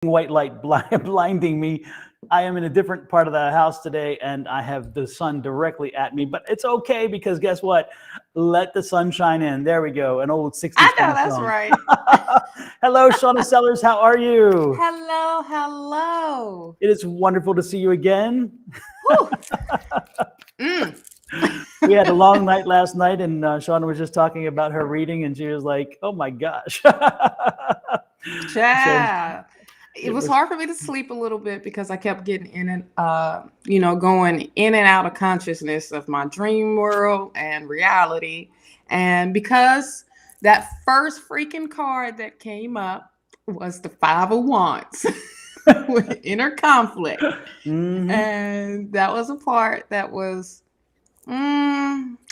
white light blinding me. I am in a different part of the house today and I have the sun directly at me, but it's okay because guess what? Let the sun shine in. There we go. An old 60s I kind know of that's song. right. Hello, Shawna Sellers. How are you? Hello, hello. It is wonderful to see you again. Whew. Mm. We had a long night last night and Shawna was just talking about her reading and she was like, oh my gosh. So Child. It it was was, hard for me to sleep a little bit because I kept getting in and going in and out of consciousness of my dream world and reality. And because that first freaking card that came up was the Five of Wands with inner conflict. Mhm. And that was a part that was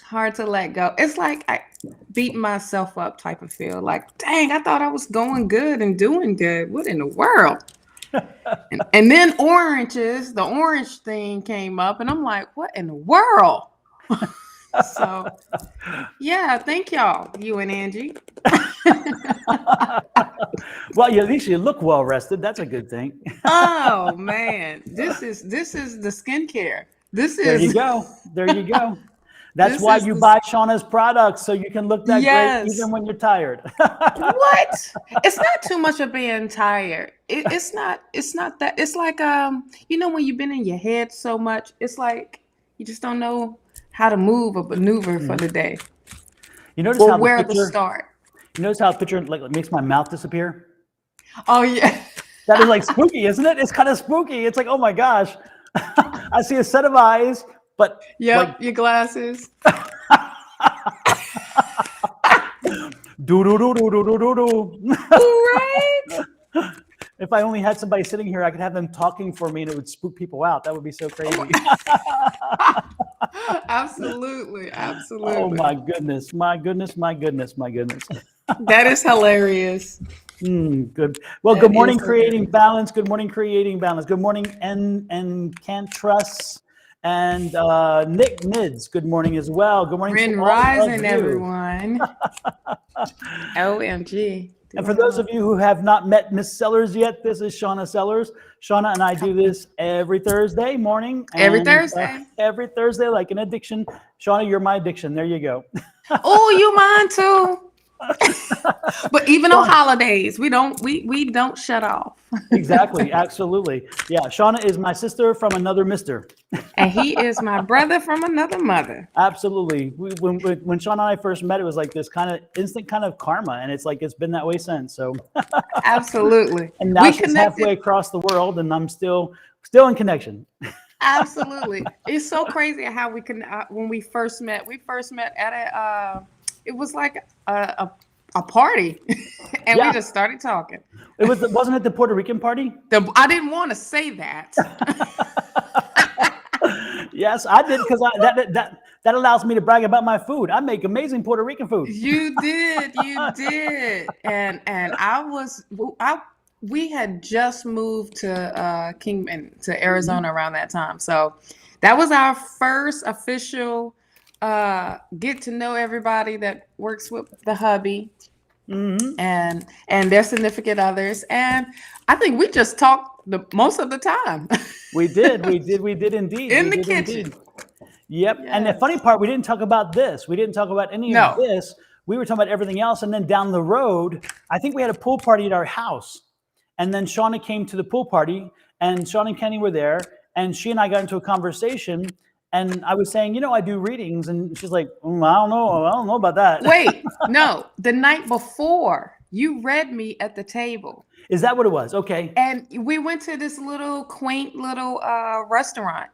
hard to let go. It's like I beat myself up type of feel. Like, dang, I thought I was going good and doing good. What in the world? And then the orange thing came up, and I'm like, what in the world? So, yeah, thank y'all, you and Angie. Well, at least you look well rested. That's a good thing. Oh man, this is the skincare. This There you is go. There you go. That's this why is you the buy Shawna's products so you can look that great yes. even when you're tired. What? It's not too much of being tired. It's not. It's not that. It's like when you've been in your head so much, it's like you just don't know how to move or maneuver for Mhm. the day You notice or how the where to picture, start. you notice how the picture like makes my mouth disappear? Oh yeah. That is like spooky, isn't it? It's kind of spooky. It's like, oh my gosh. I see a set of eyes, but like Yep. Your glasses. do do do do do do do do. Right. If I only had somebody sitting here, I could have them talking for me and it would spook people out. That would be so crazy. Absolutely. Oh Absolutely. my goodness, my goodness, my goodness, my goodness. That is hilarious. Good. Well, good That morning, is creating hilarious. balance. Good morning, creating balance. Good morning, and can't trust. And Nick Nids, good morning as well. Good morning to Grand all of rising, you. everyone. OMG. And Do for I have those a of you who have not met Miss Sellers yet, this is Shawna Sellers. Shawna and I do this every Thursday morning every and Thursday? every Thursday, like an addiction. Shawna, you're my addiction. There you go. Oh, you mine too. But even on Shauna, holidays, we don't shut off. exactly, absolutely. Yeah, Shawna is my sister from another mister. And he is my brother from another mother. Absolutely. When Shawna and I first met, it was like this kind of instant kind of karma, and it's like it's been that way since. So, Absolutely. and now We she's halfway connected. across the world, and I'm still in connection. Absolutely. It's so crazy how we can when we first met at it was like a party and we Yeah, just started talking. wasn't it the Puerto Rican party? I didn't want to say that. Yes, I did because that allows me to brag about my food. I make amazing Puerto Rican food. You did. And we had just moved to Kingman to Mhm. Arizona around that time. So that was our first official get to know everybody that works with the hubby Mhm. and their significant others. And I think we just talked the most of the time We did indeed. in We the did kitchen. indeed. Yep. And the funny Yes. part, we didn't talk about this. We didn't talk about any of No. this. We were talking about everything else. And then down the road, I think we had a pool party at our house. And then Shauna came to the pool party, and Shauna and Kenny were there. And she and I got into a conversation. And I was saying, I do readings. And she's like, I don't know. I don't know about that. Wait, no. The night before, you read me at the table. Is that what it was? Okay. And we went to this little quaint little restaurant.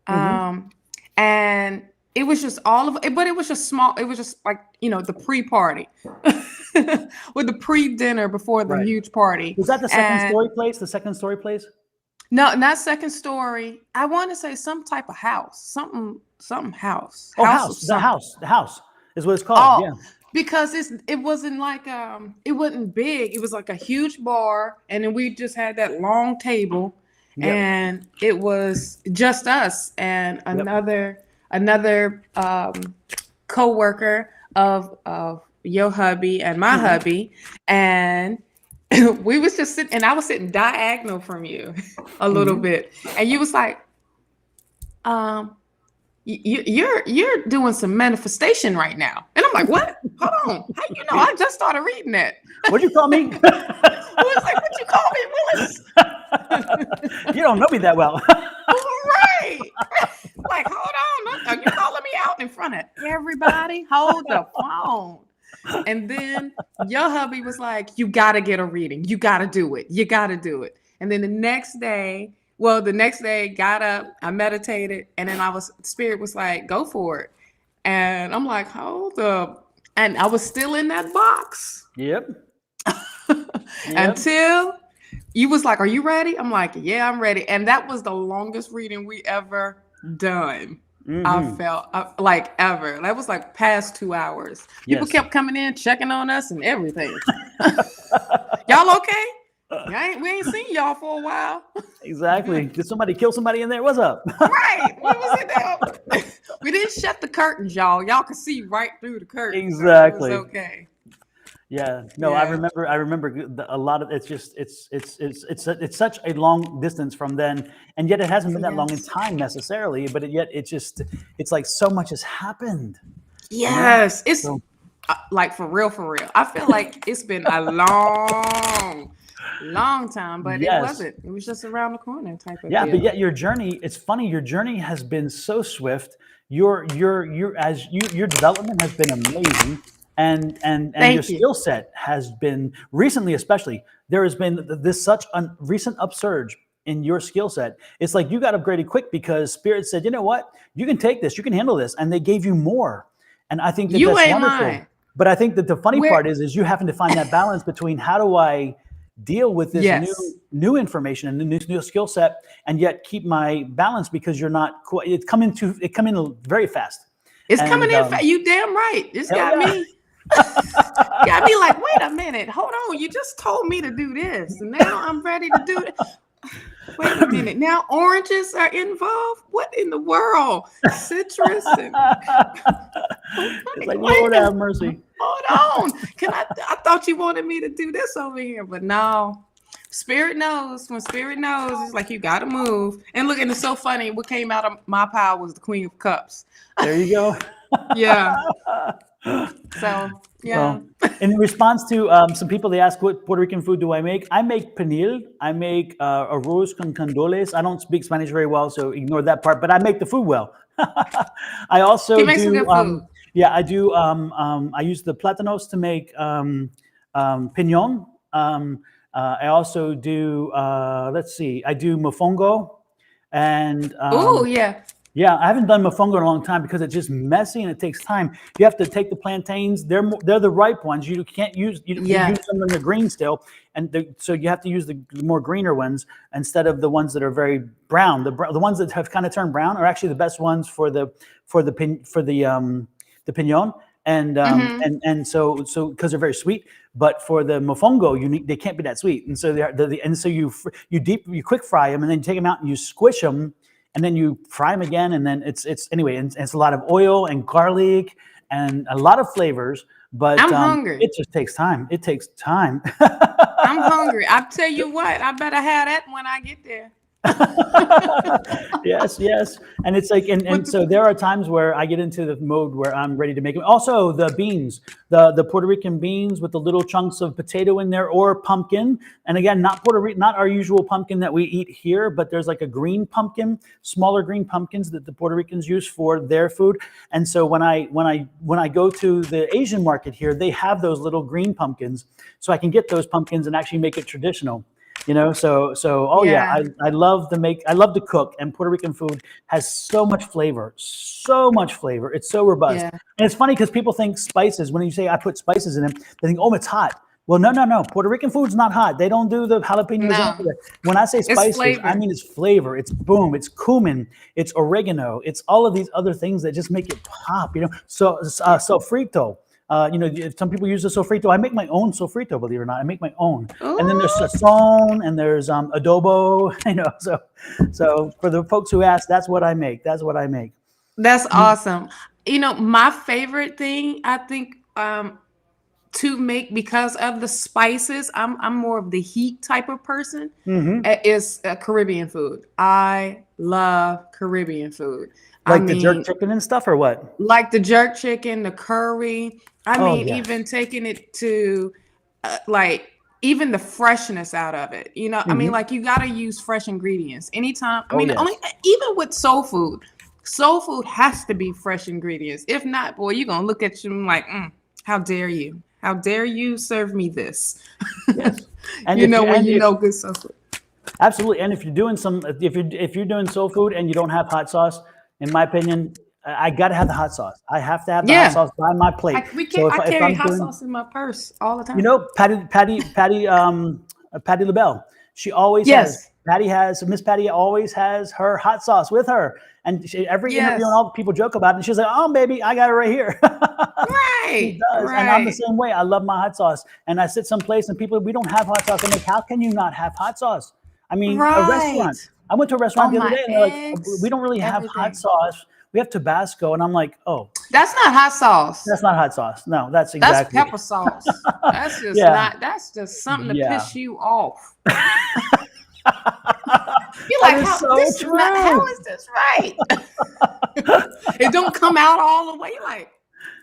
Mm-hmm. Um, and it was just all of it, but it was just small. It was just like, the pre-party with the pre-dinner before the Right. huge party. Was that the second And story place? The second story place? no, not second story. I want to say some type of house, something house, Oh, house of house. something. The house is what it's called. Oh, Yeah. because it wasn't like it wasn't big. It was like a huge bar, and then we just had that long table, Yep. and it was just us and Yep. another co-worker of your hubby and my Mhm. hubby, and we was just sitting, and I was sitting diagonal from you a little bit, and you was like, you're doing some manifestation right now, and I'm like, what? Hold on, how you know? I just started reading that. What'd you call me? I was like, what you call me, Willis? You don't know me that well. Right. Like, hold on, are you calling me out in front of everybody? Hold the phone. And then your hubby was like, you got to get a reading. You got to do it. You got to do it. And then the next day, got up, I meditated, and then Spirit was like, go for it. And I'm like, hold up. And I was still in that box. Yep. Until you was like, are you ready? I'm like, yeah, I'm ready. And that was the longest reading we ever done. I felt like ever. That was like past 2 hours. People kept coming in, checking on us and everything. Y'all okay? We ain't seen y'all for a while. Exactly. Did somebody kill somebody in there? What's up? Right. What was it now? We didn't shut the curtains, y'all. Y'all could see right through the curtains. Exactly. So it was okay. Yeah. No, I remember a lot of it's such a long distance from then, and yet it hasn't been that long in time necessarily, but it's like so much has happened. Yes. It's like for real. I feel like it's been a long time, but it wasn't. It was just around the corner type of deal. But yet your journey, it's funny, your journey has been so swift. Your development has been amazing. And your skill set has been recently, especially there has been this such a recent upsurge in your skill set. It's like you got upgraded quick because Spirit said, you know what, you can take this, you can handle this, and they gave you more. And I think that's wonderful. Lying. But I think that the funny part is you having to find that balance between how do I deal with this new information and the new skill set, and yet keep my balance because you're not. It come in very fast. It's coming in fast. You damn right. It's got me. Got me like, wait a minute, hold on. You just told me to do this, and now I'm ready to do it. Wait a minute. Now oranges are involved. What in the world? Citrus and it's like, Lord have mercy. Hold on. I thought you wanted me to do this over here, but no. Spirit knows. When Spirit knows, it's like you gotta move. And look, and it's so funny. What came out of my pile was the Queen of Cups. There you go. Yeah. So yeah. Well, in response to some people, they ask, what Puerto Rican food do I make? I make pernil. I make arroz con candoles. I don't speak Spanish very well, so ignore that part. But I make the food well. I also do. Some good food. Yeah, I do. I use the platanos to make piñón. I also do. Let's see. I do mofongo, and yeah, I haven't done mofongo in a long time because it's just messy and it takes time. You have to take the plantains; they're the ripe ones. You can't use use them when they're green still, and so you have to use the more greener ones instead of the ones that are very brown. The ones that have kind of turned brown are actually the best ones for the piñón, and so because they're very sweet. But for the mofongo, they can't be that sweet, and so so you quick fry them, and then you take them out and you squish them. And then you fry them again, and then it's anyway. And it's a lot of oil and garlic and a lot of flavors. But I'm hungry. It just takes time. It takes time. I'm hungry. I tell you what, I better have that when I get there. Yes. And it's like, and so there are times where I get into the mode where I'm ready to make them. Also, the beans, the Puerto Rican beans with the little chunks of potato in there, or pumpkin. And again, not our usual pumpkin that we eat here, but there's like a green pumpkin, smaller green pumpkins that the Puerto Ricans use for their food. And so when I go to the Asian market here, they have those little green pumpkins, so I can get those pumpkins and actually make it traditional. I love to cook, and Puerto Rican food has so much flavor. It's so robust. Yeah. And it's funny because people think spices, when you say I put spices in them, they think, oh, it's hot. Well, no. Puerto Rican food's not hot. They don't do the jalapenos. No. When I say spices, I mean it's flavor. It's boom. It's cumin. It's oregano. It's all of these other things that just make it pop. So sofrito. Some people use the sofrito. I make my own sofrito, believe it or not. I make my own. Ooh. And then there's sazon and there's adobo. So for the folks who ask, that's what I make. That's awesome. My favorite thing, I think, to make, because of the spices. I'm more of the heat type of person. Mm-hmm. Is Caribbean food. I love Caribbean food. I Like the jerk mean, chicken and stuff, or what? like the jerk chicken, the curry. I Oh mean, yeah. even taking it to like even the freshness out of it. You know, I mean, Mm-hmm. like you got to use fresh ingredients anytime. I Oh mean, only yes. even with soul food. Soul food has to be fresh ingredients. If not, boy, you're gonna look at you like, how dare you? How dare you serve me this? Yes. And You if know, you when and you if know good soul food. absolutely, and if you're doing if you're doing soul food and you don't have hot sauce, in my opinion, I got to have the hot sauce. I have to have the hot Yeah, sauce by my plate. So I if carry I'm hot doing, sauce in my purse all the you time. know, Patty LaBelle, she always has. Yes, Miss Patty always has her hot sauce with her, and every interview and yes, all the people joke about it. And she's like, "Oh, baby, I got it right here." She right, does, and I'm the right, same way. I love my hot sauce, and I sit someplace and people, we don't have hot sauce. I'm like, how can you not have hot sauce? I mean, a right. restaurant. I went to a restaurant On the other my day, and they're like, we eggs, don't really have hot everything. sauce. We have Tabasco, and I'm like, oh, That's not hot sauce. that's not hot sauce. No, that's That's exactly. pepper sauce. That's just Yeah, not. That's just something to yeah. piss you off. You're That like, is how so this is not. How true. is this right? It don't come out all the way. You're like,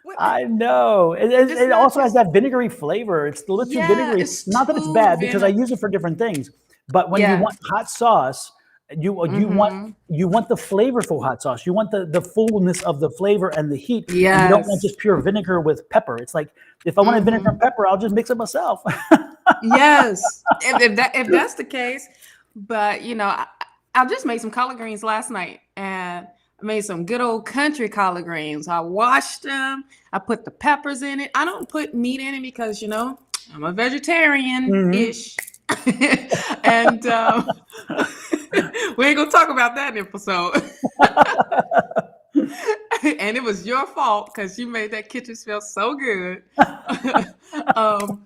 what? I know. It's It not also has just. that vinegary flavor. It's a little too Yeah, vinegary. it's Not that it's too bad because I vinegar. use it for different things. But when you want Yes. hot sauce, Mm-hmm. you want the flavorful hot sauce. You want the fullness of the flavor and the heat. And you don't want Yes. just pure vinegar with pepper. It's like if I wanted vinegar and Mm-hmm. pepper, I'll just mix it myself. Yes. If that's the case, but I just made some collard greens last night, and I made some good old country collard greens. I washed them. I put the peppers in it. I don't put meat in it because I'm a vegetarian Mhm. ish, and we ain't gonna talk about that episode. And it was your fault because you made that kitchen smell so good. um,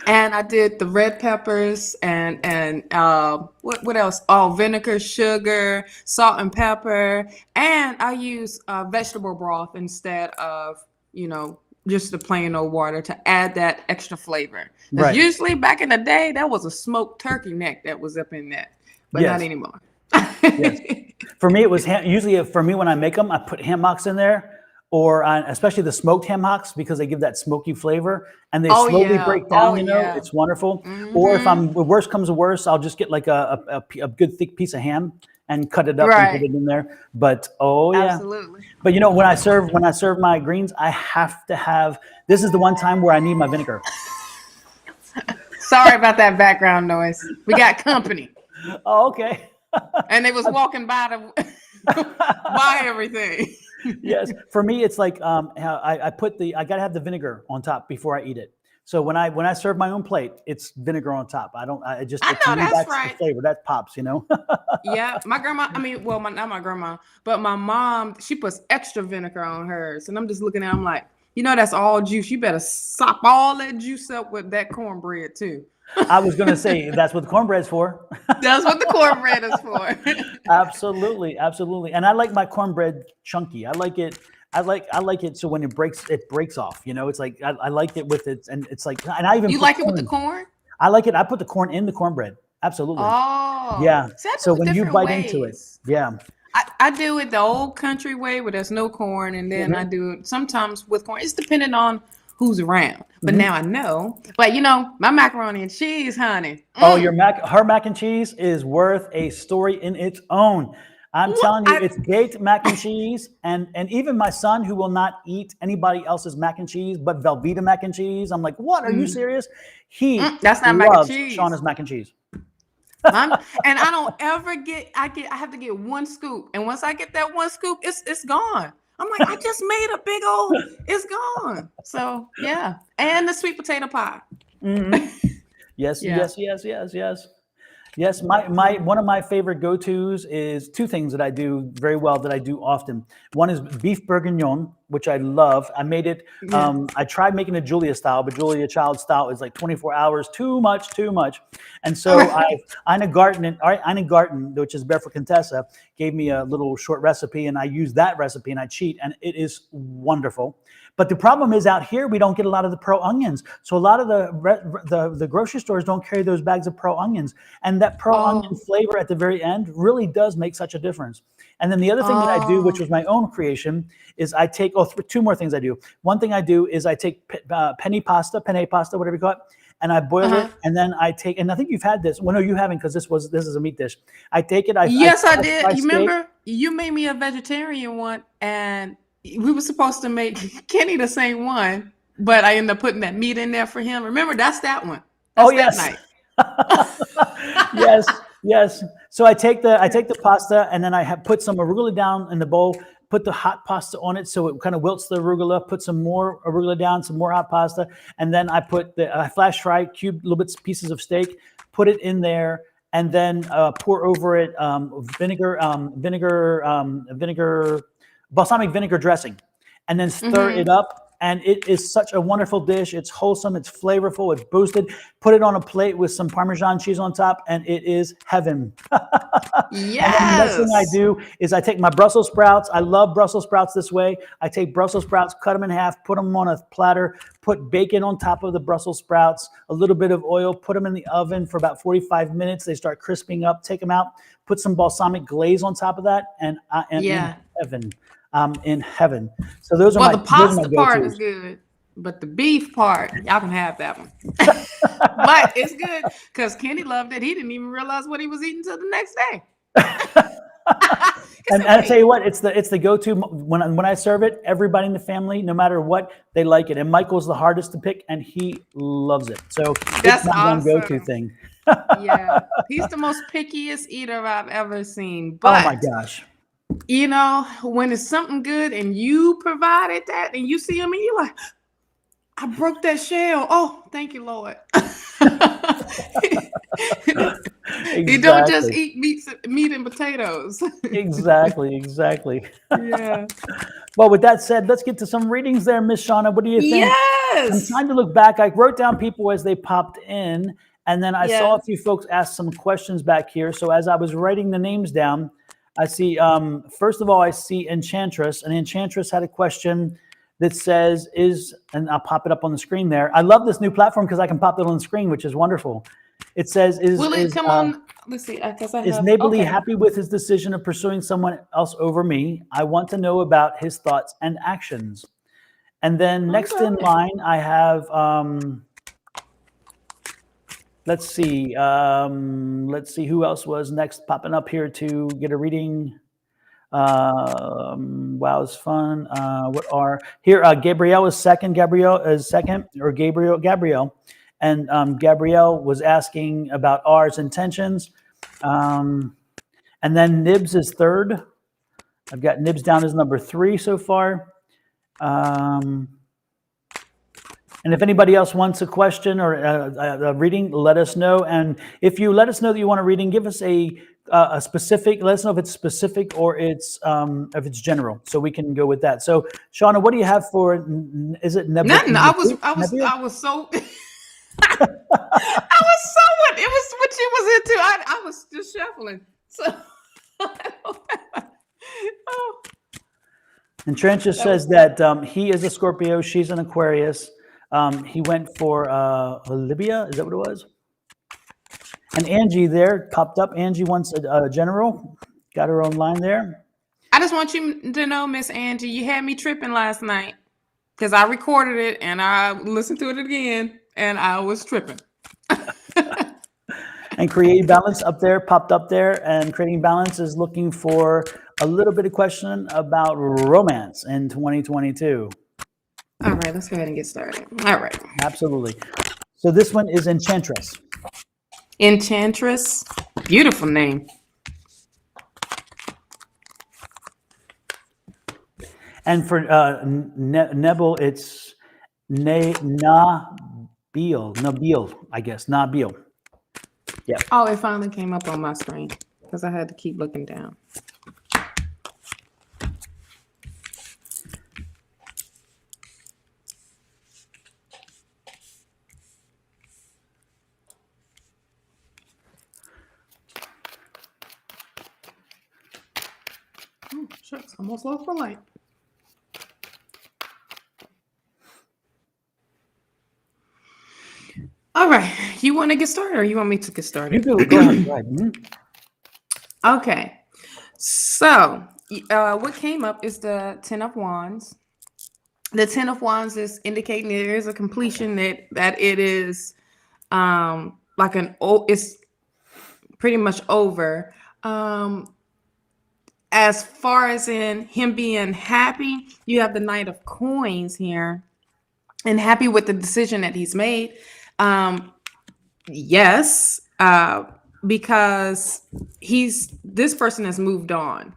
and I did the red peppers and what else? Oh, vinegar, sugar, salt and pepper, and I use vegetable broth instead of just the plain old water to add that extra flavor. Because Right. usually back in the day, that was a smoked turkey neck that was up in that, but not Yes. anymore. Yes. For me, it was usually for me when I make them, I put ham hocks in there, or especially the smoked ham hocks because they give that smoky flavor and they Oh slowly yeah, break oh down. yeah. It's wonderful. Or if Mm-hmm. I'm worst comes to worst, I'll just get like a good thick piece of ham and cut it up and put Right. it in there. But oh yeah, Absolutely. but when I serve my greens, I have to have. This is the one time where I need my vinegar. Sorry about that background noise. We got company. Oh, okay. And they was walking by to buy everything. Yes, for me, it's like I gotta have the vinegar on top before I eat it. So when I serve my own plate, it's vinegar on top. I don't. I just I to know me that's that's the right. flavor that pops. You know. Yeah, my grandma. I mean, well, not my grandma, but my mom. She puts extra vinegar on hers, and I'm just looking at. I'm like, that's all juice. You better sop all that juice up with that cornbread too. I was gonna say that's what the cornbread's for. That's what the cornbread is for. Absolutely, absolutely. And I like my cornbread chunky. I like it. I like it so when it breaks off. It's like I like it with it, and it's like, and I even You put like it with the corn. corn? I like it. I put the corn in the cornbrand. Absolutely. Oh, Yeah. see, I So do it when you different bite into it, ways. yeah. I do it the old country way where there's no corn, and then I Mhm. do it sometimes with corn. It's depending on who's around. But Mhm. now I know. But my macaroni and cheese, honey. Oh, her mac and cheese is worth a story in its own. I'm What? telling you, it's baked mac and cheese, and even my son, who will not eat anybody else's mac and cheese but Velveeta mac and cheese. I'm like, what? Are you serious? He That's not mac and loves cheese. Shawna's mac and cheese. And I don't ever get. I have to get one scoop, and once I get that one scoop, it's gone. I'm like, I just made a big old. It's gone. So yeah, and the sweet potato pie. Mhm. Yes, Yeah. yes, yes, yes, yes. Yes, my one of my favorite go-tos is two things that I do very well that I do often. One is beef bourguignon, which I love. I made it. Yeah. I tried making it Julia style, but Julia Child style is like 24 hours, too much, too much. And so Ina Garten, which is Barefoot Contessa, gave me a little short recipe, and I use that recipe and I cheat, and it is wonderful. But the problem is out here we don't get a lot of the pearl onions. So a lot of the grocery stores don't carry those bags of pearl onions, and that pearl onion Oh, flavor at the very end really does make such a difference. And then the other thing that I do, which oh, was my own creation, is I take two more things I do. One thing I do is I take penne pasta, whatever you call it, and I boil it, uh-huh. and then I take, and I think you've had this. Well, no, you haven't, because this is a meat dish. I take it, Yes, I I did. fry You steak. remember you made me a vegetarian one, and we were supposed to make Kenny the same one, but I ended up putting that meat in there for him. Remember, that's that one. Oh That's that yes, night. yes, yes. So I Yeah. take the pasta, and then I have put some arugula down in the bowl. Put the hot pasta on it so it kind of wilts the arugula. Put some more arugula down, some more hot pasta, and then I put the flash fry cubed little bits pieces of steak. Put it in there, and then pour over it vinegar, balsamic vinegar dressing, and then stir it Mm-hmm. up. And it is such a wonderful dish. It's wholesome, it's flavorful, it's boosted. Put it on a plate with some Parmesan cheese on top, and it is heaven. And then the next thing I Yes. do is I take my Brussels sprouts. I love Brussels sprouts this way. I take Brussels sprouts, cut them in half, put them on a platter, put bacon on top of the Brussels sprouts, a little bit of oil, put them in the oven for about 45 minutes. They start crisping up, take them out, put some balsamic glaze on top of that, and I am in Yeah. heaven. I'm in heaven. So those are Well, my the pasta part is go-tos. good, but the beef part, y'all can have that one. But it's good because Kenny loved it. He didn't even realize what he was eating till the next day. He And said, I tell "Wait, you what, it's the go-to when I serve it. Everybody in the family, no matter what, they like it. And Michael's the hardest to pick, and he loves it. So it's that's my one go-to awesome." thing. Yeah, he's the most pickiest eater I've ever seen. Oh my But gosh. when it's something good and you provided that, and you see him, and you're like, "I broke that shell. Oh, thank you, Lord." You don't just Exactly. eat meat and potatoes. Exactly. Exactly. Yeah. Well, with that said, let's get to some readings there, Miss Shawna. What do you think? I'm Yes. trying to look back. I wrote down people as they popped in, and then I saw a Yes. few folks ask some questions back here. So as I was writing the names down, I see, first of all, I see Enchantress, and Enchantress had a question that says, and I'll pop it up on the screen there. I love this new platform because I can pop it on the screen, which is wonderful. It says, Will it come on? Let's see. Because I is have. Neighborly Okay. happy with his decision of pursuing someone else over me? I want to know about his thoughts and actions. And then next in Okay. line, I have, let's see who else was next popping up here to get a reading. Wow, it's fun. What are here? Gabrielle is second. Gabrielle. And Gabrielle was asking about R's intentions. And then Nibs is third. I've got Nibs down as number 3 so far. And if anybody else wants a question or a reading, let us know. And if you let us know that you want a reading, give us a specific. Let us know if it's specific or if it's general, so we can go with that. So, Shawna, what do you have for? Is it Nothing. I was. Nebula? I was so. I was so what it was what she was into. I was just shuffling. So. Oh, And Trent just that was says that he is a Scorpio, she's an Aquarius. He went for Libya. Is that what it was? And Angie there popped up. Angie wants a general. Got her own line there. I just want you to know, Miss Angie, you had me tripping last night because I recorded it and I listened to it again and I was tripping. And Creating Balance up there, popped up there. And Creating Balance is looking for a little bit of question about romance in 2022. All right, let's go ahead and get started. All right. Absolutely. So this one is Enchantress. Enchantress. Beautiful name. And for Nebel, it's Nabil, I guess. Nabil. Yeah. Oh, it finally came up on my screen because I had to keep looking down. Oh, shucks, almost lost my light. right. You want to get started, or you want me to get started? You go ahead. Go ahead. Mhm. Okay. So, what came up is the Ten of Wands. The Ten of Wands is indicating there is a completion, that it is like it's pretty much over. As far as in him being happy, you have the Knight of Coins here, and happy with the decision that he's made. Yes, because this person has moved on.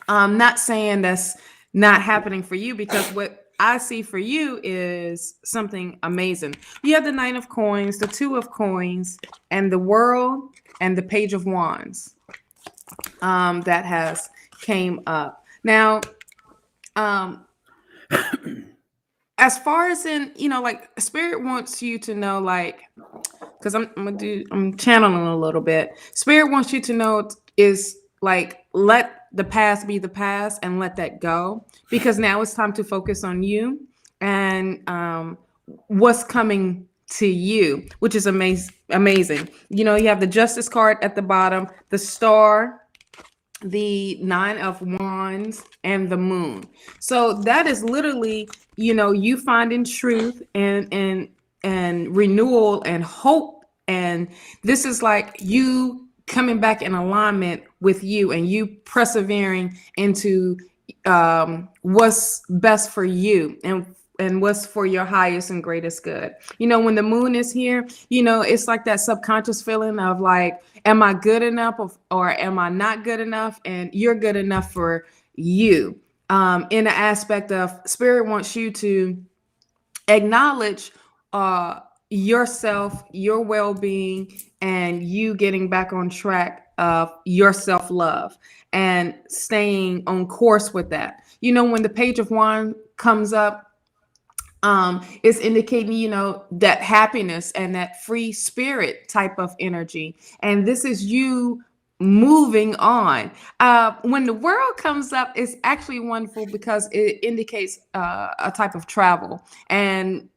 I'm not saying that's not happening for you, because what I see for you is something amazing. You have the Nine of Coins, the Two of Coins, and the World, and the Page of Wands that has came up. Now, as far as in, like, Spirit wants you to know, like, because I'm channeling a little bit. Spirit wants you to know is like, let the past be the past and let that go, because now it's time to focus on you and what's coming to you, which is amazing. You have the Justice card at the bottom, the Star, the Nine of Wands, and the Moon. So that is literally, you finding truth and renewal and hope. And this is like you coming back in alignment with you, and you persevering into what's best for you, and what's for your highest and greatest good. When the Moon is here, it's like that subconscious feeling of like, am I good enough, or am I not good enough? And you're good enough for you. In the aspect of Spirit wants you to acknowledge yourself, your well-being, and you getting back on track of your self-love and staying on course with that. When the Page of Wands comes up, it's indicating, that happiness and that free spirit type of energy. And this is you moving on. When the World comes up, it's actually wonderful because it indicates a type of travel and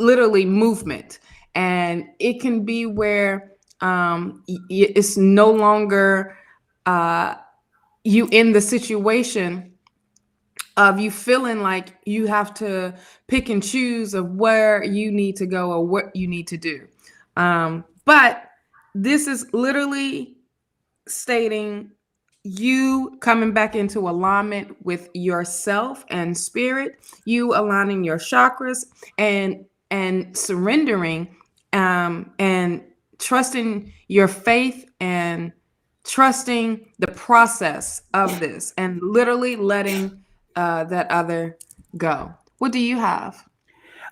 literally movement. And it can be where it's no longer you in the situation of you feeling like you have to pick and choose of where you need to go or what you need to do. But this is literally stating you coming back into alignment with yourself and spirit, you aligning your chakras and surrendering and trusting your faith and trusting the process of this, and literally letting that other go. What do you have?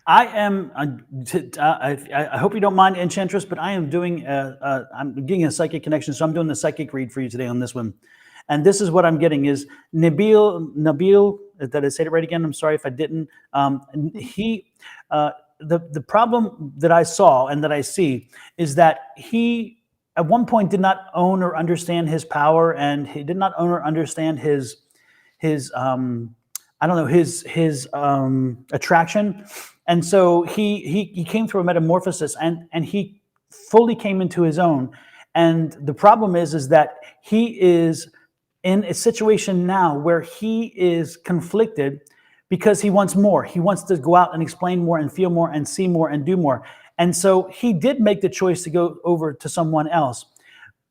I am. I hope you don't mind, Enchantress, but I am doing. I'm getting a psychic connection, so I'm doing the psychic read for you today on this one. And this is what I'm getting is Nabil. Did I say it right again? I'm sorry if I didn't. The problem that I saw and that I see is that he at one point did not own or understand his power, and he did not own or understand his I don't know, his attraction. And so he came through a metamorphosis, and he fully came into his own. And the problem is that he is in a situation now where he is conflicted because he wants more. He wants to go out and explain more and feel more and see more and do more. And so he did make the choice to go over to someone else.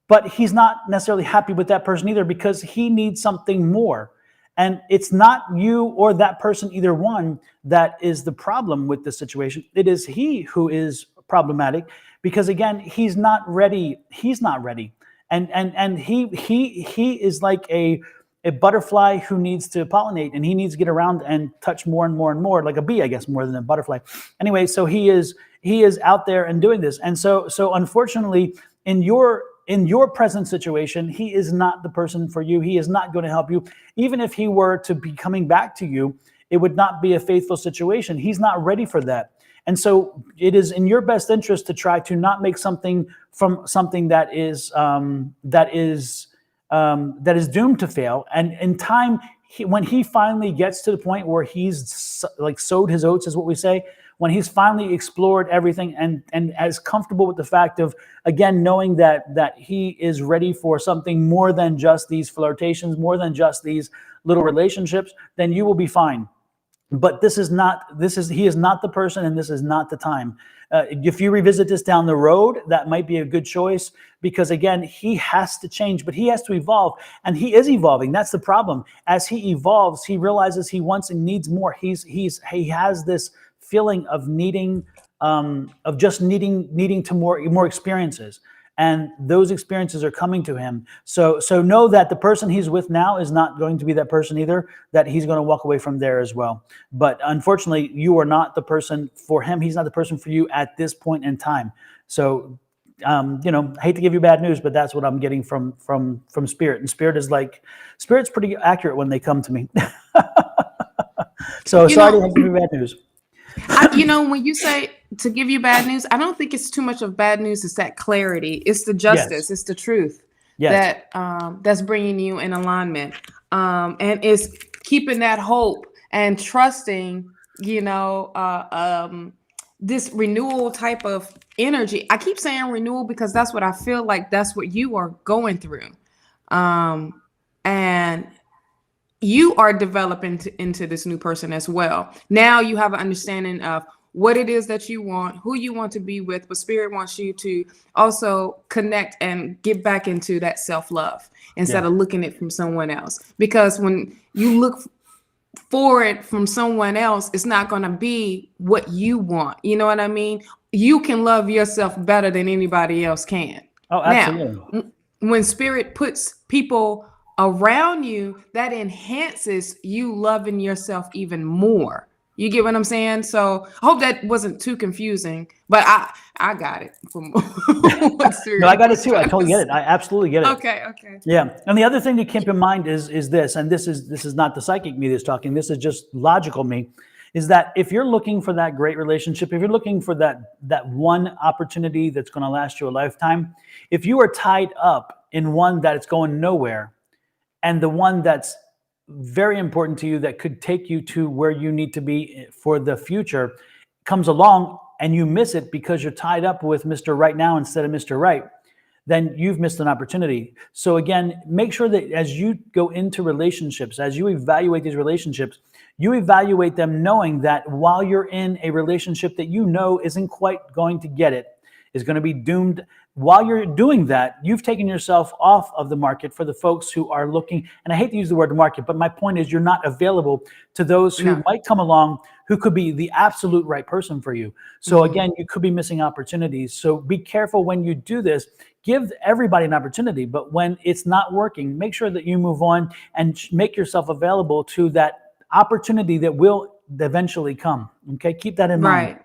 But he's not necessarily happy with that person either, because he needs something more. And it's not you or that person, either one, that is the problem with the situation. It is he who is problematic, because again, he's not ready. He's not ready. And he is like a butterfly who needs to pollinate, and he needs to get around and touch more and more and more, like a bee, I guess, more than a butterfly. Anyway, so he is out there and doing this. And so unfortunately, in your present situation, he is not the person for you. He is not going to help you. Even if he were to be coming back to you, it would not be a faithful situation. He's not ready for that. And so it is in your best interest to try to not make something from something that is doomed to fail. And in time, when he finally gets to the point where he's like sowed his oats, is what we say, when he's finally explored everything and as comfortable with the fact of, again, knowing that he is ready for something more than just these flirtations, more than just these little relationships, then you will be fine. But he is not the person, and this is not the time. If you revisit this down the road, that might be a good choice, because again, he has to change, but he has to evolve, and he is evolving. That's the problem. As he evolves, he realizes he wants and needs more. He has this feeling of needing to more experiences. And those experiences are coming to him. So know that the person he's with now is not going to be that person either, that he's going to walk away from there as well. But unfortunately, you are not the person for him. He's not the person for you at this point in time. So, I hate to give you bad news, but that's what I'm getting from Spirit. And Spirit's pretty accurate when they come to me. So sorry to give you bad news. When you say to give you bad news, I don't think it's too much of bad news. It's that clarity. It's the justice. Yes. It's the truth that that's bringing you in alignment. And it's keeping that hope and trusting, this renewal type of energy. I keep saying renewal because that's what I feel like that's what you are going through. And you are developing into this new person as well. Now you have an understanding of what it is that you want, who you want to be with, but Spirit wants you to also connect and get back into that self-love instead of looking at it from someone else. Because when you look for it from someone else, it's not going to be what you want. You know what I mean? You can love yourself better than anybody else can. Oh, absolutely. Now, when Spirit puts people around you, that enhances you loving yourself even more. You get what I'm saying? So I hope that wasn't too confusing, but I got it. From No, I got it too. I totally get it. I absolutely get it. Okay. Yeah. And the other thing to keep in mind is this, and this is not the psychic me that's talking, this is just logical me, is that if you're looking for that great relationship, if you're looking for that one opportunity that's going to last you a lifetime, if you are tied up in one that it's going nowhere, and the one that's very important to you that could take you to where you need to be for the future comes along and you miss it because you're tied up with Mr. Right now instead of Mr. Right, then you've missed an opportunity. So again, make sure that as you go into relationships, as you evaluate these relationships, you evaluate them knowing that while you're in a relationship that you know isn't quite going to get it, is going to be doomed. While you're doing that, you've taken yourself off of the market for the folks who are looking, and I hate to use the word market, but my point is you're not available to those who might come along who could be the absolute right person for you. So again, you could be missing opportunities. So be careful when you do this. Give everybody an opportunity, but when it's not working, make sure that you move on and make yourself available to that opportunity that will eventually come. Okay, keep that in mind. Right.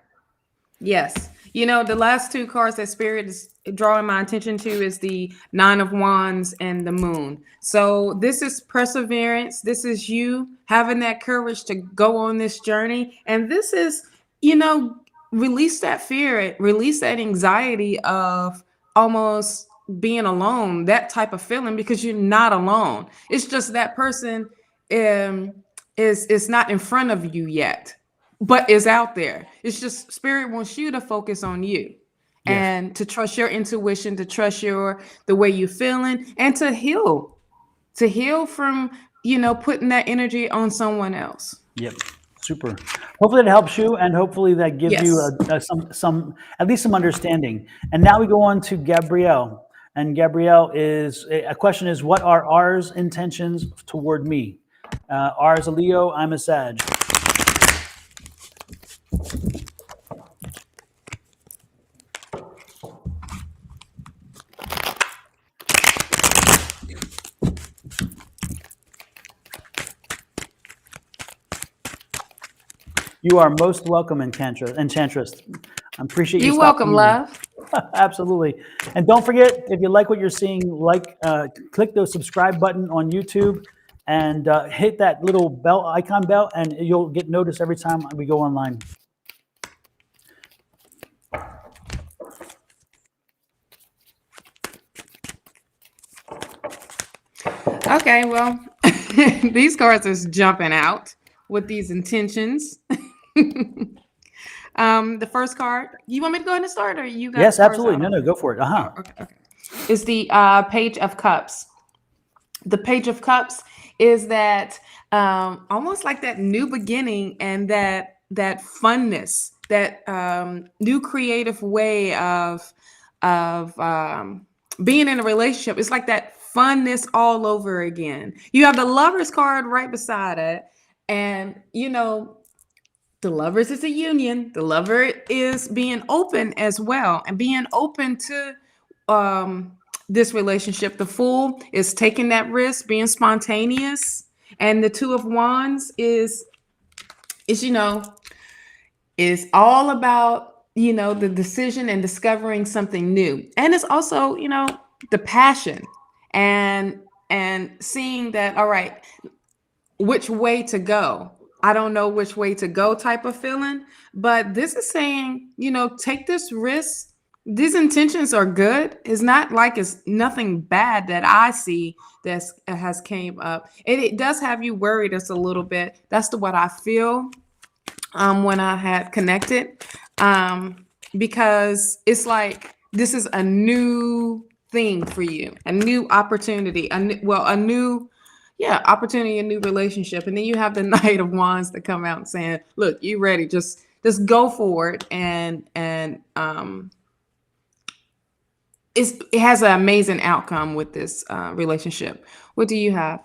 Yes. The last two cards that Spirit is drawing my attention to is the Nine of Wands and the Moon. So this is perseverance. This is you having that courage to go on this journey. And this is, release that fear, release that anxiety of almost being alone, that type of feeling, because you're not alone. It's just that person is not in front of you yet, but is out there. It's just Spirit wants you to focus on you and to trust your intuition, to trust the way you're feeling, and to heal from, putting that energy on someone else. Yep. Super. Hopefully it helps you, and hopefully that gives you some at least some understanding. And now we go on to Gabrielle. And Gabrielle a question is, what are R's intentions toward me? R is a Leo, I'm a Sag. You are most welcome, Enchantress. I appreciate you. You're welcome, love. Absolutely. And don't forget, if you like what you're seeing, click the subscribe button on YouTube and hit that little bell icon, and you'll get notice every time we go online. Okay, well, these cards are jumping out with these intentions. The first card. You want me to go ahead and start, or you got? Yes, cards absolutely. out? No, go for it. Oh, okay. Is the Page of Cups. The Page of Cups is that almost like that new beginning and that funness, that new creative way of being in a relationship. It's like that funness all over again. You have the Lovers card right beside it, and the Lovers is a union. The Lover is being open as well, and being open to this relationship. The Fool is taking that risk, being spontaneous, and the Two of Wands is is all about the decision and discovering something new. And it's also the passion and seeing that, all right, which way to go. I don't know which way to go type of feeling, but this is saying, take this risk. These intentions are good. It's not like it's nothing bad that I see that has came up. It does have you worried just a little bit. That's what I feel when I had connected, because it's like this is a new thing for you, a new opportunity, a new opportunity, a new relationship. And then you have the Knight of Wands that come out and saying, look, you ready, just go for it. And it has an amazing outcome with this relationship. What do you have?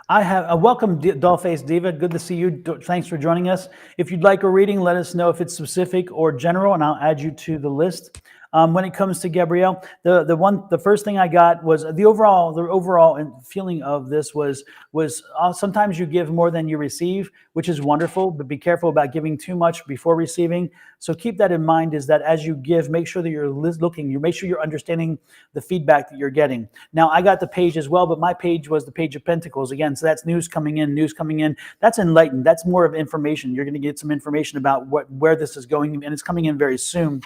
I have a welcome, Dollface Diva. Good to see you. Thanks for joining us. If you'd like a reading, let us know if it's specific or general, and I'll add you to the list. When it comes to Gabrielle, the first thing I got was the overall feeling of this was sometimes you give more than you receive, which is wonderful, but be careful about giving too much before receiving. So keep that in mind, is that as you give, make sure that you're looking, make sure you're understanding the feedback that you're getting. Now, I got the page as well, but my page was the Page of Pentacles again. So that's news coming in. That's enlightened. That's more of information. You're going to get some information about where this is going, and it's coming in very soon.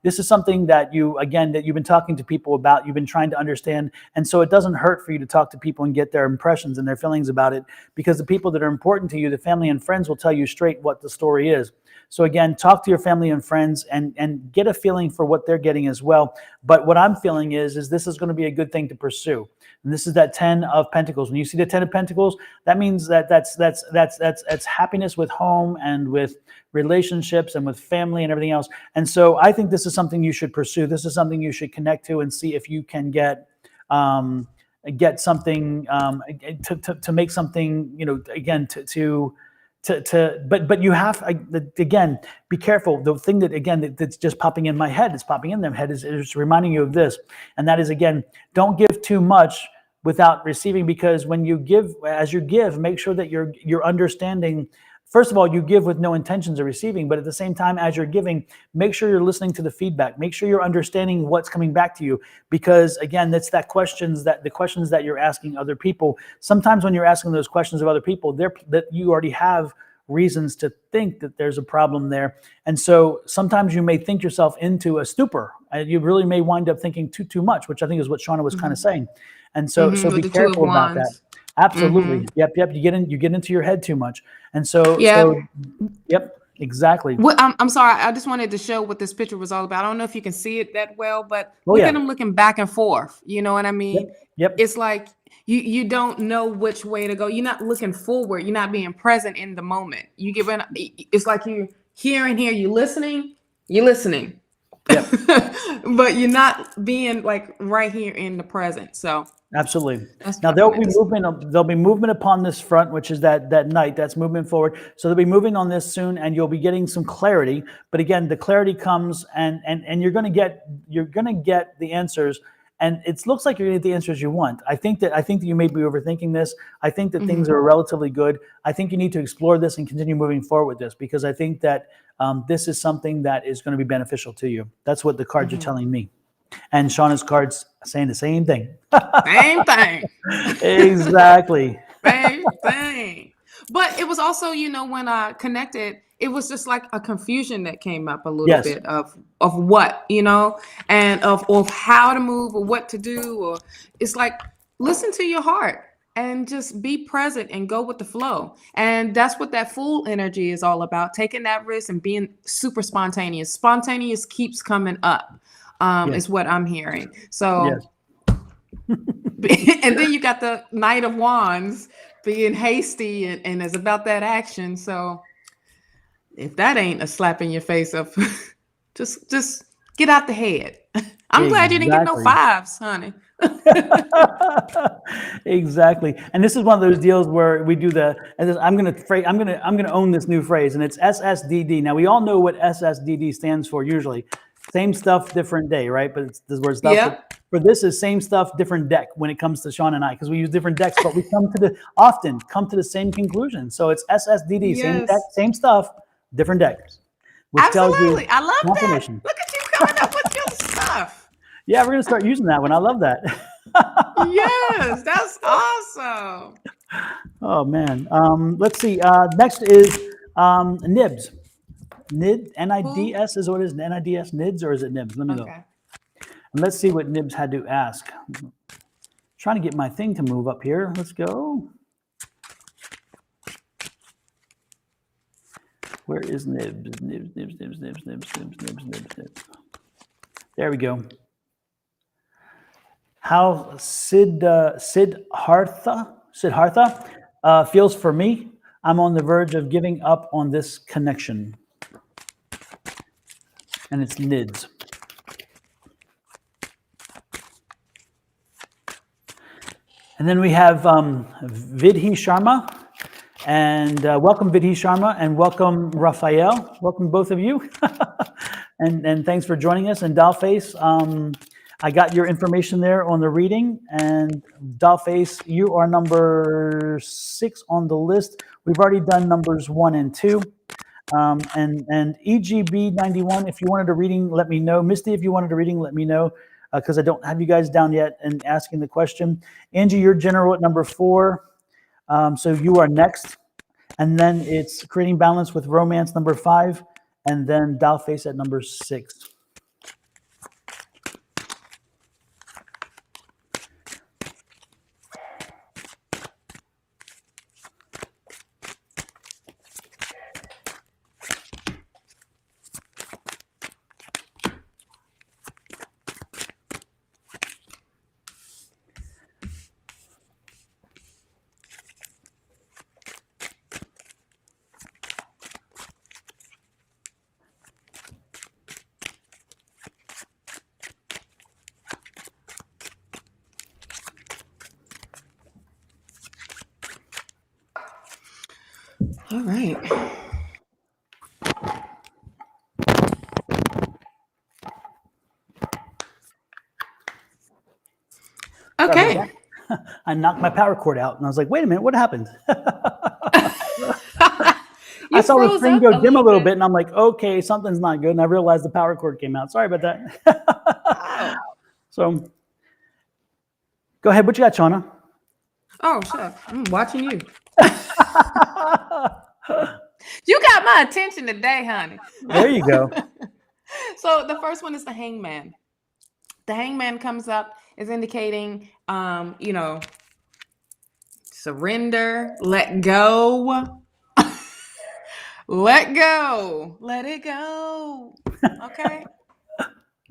This is something that you've been talking to people about, you've been trying to understand. And so it doesn't hurt for you to talk to people and get their impressions and their feelings about it, because the people that are important to you, the family and friends, will tell you straight what the story is. So again, talk to your family and friends and get a feeling for what they're getting as well. But what I'm feeling is this is going to be a good thing to pursue. And this is that 10 of Pentacles. When you see the 10 of Pentacles, that means that's happiness with home and with relationships and with family and everything else. And so I think this is something you should pursue. This is something you should connect to and see if you can get something to make something, again, but you have, again, be careful. The thing that's just popping in my head, is reminding you of this. And that is, again, don't give too much without receiving, because when you give, make sure that you're understanding. First of all, you give with no intentions of receiving, but at the same time, as you're giving, make sure you're listening to the feedback. Make sure you're understanding what's coming back to you, because again, that's the questions that you're asking other people. Sometimes when you're asking those questions of other people, that you already have reasons to think that there's a problem there. And so sometimes you may think yourself into a stupor, and you really may wind up thinking too much, which I think is what Shawna was kind of saying. And so be careful about that. Absolutely. Yep. You get into your head too much. And so, yep, exactly. Well, I'm sorry. I just wanted to show what this picture was all about. I don't know if you can see it that well, but look at them looking back and forth. You know what I mean? Yep. It's like you don't know which way to go. You're not looking forward. You're not being present in the moment. It's like you're here and here. You're listening. Yep. But you're not being like right here in the present. So absolutely. Now there'll be movement upon this front, which is that Knight that's moving forward. So they'll be moving on this soon, and you'll be getting some clarity. But again, the clarity comes, and you're gonna get the answers. And it looks like you're going to get the answers you want. I think that you may be overthinking this. I think that things are relatively good. I think you need to explore this and continue moving forward with this, because I think that this is something that is going to be beneficial to you. That's what the cards are telling me. And Shawna's cards saying the same thing. Same thing. Exactly. Same thing. But it was also, when I connected, it was just like a confusion that came up a little bit of what, and of how to move or what to do. Or it's like, listen to your heart and just be present and go with the flow. And that's what that Fool energy is all about, taking that risk and being super spontaneous. Spontaneous keeps coming up, Yes. is what I'm hearing. Yes. So, and then you got the Knight of Wands being hasty and it's about that action. So if that ain't a slap in your face of just get out the head. I'm glad you didn't get no Exactly. 5s, honey. Exactly. And this is one of those deals where we do I'm gonna own this new phrase, and it's SSDD. Now we all know what SSDD stands for usually. Same stuff, different day, right? But it's this word stuff. Yeah. But for this is same stuff, different deck when it comes to Sean and I, because we use different decks, but we often come to the same conclusion. So it's SSDD, same deck, Yes. same stuff, different decks. Which Absolutely. tells you I love that. confirmation. Look at you coming up with your stuff. Yeah, we're gonna start using that one. I love that. Yes, that's awesome. Oh man. Let's see. Next is nibs. NIDS is what it is. NIDS, NIDS, or is it nibs? Let me look. Okay. And let's see what nibs had to ask. Trying to get my thing to move up here. Let's go. Where is nibs? Nibs. There we go. How Siddhartha feels for me. I'm on the verge of giving up on this connection. And it's NIDS. And then we have Vidhi Sharma. And welcome, Vidhi Sharma, and welcome, Raphael. Welcome, both of you. and thanks for joining us. And Dollface, I got your information there on the reading. And Dollface, you are number 6 on the list. We've already done numbers 1 and 2. And EGB 91, if you wanted a reading, let me know. Misty, if you wanted a reading, let me know, because I don't have you guys down yet and asking the question. Angie, you're general at number 4. So you are next. And then it's creating balance with romance, number 5. And then Dollface at number 6. All right. Okay. I knocked my power cord out, and I was like, wait a minute, what happened? I saw the screen go dim a little bit, and I'm like, okay, something's not good. And I realized the power cord came out. Sorry about that. Oh. So go ahead. What you got, Shawna? Oh, sure. I'm watching you. You got my attention today, honey. There you go. So the first one is the Hangman. The Hangman comes up, is indicating, surrender, let go. Let go. Let it go. Okay.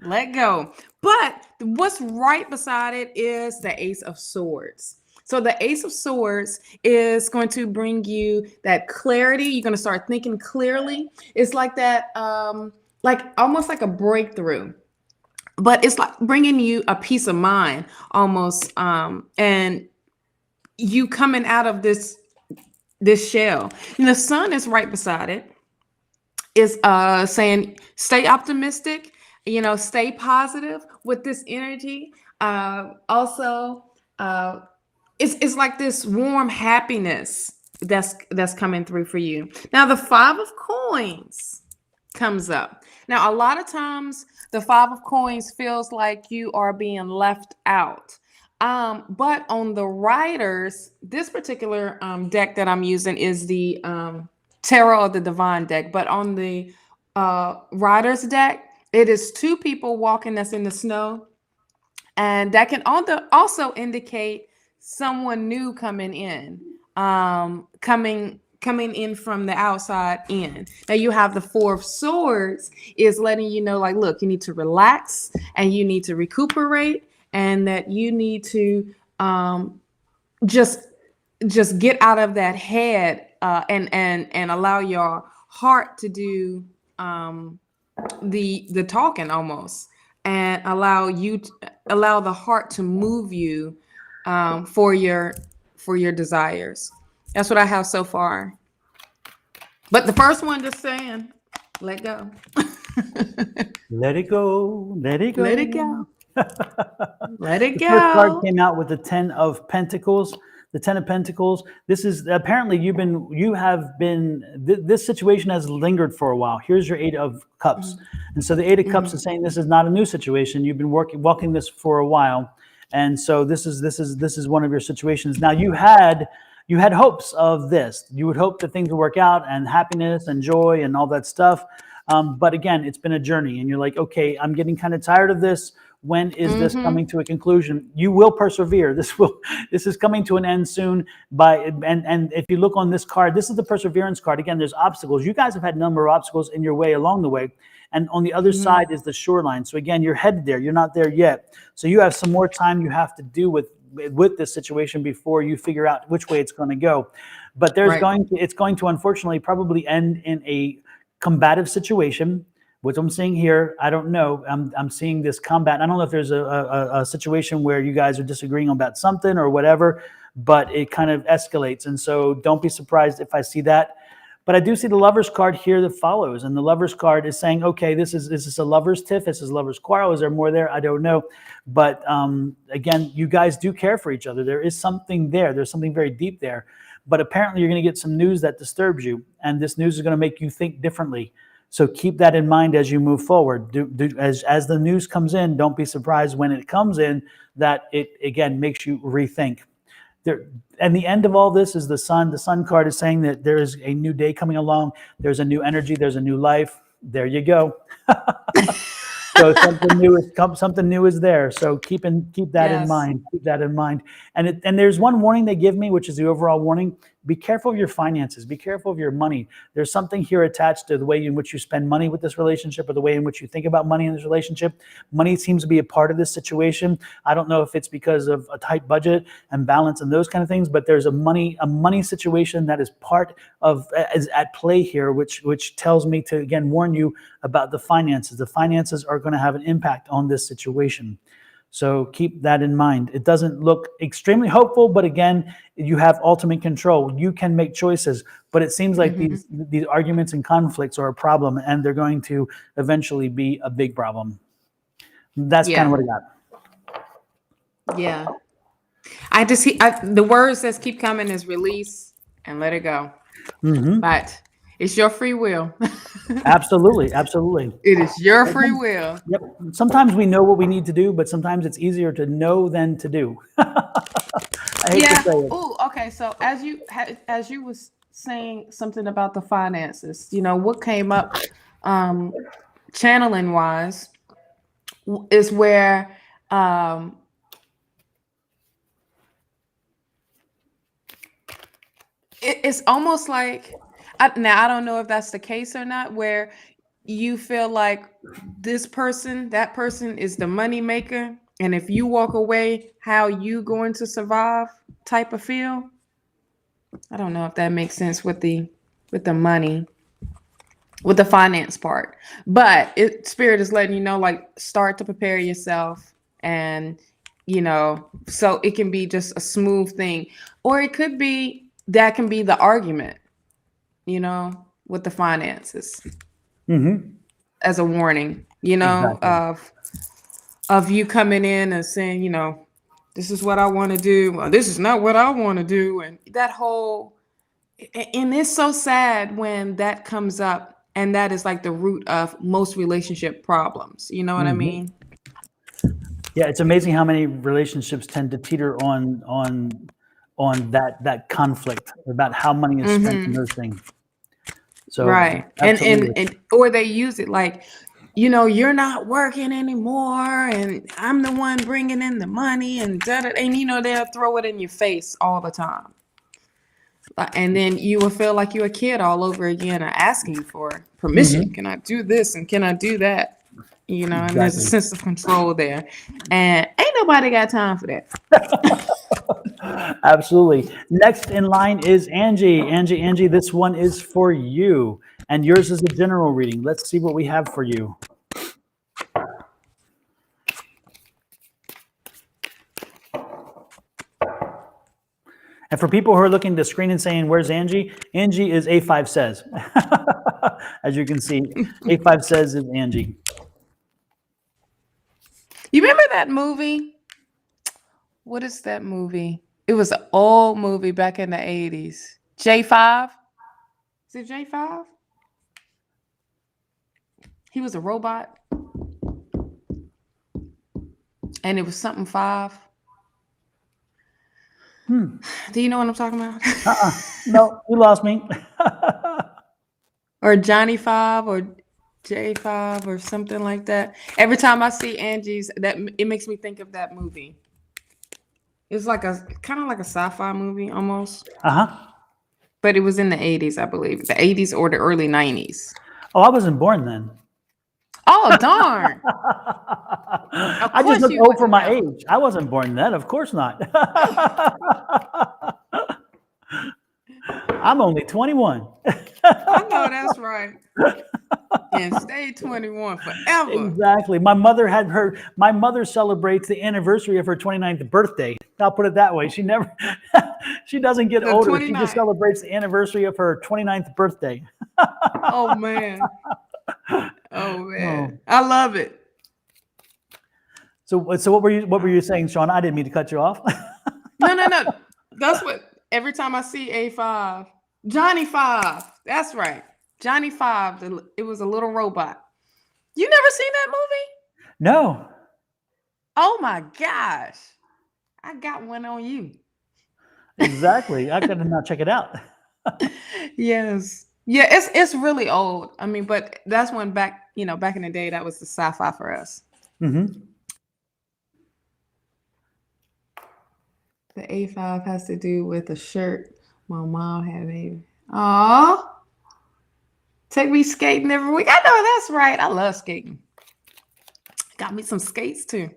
Let go. But what's right beside it is the Ace of Swords. So the Ace of Swords is going to bring you that clarity. You're going to start thinking clearly. It's like that, like almost like a breakthrough. But it's like bringing you a peace of mind almost. And you coming out of this shell. And the sun is right beside it. Is saying stay optimistic, stay positive with this energy. Also, it's like this warm happiness that's coming through for you. Now, the 5 of Coins comes up. Now, a lot of times the 5 of Coins feels like you are being left out. But on the Riders, this particular deck that I'm using is the Tarot of the Divine deck. But on the Riders deck, it is 2 people walking that's in the snow. And that can also indicate someone new coming in, coming in from the outside in. Now you have the Four of Swords is letting you know, like, look, you need to relax and you need to recuperate, and that you need to just get out of that head, and allow your heart to do the talking almost, and allow the heart to move you for your desires. That's what I have so far. But the first one, just saying, let go. Let it go. Let it go. Let it go. Let it The first card go. came out with the 10 of Pentacles. The 10 of Pentacles. This is apparently this situation has lingered for a while. Here's your 8 of Cups. And so the 8 of Cups is saying this is not a new situation. You've been walking this for a while. And so this is one of your situations. Now you had hopes of this. You would hope that things would work out, and happiness and joy and all that stuff. But again, it's been a journey, and you're like, okay, I'm getting kind of tired of this. When is this coming to a conclusion? You will persevere. This is coming to an end soon. And if you look on this card, this is the perseverance card. Again, there's obstacles. You guys have had a number of obstacles in your way along the way. And on the other side is the shoreline. So again, you're headed there. You're not there yet. So you have some more time you have to do with this situation before you figure out which way it's going to go. But it's going to unfortunately probably end in a combative situation. What I'm seeing here, I don't know. I'm seeing this combat. I don't know if there's a situation where you guys are disagreeing about something or whatever, but it kind of escalates. And so don't be surprised if I see that. But I do see the Lover's card here that follows. And the Lover's card is saying, okay, is this a lover's tiff? Is this a lover's quarrel? Is there more there? I don't know. But again, you guys do care for each other. There is something there. There's something very deep there. But apparently you're going to get some news that disturbs you. And this news is going to make you think differently. So keep that in mind as you move forward. As the news comes in, don't be surprised when it comes in that it, again, makes you rethink. And the end of all this is the Sun. The Sun card is saying that there is a new day coming along. There's a new energy. There's a new life. There you go. So something new is there. So keep that in mind. Keep that in mind. And there's one warning they give me, which is the overall warning. Be careful of your finances. Be careful of your money. There's something here attached to the way in which you spend money with this relationship, or the way in which you think about money in this relationship. Money seems to be a part of this situation. I don't know if it's because of a tight budget and balance and those kind of things, but there's a money situation that is is at play here, which tells me to, again, warn you about the finances. The finances are going to have an impact on this situation. So keep that in mind. It doesn't look extremely hopeful, but again, you have ultimate control. You can make choices, but it seems like these arguments and conflicts are a problem, and they're going to eventually be a big problem. That's kind of what I got. Yeah. The words that keep coming is release and let it go. But it's your free will. Absolutely. It is your free will. Yep. Sometimes we know what we need to do, but sometimes it's easier to know than to do. I hate to say it. Oh, okay. So as you was saying something about the finances, what came up, channeling wise, is where it's almost like, now I don't know if that's the case or not, where you feel like that person is the money maker, and if you walk away, how you going to survive type of feel. I don't know if that makes sense with the money, with the finance part, but Spirit is letting you know, like, start to prepare yourself, and so it can be just a smooth thing, or it could be that can be the argument, with the finances, as a warning, exactly. of you coming in and saying, this is what I want to do. Well, this is not what I want to do. And that whole, and it's so sad when that comes up, and that is like the root of most relationship problems. You know what I mean? Yeah. It's amazing how many relationships tend to teeter on that conflict about how money is spent in those things. So, right. And or they use it like, you know, you're not working anymore, and I'm the one bringing in the money, and and you know, they'll throw it in your face all the time. And then you will feel like you're a kid all over again, asking for permission. Can I do this and can I do that? You know, and there's a sense of control there, and ain't nobody got time for that. Absolutely. Next in line is Angie. Angie, this one is for you, and yours is a general reading. Let's see what we have for you. And for people who are looking at the screen and saying, where's Angie? Angie is A5 Says. As you can see, A5 Says is Angie. You remember that movie? What is that movie? It was an old movie back in the 80s. J5? Is it J5? He was a robot. And it was something 5. Do you know what I'm talking about? No, you lost me. Or Johnny 5 or J5 or something like that. Every time I see Angie's, it makes me think of that movie. It's like a kind of like a sci-fi movie almost. But it was in the 80s, I believe. The 80s or the early 90s. Oh, I wasn't born then. Oh, darn. I just look old for my age. I wasn't born then. Of course not. I'm only 21. I know that's right. And stay 21 forever. Exactly. My mother celebrates the anniversary of her 29th birthday. I'll put it that way. She doesn't get older. 29. She just celebrates the anniversary of her 29th birthday. Oh man. Oh man. I love it. So what were you saying, Shawna? I didn't mean to cut you off. No. That's what every time I see A5, Johnny 5. That's right. Johnny 5. It was a little robot. You never seen that movie? No. Oh my gosh. I got one on you. Exactly. I gotta now check it out. Yes. Yeah, it's really old. I mean, but that's when back in the day, that was the sci-fi for us. Mm-hmm. The A5 has to do with a shirt my mom had made. Aw. Take me skating every week. I know that's right. I love skating. Got me some skates too.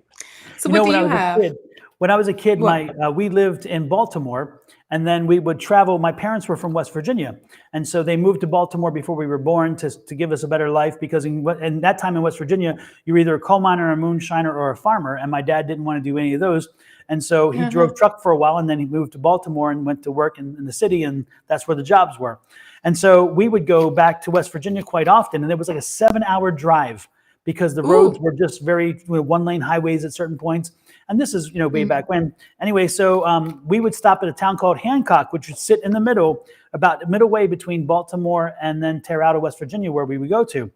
So what do you have? When I was a kid, we lived in Baltimore, and then we would travel. My parents were from West Virginia, and so they moved to Baltimore before we were born to give us a better life, because in that time in West Virginia, you were either a coal miner, a moonshiner, or a farmer, and my dad didn't want to do any of those. And so he drove truck for a while, and then he moved to Baltimore and went to work in the city, and that's where the jobs were. And so we would go back to West Virginia quite often, and it was like a 7-hour drive because the roads were just very one-lane highways at certain points. And this is, way back when. Anyway, so we would stop at a town called Hancock, which would sit in the middle, about middle way between Baltimore and then tear out of West Virginia, where we would go to.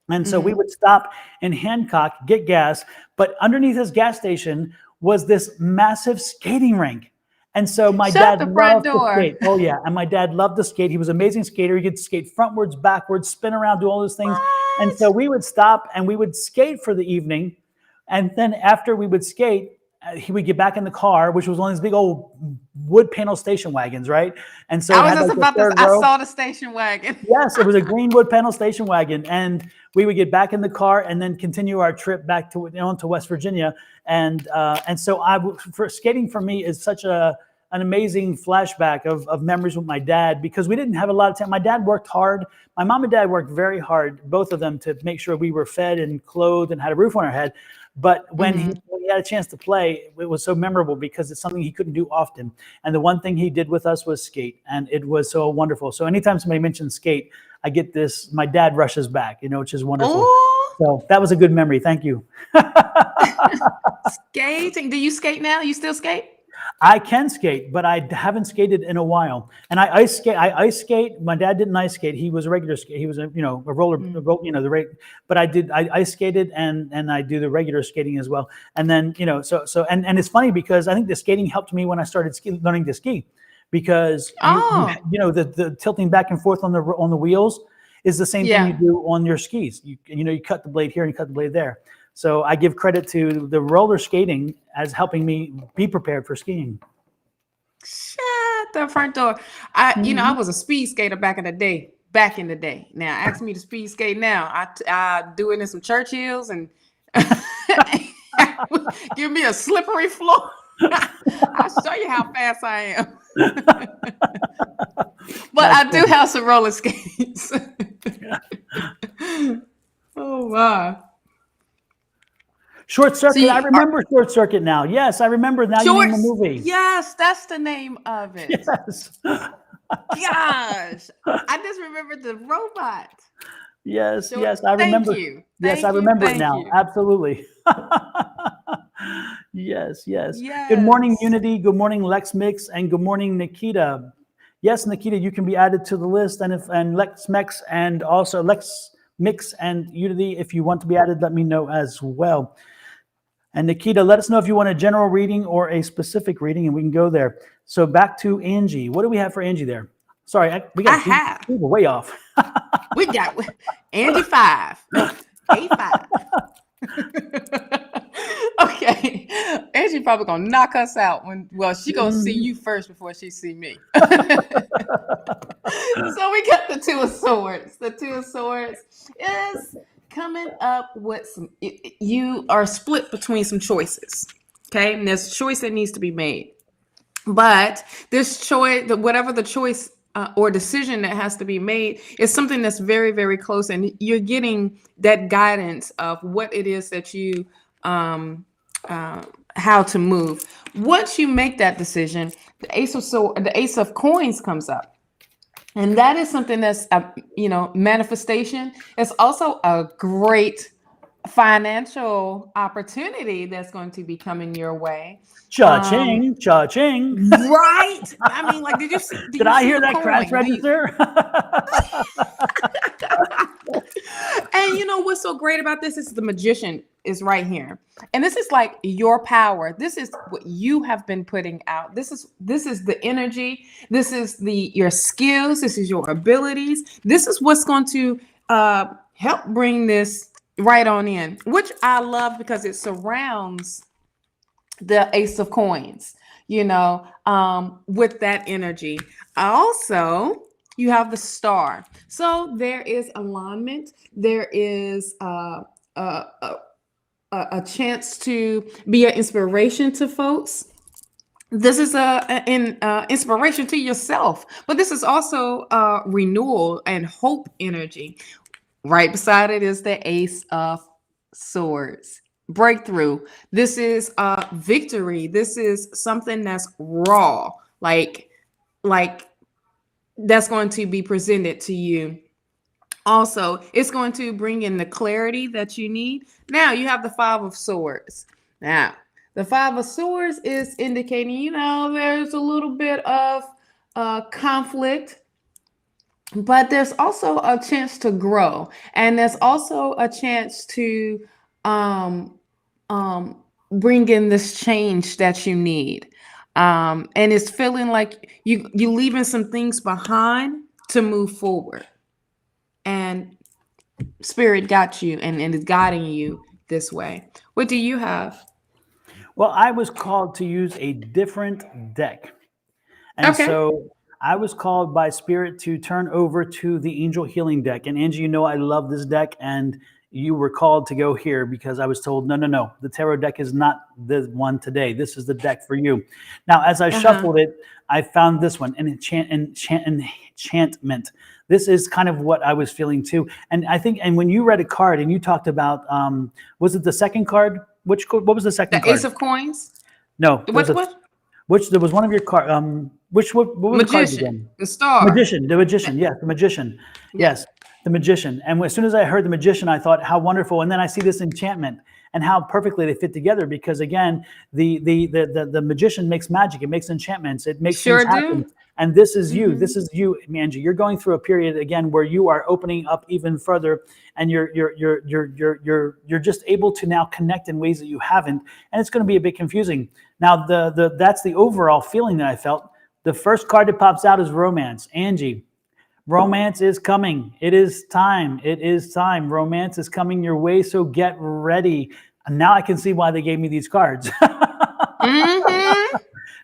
And so we would stop in Hancock, get gas, but underneath this gas station was this massive skating rink. And so my dad loved to skate. Oh yeah, and my dad loved to skate. He was an amazing skater. He could skate frontwards, backwards, spin around, do all those things. What? And so we would stop and we would skate for the evening. And then after we would skate, he would get back in the car, which was one of these big old wood panel station wagons, right? And so I was just about to. I saw the station wagon. Yes, it was a green wood panel station wagon, and we would get back in the car and then continue our trip back to West Virginia. And so for skating for me is such an amazing flashback of memories with my dad, because we didn't have a lot of time. My dad worked hard. My mom and dad worked very hard, both of them, to make sure we were fed and clothed and had a roof on our head. But when he had a chance to play, it was so memorable because it's something he couldn't do often. And the one thing he did with us was skate, and it was so wonderful. So anytime somebody mentions skate, I get this, my dad rushes back, which is wonderful. Ooh. So that was a good memory. Thank you. Skating. Do you skate now? You still skate? I can skate, but I haven't skated in a while. And I ice skate. My dad didn't ice skate. He was a regular skate. He was a roller, the rate. But I ice skated and I do the regular skating as well. And then, and it's funny because I think the skating helped me when I started learning to ski, because the tilting back and forth on the wheels, is the same thing you do on your skis. You cut the blade here and you cut the blade there. So I give credit to the roller skating as helping me be prepared for skiing. Shut the front door. I was a speed skater back in the day. Now, ask me to speed skate now. I do it in some Churchills and give me a slippery floor. I'll show you how fast I am. But I do have some roller skates. Oh, wow. Short Circuit. I remember Short Circuit now. Yes, I remember now. You name the movie. Yes, that's the name of it. Yes. Gosh, I just remembered the robot. Yes, I remember. Thank you. Yes, I remember it now. Absolutely. Yes. Good morning, Unity. Good morning, Lex Mix, and good morning, Nikita. Yes, Nikita, you can be added to the list, and Lex Mix, and also Lex Mix and Unity. If you want to be added, let me know as well. And Nikita, let us know if you want a general reading or a specific reading, and we can go there. So back to Angie. What do we have for Angie there? Sorry, we got people way off. We got Angie 5. No, A5. Okay. Angie probably gonna knock us out she gonna see you first before she see me. So we got the Two of Swords. The Two of Swords is coming up with you are split between some choices. Okay, and there's a choice that needs to be made. But this choice, whatever the choice or decision that has to be made, is something that's very, very close, and you're getting that guidance of what it is that you how to move. Once you make that decision, the Ace of Coins comes up. And that is something that's, manifestation. It's also a great financial opportunity that's going to be coming your way. Cha-ching. Right. I mean, did you see? Did I hear that crash register? And you know what's so great about this is the Magician is right here. And this is like your power. This is what you have been putting out. This is the energy. This is your skills. This is your abilities. This is what's going to help bring this right on in, which I love because it surrounds the Ace of Coins, with that energy. Also, you have the Star. So there is alignment. There is a chance to be an inspiration to folks. This is an inspiration to yourself, but this is also renewal and hope energy. Right beside it is the Ace of Swords. Breakthrough. This is victory. This is something that's raw, like that's going to be presented to you. Also, it's going to bring in the clarity that you need. Now you have the Five of Swords. Now, the Five of Swords is indicating, there's a little bit of conflict, but there's also a chance to grow. And there's also a chance to bring in this change that you need. And it's feeling like you leaving some things behind to move forward. And Spirit got you and is guiding you this way. What do you have? Well, I was called to use a different deck. And so I was called by Spirit to turn over to the Angel Healing deck. And Angie, I love this deck. And you were called to go here because I was told, no, the tarot deck is not the one today. This is the deck for you. Now, as I shuffled it, I found this one, an enchantment. This is kind of what I was feeling too. And I think, and when you read a card and you talked about, was it the second card? What was the second card? The Ace of Coins? No. What? There was one of your cards. What was the card again? The Star. The Magician. Yes, the Magician. Yes. The Magician. And as soon as I heard the Magician, I thought, how wonderful. And then I see this enchantment and how perfectly they fit together. Because again, the Magician makes magic. It makes enchantments. It makes things happen. And this is you. This is you, Angie. You're going through a period again where you are opening up even further, and you're just able to now connect in ways that you haven't. And it's going to be a bit confusing. Now, that's the overall feeling that I felt. The first card that pops out is romance. Angie. Romance is coming. It is time. It is time. Romance is coming your way. So get ready. And now I can see why they gave me these cards. Mm-hmm.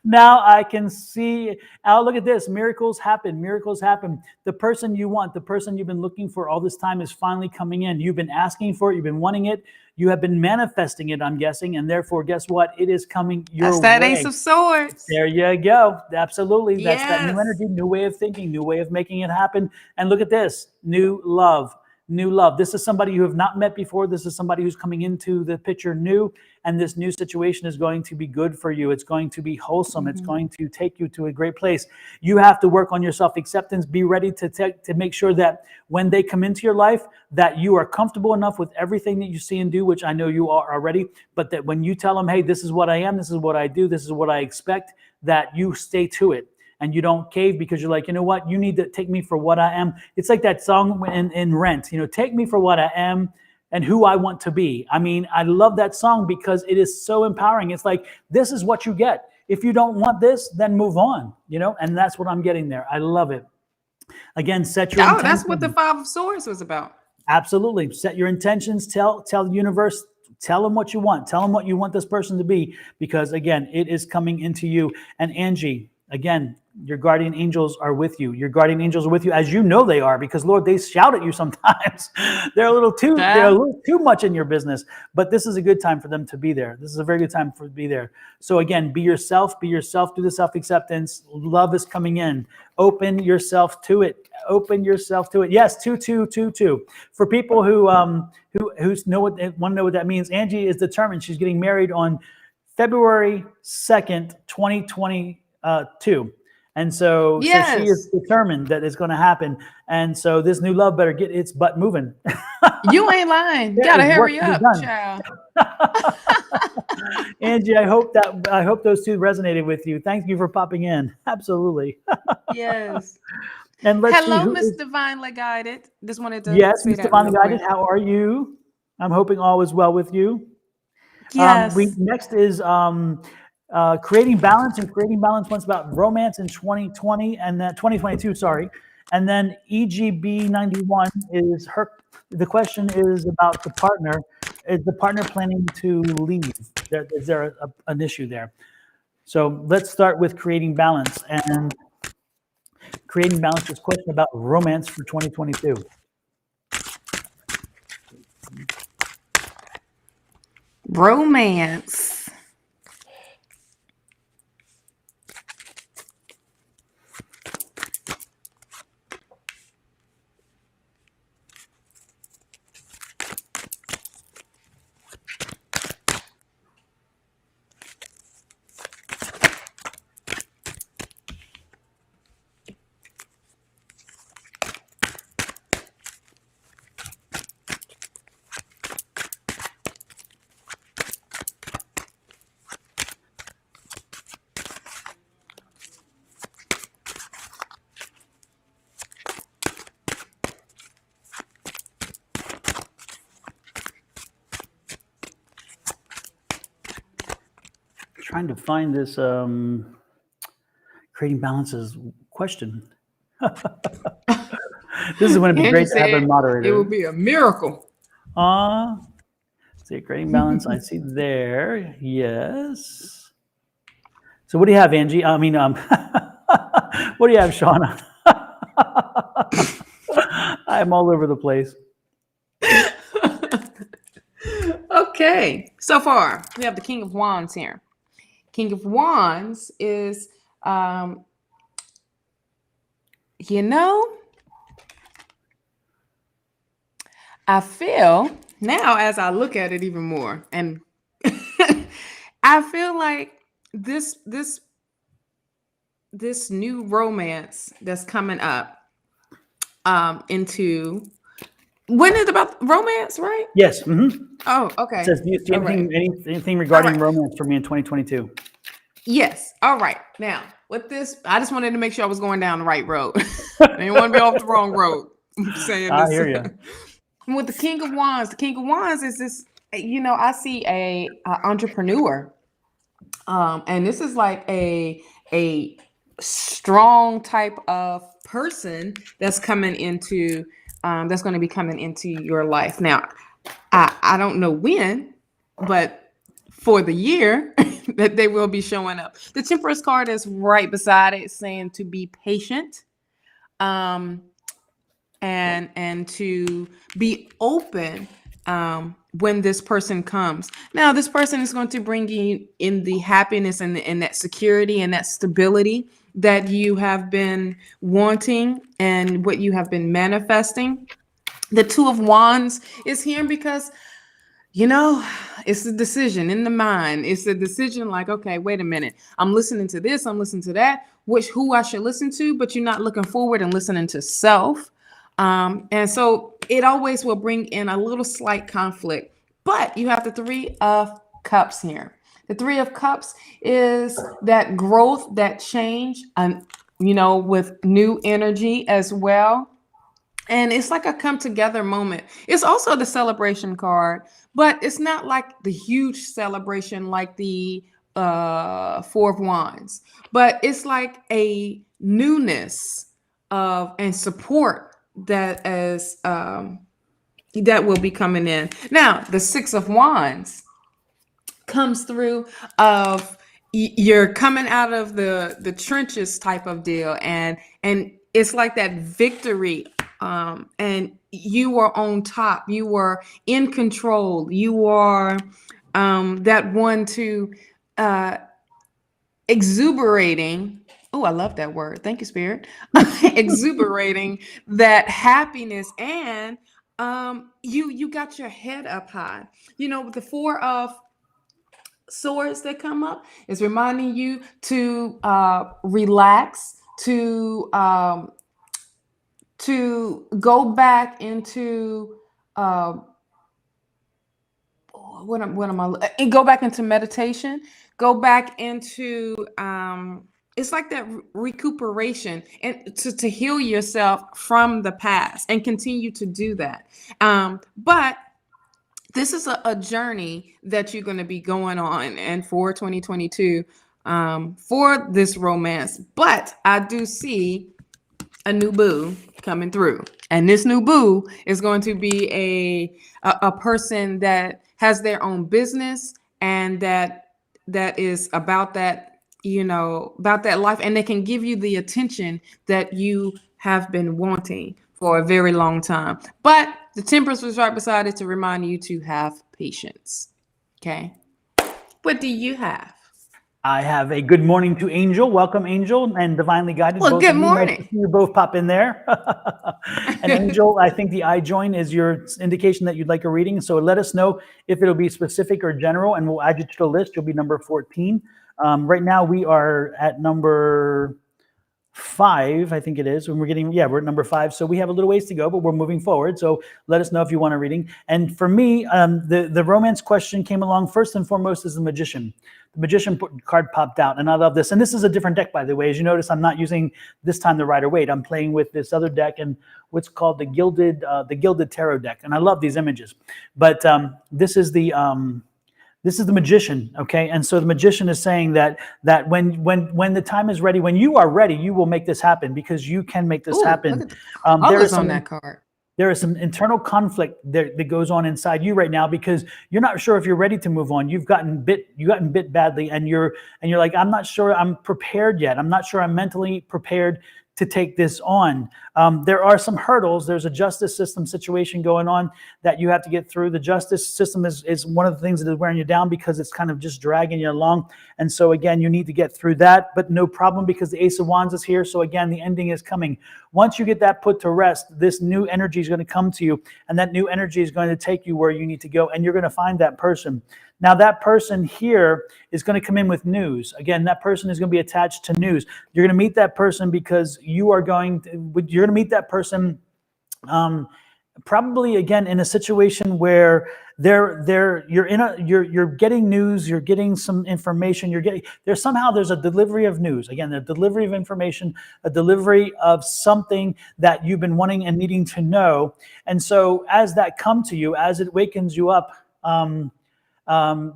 Now I can see. Oh, look at this. Miracles happen. Miracles happen. The person you want, the person you've been looking for all this time is finally coming in. You've been asking for it. You've been wanting it. You have been manifesting it, I'm guessing. And therefore, guess what? It is coming your That's that way. Ace of Swords. There you go. Absolutely. That's that new Yes. energy, new way of thinking, new way of making it happen. And look at this. New love. New love. This is somebody you have not met before. This is somebody who's coming into the picture new. And this new situation is going to be good for you. It's going to be wholesome. It's going to take you to a great place. You have to work on your self-acceptance. Be ready to make sure that when they come into your life, that you are comfortable enough with everything that you see and do, which I know you are already, but that when you tell them, hey, this is what I am, this is what I do, this is what I expect, that you stay to it. And you don't cave because you're like, you know what? You need to take me for what I am. It's like that song in Rent, take me for what I am and who I want to be. I mean, I love that song because it is so empowering. It's like, this is what you get. If you don't want this, then move on, and that's what I'm getting there. I love it. Again, set your intentions. That's what the Five of Swords was about. Absolutely. Set your intentions. Tell the universe, tell them what you want. Tell them what you want this person to be, because again, it is coming into you. And Angie, again, your guardian angels are with you. Your guardian angels are with you, as you know they are, because Lord, they shout at you sometimes. They're a little too much in your business, but this is a good time for them to be there. This is a very good time for them to be there. So again, be yourself, do the self-acceptance. Love is coming in. Open yourself to it. Open yourself to it. Yes, 2222. For people who want to know what that means, Angie is determined. She's getting married on February 2nd, 2022. And so, Yes. so she is determined that it's going to happen. And so this new love better get its butt moving. You ain't lying. You gotta hurry up, child. Angie, I hope those two resonated with you. Thank you for popping in. Absolutely. Yes. And let's Hello, see Miss Divinely Guided. Just wanted to Yes, say Miss that Divinely real Guided. quick. How are you? I'm hoping all is well with you. Yes. Next is creating balance, and creating balance once about romance in 2020 and then 2022. Sorry, and then EGB 91 is her. The question is about the partner. Is the partner planning to leave? Is there an issue there? So let's start with creating balance, and creating balance is a question about romance for 2022. Romance. Trying to find this creating balances question. This is going to be great to have a moderator. It will be a miracle. See, creating balance. I see there. Yes. So what do you have, Angie? I mean, what do you have, Shawna? I'm all over the place. Okay. So far, we have the King of Wands here. King of Wands is, I feel now as I look at it even more, and I feel like this new romance that's coming up into. When is about romance, right? Yes. Mm-hmm. Oh, okay. It says, do you see anything regarding romance for me in 2022? Yes. All right. Now, with this, I just wanted to make sure I was going down the right road. I didn't want to be off the wrong road. I'm saying this. I hear you. With the King of Wands is this, I see a entrepreneur. And this is like a strong type of person that's coming into that's going to be coming into your life. Now, I don't know when, but for the year that they will be showing up. The Temperance card is right beside it, saying to be patient, and to be open when this person comes. Now, this person is going to bring you in the happiness and that security and that stability that you have been wanting and what you have been manifesting. The Two of Wands is here because, it's a decision in the mind. It's a decision like, okay, wait a minute. I'm listening to this. I'm listening to that, who I should listen to, but you're not looking forward and listening to self. And so it always will bring in a little slight conflict, but you have the Three of Cups here. The Three of Cups is that growth, that change, with new energy as well. And it's like a come together moment. It's also the celebration card, but it's not like the huge celebration like the Four of Wands, but it's like a newness of and support that that will be coming in. Now, the Six of Wands comes through of you're coming out of the trenches type of deal, and it's like that victory, and you are on top, you are in control, you are that one to exuberating. Oh, I love that word. Thank you, Spirit. Exuberating that happiness, and you got your head up high. With the Four of Swords that come up is reminding you to relax, to go back into go back into meditation, go back into it's like that recuperation, and to heal yourself from the past and continue to do that. But this is a journey that you're going to be going on, and for 2022, for this romance. But I do see a new boo coming through, and this new boo is going to be a person that has their own business, and that is about that, about that life, and they can give you the attention that you have been wanting for a very long time. But the Temperance was right beside it to remind you to have patience. Okay. What do you have? I have a good morning to Angel. Welcome, Angel, and Divinely Guided. Well, both good of you. morning. Nice to see you both pop in there. And Angel, I think the I join is your indication that you'd like a reading. So let us know if it'll be specific or general, and we'll add you to the list. You'll be number 14. Right now we are at number 5, I think it is. When we're at number 5. So we have a little ways to go, but we're moving forward. So let us know if you want a reading. And for me, the romance question came along. First and foremost is the Magician. The Magician card popped out, and I love this. And this is a different deck, by the way. As you notice, I'm not using this time the Rider-Waite. I'm playing with this other deck and what's called the Gilded Tarot deck. And I love these images. But this is the Magician, okay? And so the Magician is saying that when the time is ready, when you are ready, you will make this happen, because you can make this happen. Look at the colors on that card. There is some internal conflict that goes on inside you right now, because you're not sure if you're ready to move on. You've gotten bit badly, and you're like, I'm not sure I'm prepared yet. I'm not sure I'm mentally prepared to take this on. There are some hurdles. There's a justice system situation going on that you have to get through. The justice system is one of the things that is wearing you down, because it's kind of just dragging you along. And so again, you need to get through that, but no problem, because the Ace of Wands is here. So again, the ending is coming. Once you get that put to rest, this new energy is going to come to you, and that new energy is going to take you where you need to go, and you're going to find that person. Now, that person here is going to come in with news. Again, that person is going to be attached to news. You're going to meet that person because you're going to meet that person probably, again, in a situation where you're getting news, you're getting some information, there's a delivery of news. Again, a delivery of information, a delivery of something that you've been wanting and needing to know. And so as that comes to you, as it wakens you up,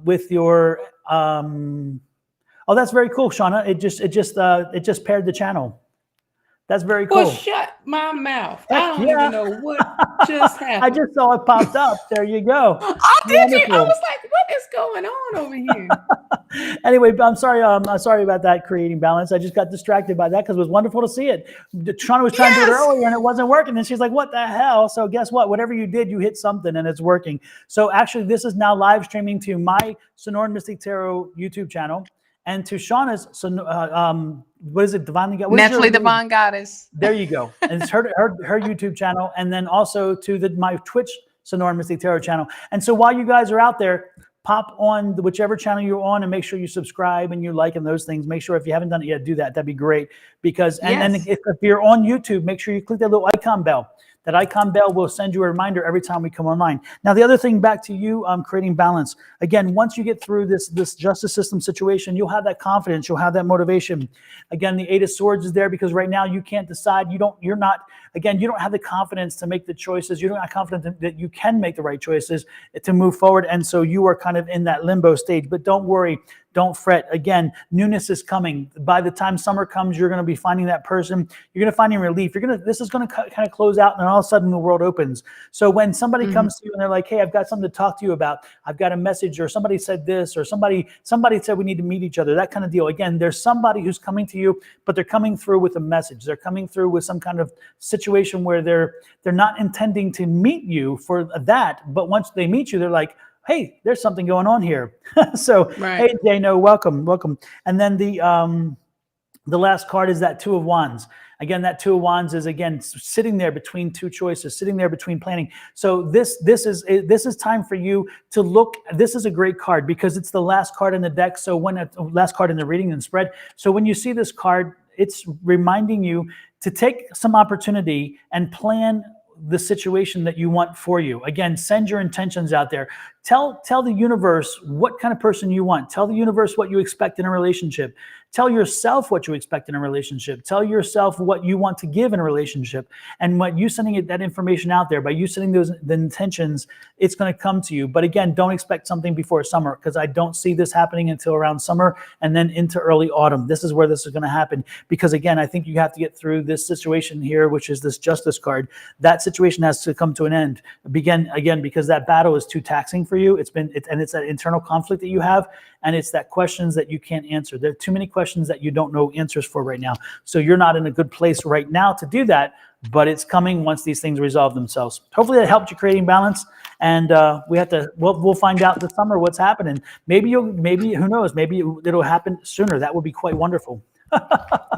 with your Oh, that's very cool, Shawna. It just paired the channel. That's very Well, cool. shut my mouth. Heck I don't yeah. even know what just I happened. just saw it popped up. There you go. Oh, did you? I Wonderful. was like, what is going on over here? Anyway, I'm sorry. I'm sorry about that, creating balance. I just got distracted by that because it was wonderful to see it. Shawna was trying to do it Yes. earlier and it wasn't working. And she's like, what the hell? So guess what? Whatever you did, you hit something and it's working. So actually, this is now live streaming to my Sonoran Mystic Tarot YouTube channel and to Shawna's, what is it? Naturally Divine Goddess. There you go. And it's her YouTube channel. And then also to my Twitch Sonoran Mystic Tarot channel. And so while you guys are out there, pop on whichever channel you're on and make sure you subscribe and you like and those things. Make sure if you haven't done it yet, do that. That'd be great. Because, and then if you're on YouTube, make sure you click that little icon bell. That icon bell will send you a reminder every time we come online. Now, the other thing back to you, creating balance. Again, once you get through this justice system situation, you'll have that confidence, you'll have that motivation. Again, the Eight of Swords is there because right now you can't decide. You don't have the confidence to make the choices. You're not confident that you can make the right choices to move forward. And so you are kind of in that limbo stage. But don't worry. Don't fret. Again, newness is coming. By the time summer comes, you're going to be finding that person. You're going to find relief. This is going to kind of close out, and all of a sudden the world opens. So when somebody comes to you and they're like, "Hey, I've got something to talk to you about. I've got a message," or somebody said this, or somebody said we need to meet each other. That kind of deal. Again, there's somebody who's coming to you, but they're coming through with a message. They're coming through with some kind of situation where they're not intending to meet you for that, but once they meet you, they're like, hey, there's something going on here. So, Hey, Dano, welcome. And then the last card is that Two of Wands. Again, that Two of Wands is again sitting there between two choices, sitting there between planning. So this is time for you to look. This is a great card because it's the last card in the deck. So last card in the reading and spread. So when you see this card, it's reminding you to take some opportunity and plan the situation that you want for you. Again, send your intentions out there. Tell the universe what kind of person you want. Tell the universe what you expect in a relationship. Tell yourself what you expect in a relationship. Tell yourself what you want to give in a relationship. And what you sending that information out there, by you sending the intentions, it's going to come to you. But again, don't expect something before summer because I don't see this happening until around summer and then into early autumn. This is where this is going to happen. Because again, I think you have to get through this situation here, which is this Justice card. That situation has to come to an end. Again, because that battle is too taxing for you. It's that internal conflict that you have, and it's that questions that you can't answer. There are too many questions that you don't know answers for right now. So you're not in a good place right now to do that, but it's coming once these things resolve themselves. Hopefully that helped you creating balance. And we'll find out this summer what's happening. Maybe who knows? Maybe it'll happen sooner. That would be quite wonderful.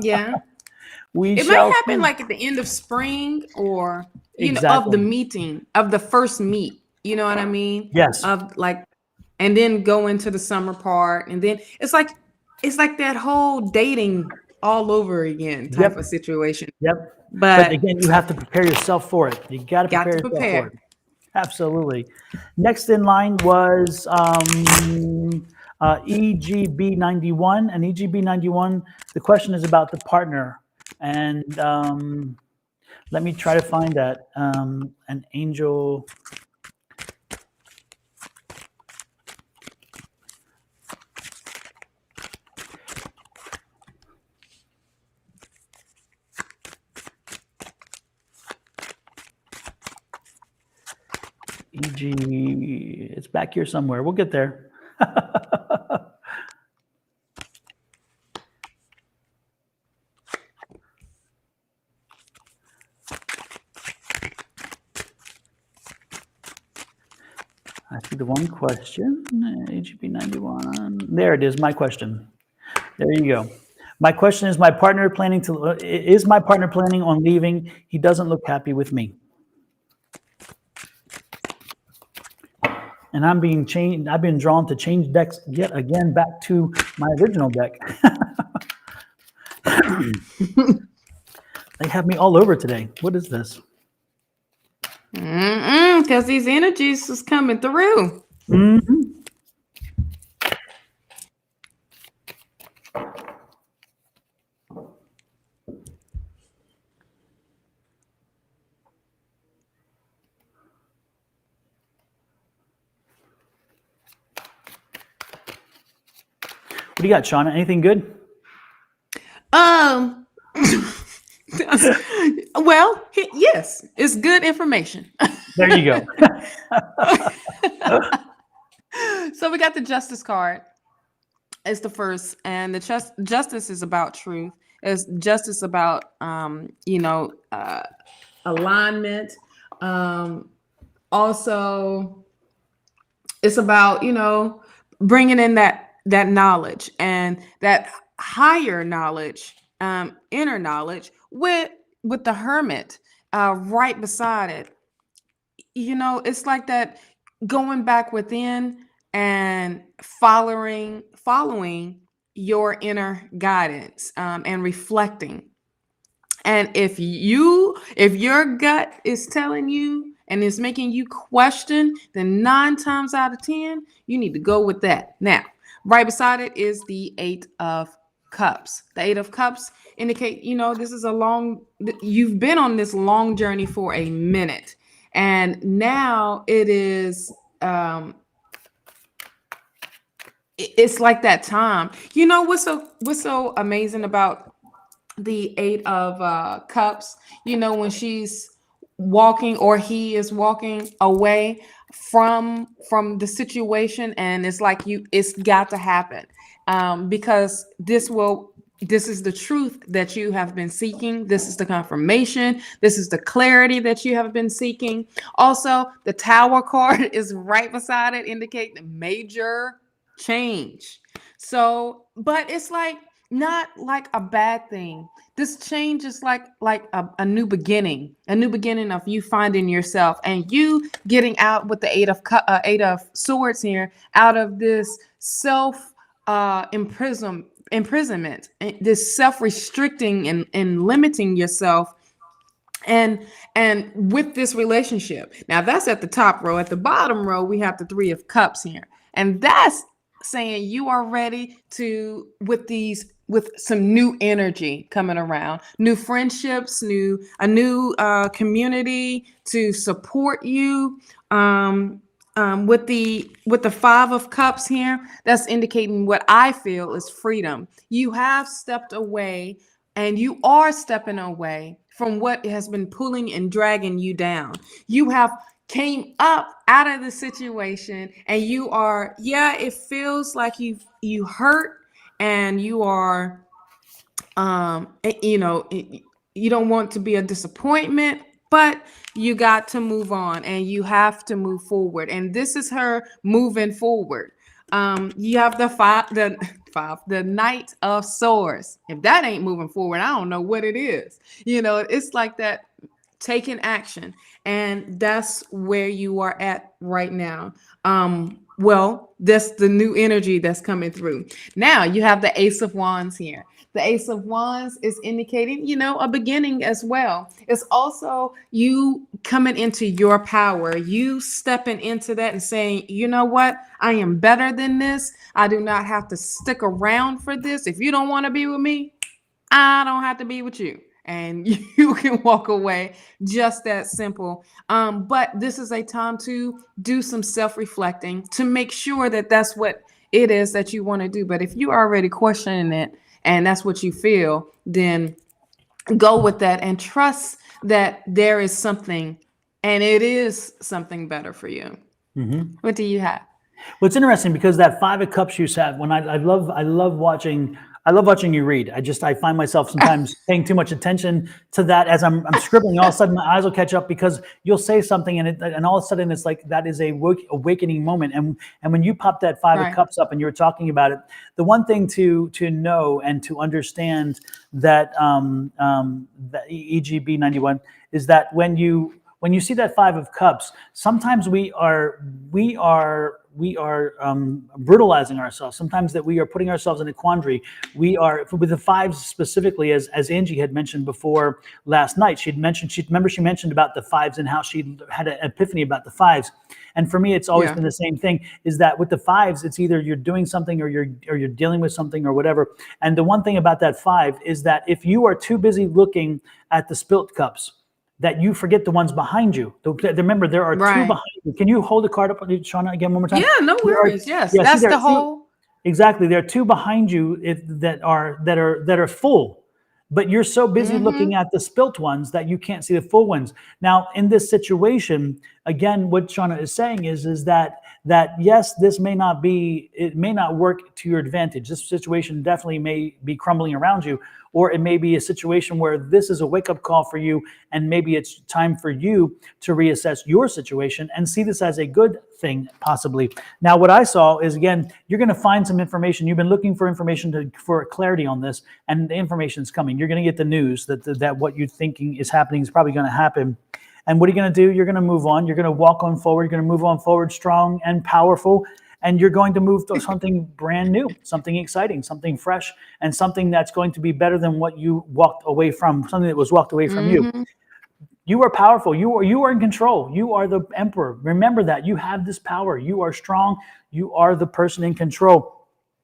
Yeah. It might happen like at the end of spring or of the meeting, of the first meet. You know what I mean? Yes. And then go into the summer part, and then it's like that whole dating all over again type of situation. Yep. But again, you have to prepare yourself for it. You got to prepare yourself for it. Absolutely. Next in line was EGB91, and EGB91. The question is about the partner, and let me try to find that. An angel. It's back here somewhere. We'll get there. I see the one question. AGB 91. There it is. My question. There you go. My question is: is my partner planning on leaving? He doesn't look happy with me. And I've been drawn to change decks yet again back to my original deck. They have me all over today. What is this? Because these energies is coming through. do you got, Shawna? Anything good? Um, well, yes, it's good information. There you go. So we got the Justice card. It's the first, and the justice is about truth. It's justice about alignment. Also, it's about bringing in that knowledge and that higher knowledge, inner knowledge with the Hermit right beside it. It's like that, going back within and following your inner guidance, and reflecting. And if your gut is telling you and is making you question, then 9 times out of 10, you need to go with that. Now, right beside it is the 8 of Cups. The 8 of Cups indicate, you've been on this long journey for a minute. And now it is, it's like that time. What's so amazing about the 8 of Cups? When she's walking, or he is walking away from the situation, and it's like it's got to happen, because this is the truth that you have been seeking. This is the confirmation. This is the clarity that you have been seeking. Also, the Tower card is right beside it, indicating major change. So, but it's like not like a bad thing. This change is like a new beginning of you finding yourself, and you getting out with the 8 of Swords here, out of this self imprisonment, this self-restricting and limiting yourself, and with this relationship. Now that's at the top row. At the bottom row, we have the 3 of Cups here, and that's saying you are ready to, with some new energy coming around, new friendships, a new community to support you. With the 5 of Cups here, that's indicating what I feel is freedom. You have stepped away, and you are stepping away from what has been pulling and dragging you down. You have came up out of the situation, and you are, it feels like you hurt, and you are, you don't want to be a disappointment, but you got to move on, and you have to move forward. And this is her moving forward. You have the Knight of Swords. If that ain't moving forward, I don't know what it is. It's like that, taking action. And that's where you are at right now. Well, that's the new energy that's coming through. Now you have the Ace of Wands here. The Ace of Wands is indicating, a beginning as well. It's also you coming into your power, you stepping into that and saying, you know what? I am better than this. I do not have to stick around for this. If you don't want to be with me, I don't have to be with you. And you can walk away. Just that simple. But this is a time to do some self-reflecting to make sure that that's what it is that you want to do. But if you're already questioning it and that's what you feel, then go with that and trust that there is something, and it is something better for you. Mm-hmm. What do you have? Well, it's interesting because that 5 of Cups you said, when I love watching you read. I find myself sometimes paying too much attention to that as I'm scribbling. All of a sudden, my eyes will catch up because you'll say something, and all of a sudden, it's like that is a awakening moment. And when you pop that 5 of Cups up and you were talking about it, the one thing to know and to understand that that EGB 91 is that when you see that 5 of Cups, sometimes we are brutalizing ourselves. Sometimes that we are putting ourselves in a quandary. We are, with the 5s specifically, as Angie had mentioned before last night. She mentioned about the 5s and how she had an epiphany about the 5s. And for me, it's always been the same thing, is that with the 5s, it's either you're doing something or you're dealing with something or whatever. And the one thing about that 5 is that if you are too busy looking at the spilt cups, that you forget the ones behind you. Remember, there are 2 behind you. Can you hold the card up, Shawna, again one more time? Yeah, no worries. Yes, that's the whole. Exactly. There are two behind you that are full, but you're so busy looking at the spilt ones that you can't see the full ones. Now, in this situation, again, what Shawna is saying is that yes, this may not be, it may not work to your advantage. This situation definitely may be crumbling around you, or it may be a situation where this is a wake-up call for you, and maybe it's time for you to reassess your situation and see this as a good thing, possibly. Now, what I saw is, again, you're going to find some information. You've been looking for information for clarity on this, and the information is coming. You're going to get the news that what you're thinking is happening is probably going to happen. And what are you going to do? You're going to move on. You're going to walk on forward. You're going to move on forward strong and powerful. And you're going to move to something brand new, something exciting, something fresh, and something that's going to be better than what you walked away from, something that was walked away from you. You are powerful. You are in control. You are the emperor. Remember that. You have this power. You are strong. You are the person in control.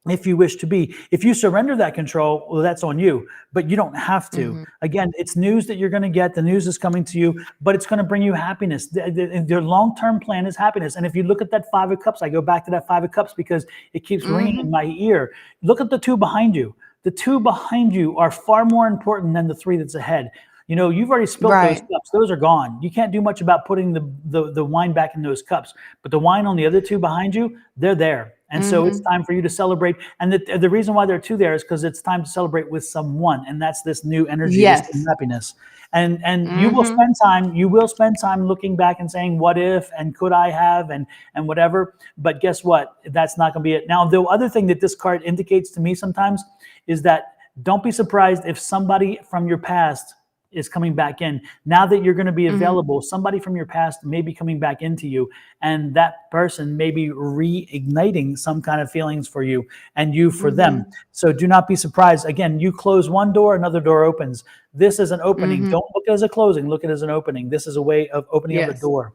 If you wish to be. If you surrender that control, well, that's on you, but you don't have to. Again, it's news that you're going to get. The news is coming to you, but it's going to bring you happiness. Their long-term plan is happiness. And if you look at that Five of Cups, I go back to that Five of Cups because it keeps ringing in my ear. Look at the two behind you. The two behind you are far more important than the three that's ahead. You know, you've already spilled those cups. Those are gone. You can't do much about putting the wine back in those cups. But the wine on the other two behind you, they're there. And so it's time for you to celebrate. And the reason why there are two there is because it's time to celebrate with someone. And that's this new energy, this new happiness. And you will spend time looking back and saying, what if, and could I have, and whatever. But guess what? That's not going to be it. Now, the other thing that this card indicates to me sometimes is that don't be surprised if somebody from your past is coming back in. Now that you're going to be available, somebody from your past may be coming back into you, and that person may be reigniting some kind of feelings for you and you for them. So do not be surprised. Again, you close one door, another door opens. This is an opening. Don't look at it as a closing. Look at it as an opening. This is a way of opening up a door.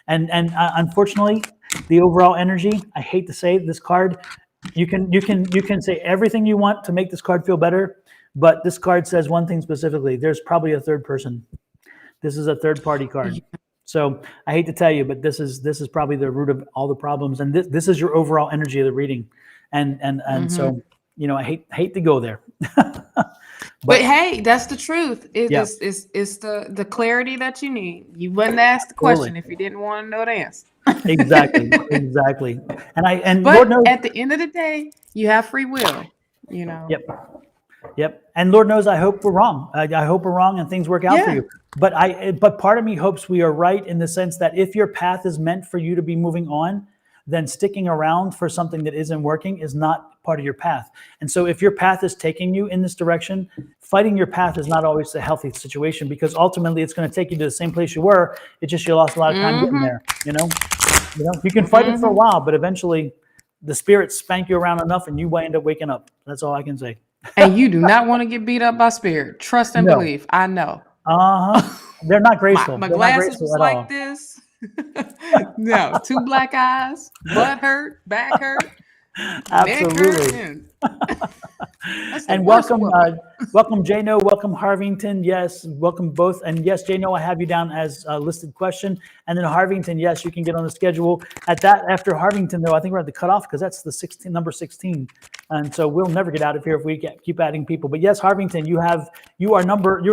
And unfortunately, the overall energy, I hate to say this card, you can say everything you want to make this card feel better. But this card says one thing specifically. There's probably a third person. This is a third party card. So I hate to tell you, but this is probably the root of all the problems. And this is your overall energy of the reading. And so, you know, I hate to go there. But hey, that's the truth. It's the clarity that you need. You wouldn't ask the question if you didn't want to know the answer. Exactly. And but Lord knows, at the end of the day, you have free will, you know. Yep. And Lord knows, I hope we're wrong. I hope we're wrong and things work out for you. But part of me hopes we are right in the sense that if your path is meant for you to be moving on, then sticking around for something that isn't working is not part of your path. And so if your path is taking you in this direction, fighting your path is not always a healthy situation, because ultimately it's going to take you to the same place you were. It's just you lost a lot of time getting there. You know, you can fight it for a while, but eventually the spirits spank you around enough and you end up waking up. That's all I can say. And you do not want to get beat up by spirit. Trust and believe. I know. They're not graceful. My glasses was like this. No, two black eyes, butt hurt, back hurt, absolutely. Neck hurt, and welcome Jano, welcome Harvington. Yes, welcome both. And yes, Jano, I have you down as a listed question. And then Harvington, yes, you can get on the schedule. After Harvington, though, I think we're at the cutoff because that's the number 16. And so we'll never get out of here if we keep adding people. But yes, Harvington, you're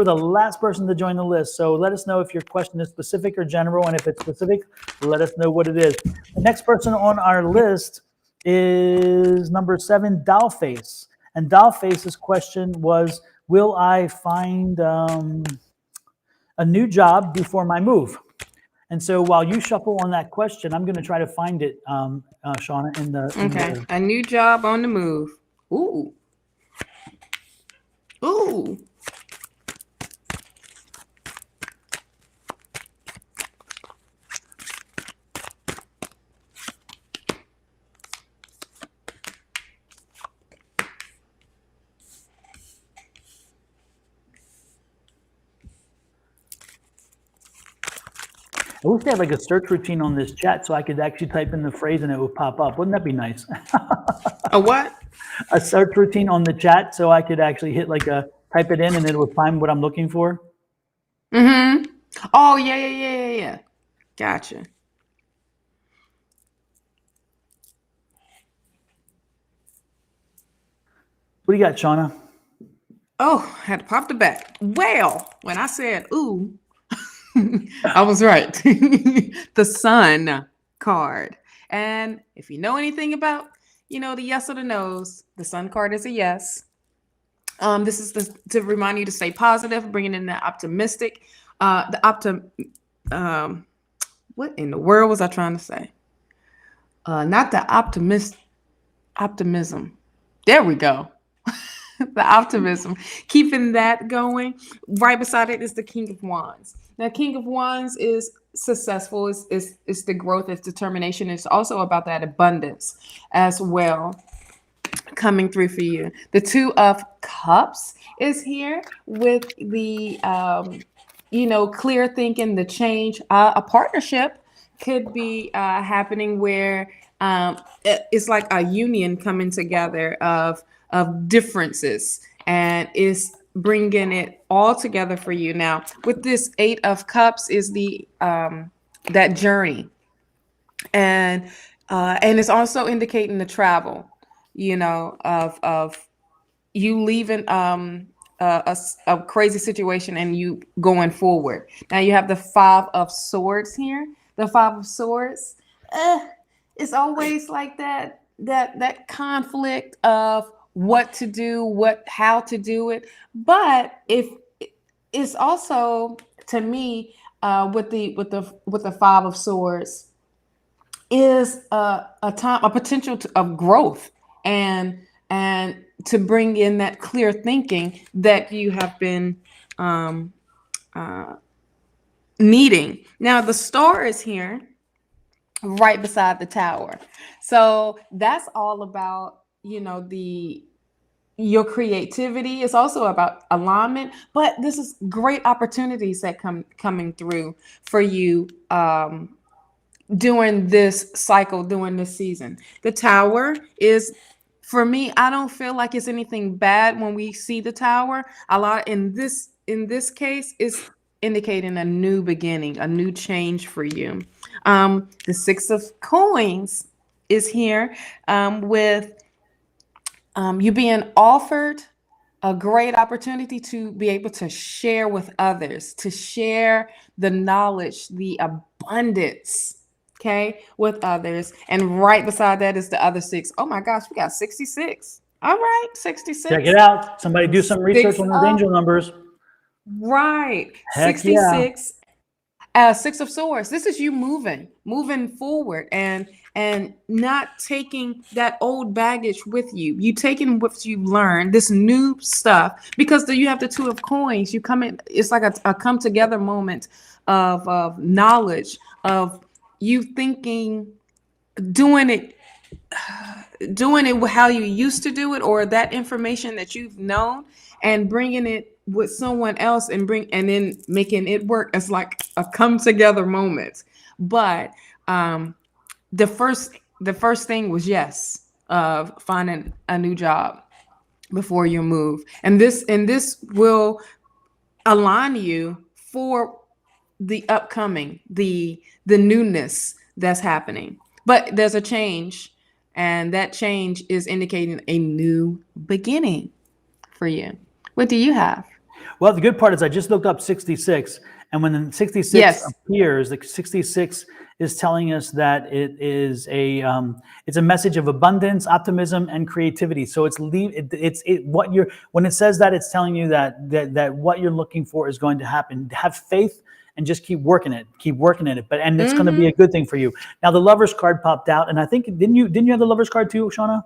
the last person to join the list. So let us know if your question is specific or general. And if it's specific, let us know what it is. The next person on our list is number 7, Dollface. And Dollface's question was, will I find a new job before my move? And so while you shuffle on that question, I'm going to try to find it, Shawna, a new job on the move. Ooh. I wish they had like a search routine on this chat so I could actually type in the phrase and it would pop up. Wouldn't that be nice? A what? A search routine on the chat so I could actually hit type it in and it would find what I'm looking for. Oh, yeah. Gotcha. What do you got, Shawna? Oh, had to pop the back. Well, when I said ooh, I was right. The Sun card. And if you know anything about, the yes or the no's, the Sun card is a yes. This is to remind you to stay positive, bringing in the optimistic, what in the world was I trying to say? Not the optimism. There we go. The optimism, keeping that going. Right beside it is the King of Wands. Now, King of Wands is successful. It's the growth, it's determination. It's also about that abundance as well coming through for you. The Two of Cups is here with the clear thinking, the change. A partnership could be happening where it's like a union coming together of differences, and is bringing it all together for you. Now, with this Eight of Cups is the that journey, and it's also indicating the travel, of you leaving a crazy situation and you going forward. Now you have the Five of Swords here. The Five of Swords, it's always like that conflict of what to do, how to do it. But if it's also, to me, with the Five of Swords, is a potential of growth and to bring in that clear thinking that you have been needing. Now the Star is here right beside the Tower. So that's all about, your creativity. It's also about alignment, but this is great opportunities that coming through for you during this cycle, during this season. The Tower is, for me, I don't feel like it's anything bad when we see the Tower. A lot in this case is indicating a new beginning, a new change for you. The Six of Coins is here with you being offered a great opportunity to be able to share with others, to share the knowledge, the abundance, okay, with others. And right beside that is the other six. Oh my gosh, we got 66. All right, 66. Check it out. Somebody do some research on those angel numbers. Right. Heck 66. Six of Swords. This is you moving forward and not taking that old baggage with you. You taking what you learned, this new stuff, because you have the Two of Coins. You come in, it's like a come together moment of knowledge, of you thinking, doing it how you used to do it, or that information that you've known, and bringing it with someone else and then making it work. It's like a come together moment. But the first thing was yes, finding a new job before you move, and this will align you for the upcoming, the newness that's happening. But there's a change, and that change is indicating a new beginning for you. What do you have? Well, the good part is I just looked up 66, and when the 66 appears, the 66 is telling us that it's a message of abundance, optimism, and creativity. So when it says that, it's telling you that what you're looking for is going to happen. Have faith and just keep working it. And it's going to be a good thing for you. Now the Lovers card popped out, and I think didn't you have the Lovers card too, Shawna?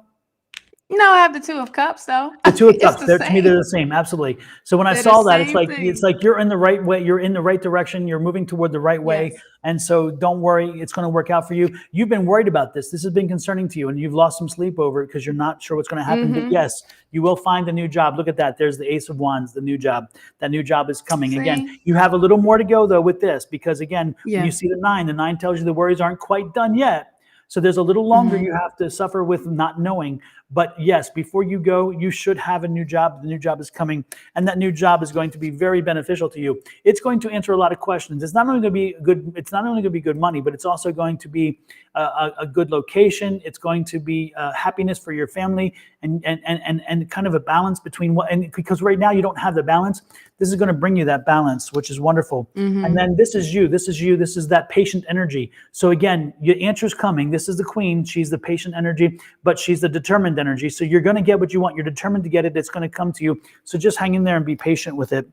No, I have the Two of Cups though. The Two of Cups. To me, they're the same. Absolutely. So when I saw that, it's like you're in the right way. You're in the right direction. You're moving toward the right way. Yes. And so don't worry. It's going to work out for you. You've been worried about this. This has been concerning to you, and you've lost some sleep over it because you're not sure what's going to happen. But yes, you will find a new job. Look at that. There's the Ace of Wands, the new job. That new job is coming. Again, you have a little more to go though with this, because again, when you see the 9 tells you the worries aren't quite done yet. So there's a little longer you have to suffer with not knowing. But yes, before you go, you should have a new job. The new job is coming, and that new job is going to be very beneficial to you. It's going to answer a lot of questions. It's not only going to be good. It's not only going to be good money, but it's also going to be a good location. It's going to be happiness for your family, and kind of a balance between what. And because right now you don't have the balance, this is going to bring you that balance, which is wonderful. And then this is you. This is you. This is that patient energy. So again, your answer's coming. This is the queen. She's the patient energy, but she's the determined energy. So you're going to get what you want. You're determined to get it. It's going to come to you. So just hang in there and be patient with it.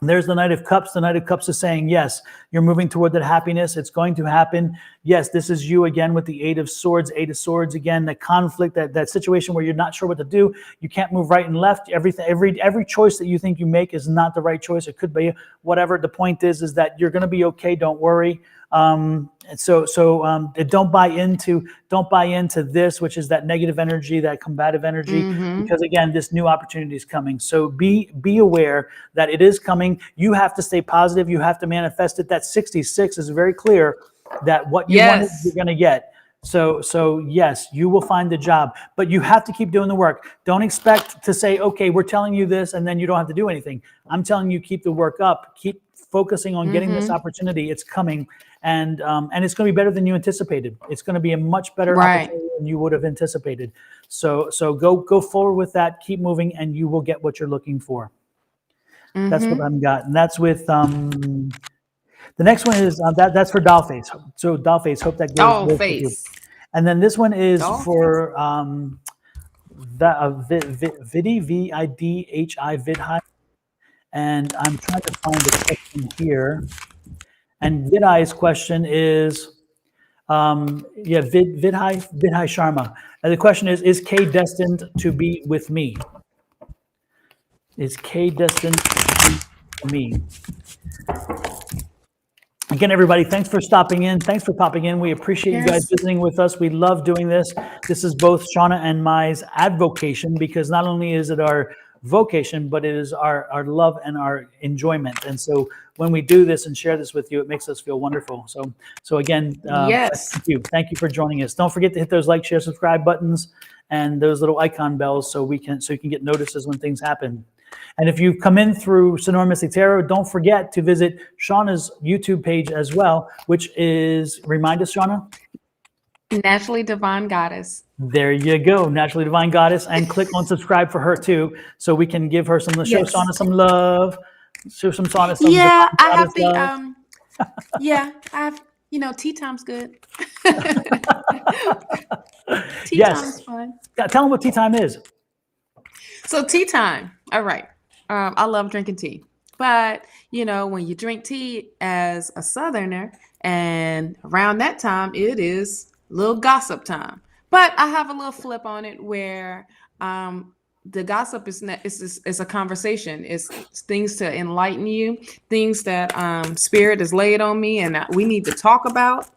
There's the Knight of Cups. The Knight of Cups is saying, yes, you're moving toward that happiness. It's going to happen. Yes, this is you again with the Eight of Swords. Eight of Swords again, the conflict, that situation where you're not sure what to do. You can't move right and left. Every choice that you think you make is not the right choice. It could be whatever. The point is that you're going to be okay. Don't worry. Don't buy into this, which is that negative energy, that combative energy, because again, this new opportunity is coming. So be aware that it is coming. You have to stay positive. You have to manifest it. That 66 is very clear that what you wanted, you're going to get. So yes, you will find the job, but you have to keep doing the work. Don't expect to say, okay, we're telling you this, and then you don't have to do anything. I'm telling you, keep the work up, keep focusing on getting this opportunity. It's coming. And it's going to be better than you anticipated. It's going to be a much better opportunity than you would have anticipated. So go forward with that. Keep moving, and you will get what you're looking for. That's what I've got, and that's with the next one is that's for Dollface. So Dollface, hope that goes with you. And then this one is for Vidhi, Vidhi, Vidhi, and I'm trying to find the question here. And Vidhi's question is, Vidhi Sharma. And the question is Kay destined to be with me? Is Kay destined to be with me? Again, everybody, thanks for stopping in. Thanks for popping in. We appreciate you guys visiting with us. We love doing this. This is both Shawna and my's advocation, because not only is it our vocation, but it is our love and our enjoyment. And so when we do this and share this with you, it makes us feel wonderful. So again, thank you for joining us. Don't forget to hit those like, share, subscribe buttons and those little icon bells so you can get notices when things happen. And if you've come in through Sonoran Mystic Tarot, don't forget to visit Shawna's YouTube page as well, which is, remind us, Shawna? Naturally Divine Goddess. There you go, Naturally Divine Goddess, and click on subscribe for her too, so we can give her some, show Shawna some love, show some Shawna some. Yeah, I have the I have, tea time's good. Tea time's fun. Tell them what tea time is. So tea time, all right. I love drinking tea, but when you drink tea as a Southerner, and around that time it is little gossip time. But I have a little flip on it where the gossip is a conversation. It's things to enlighten you, things that Spirit has laid on me, and we need to talk about.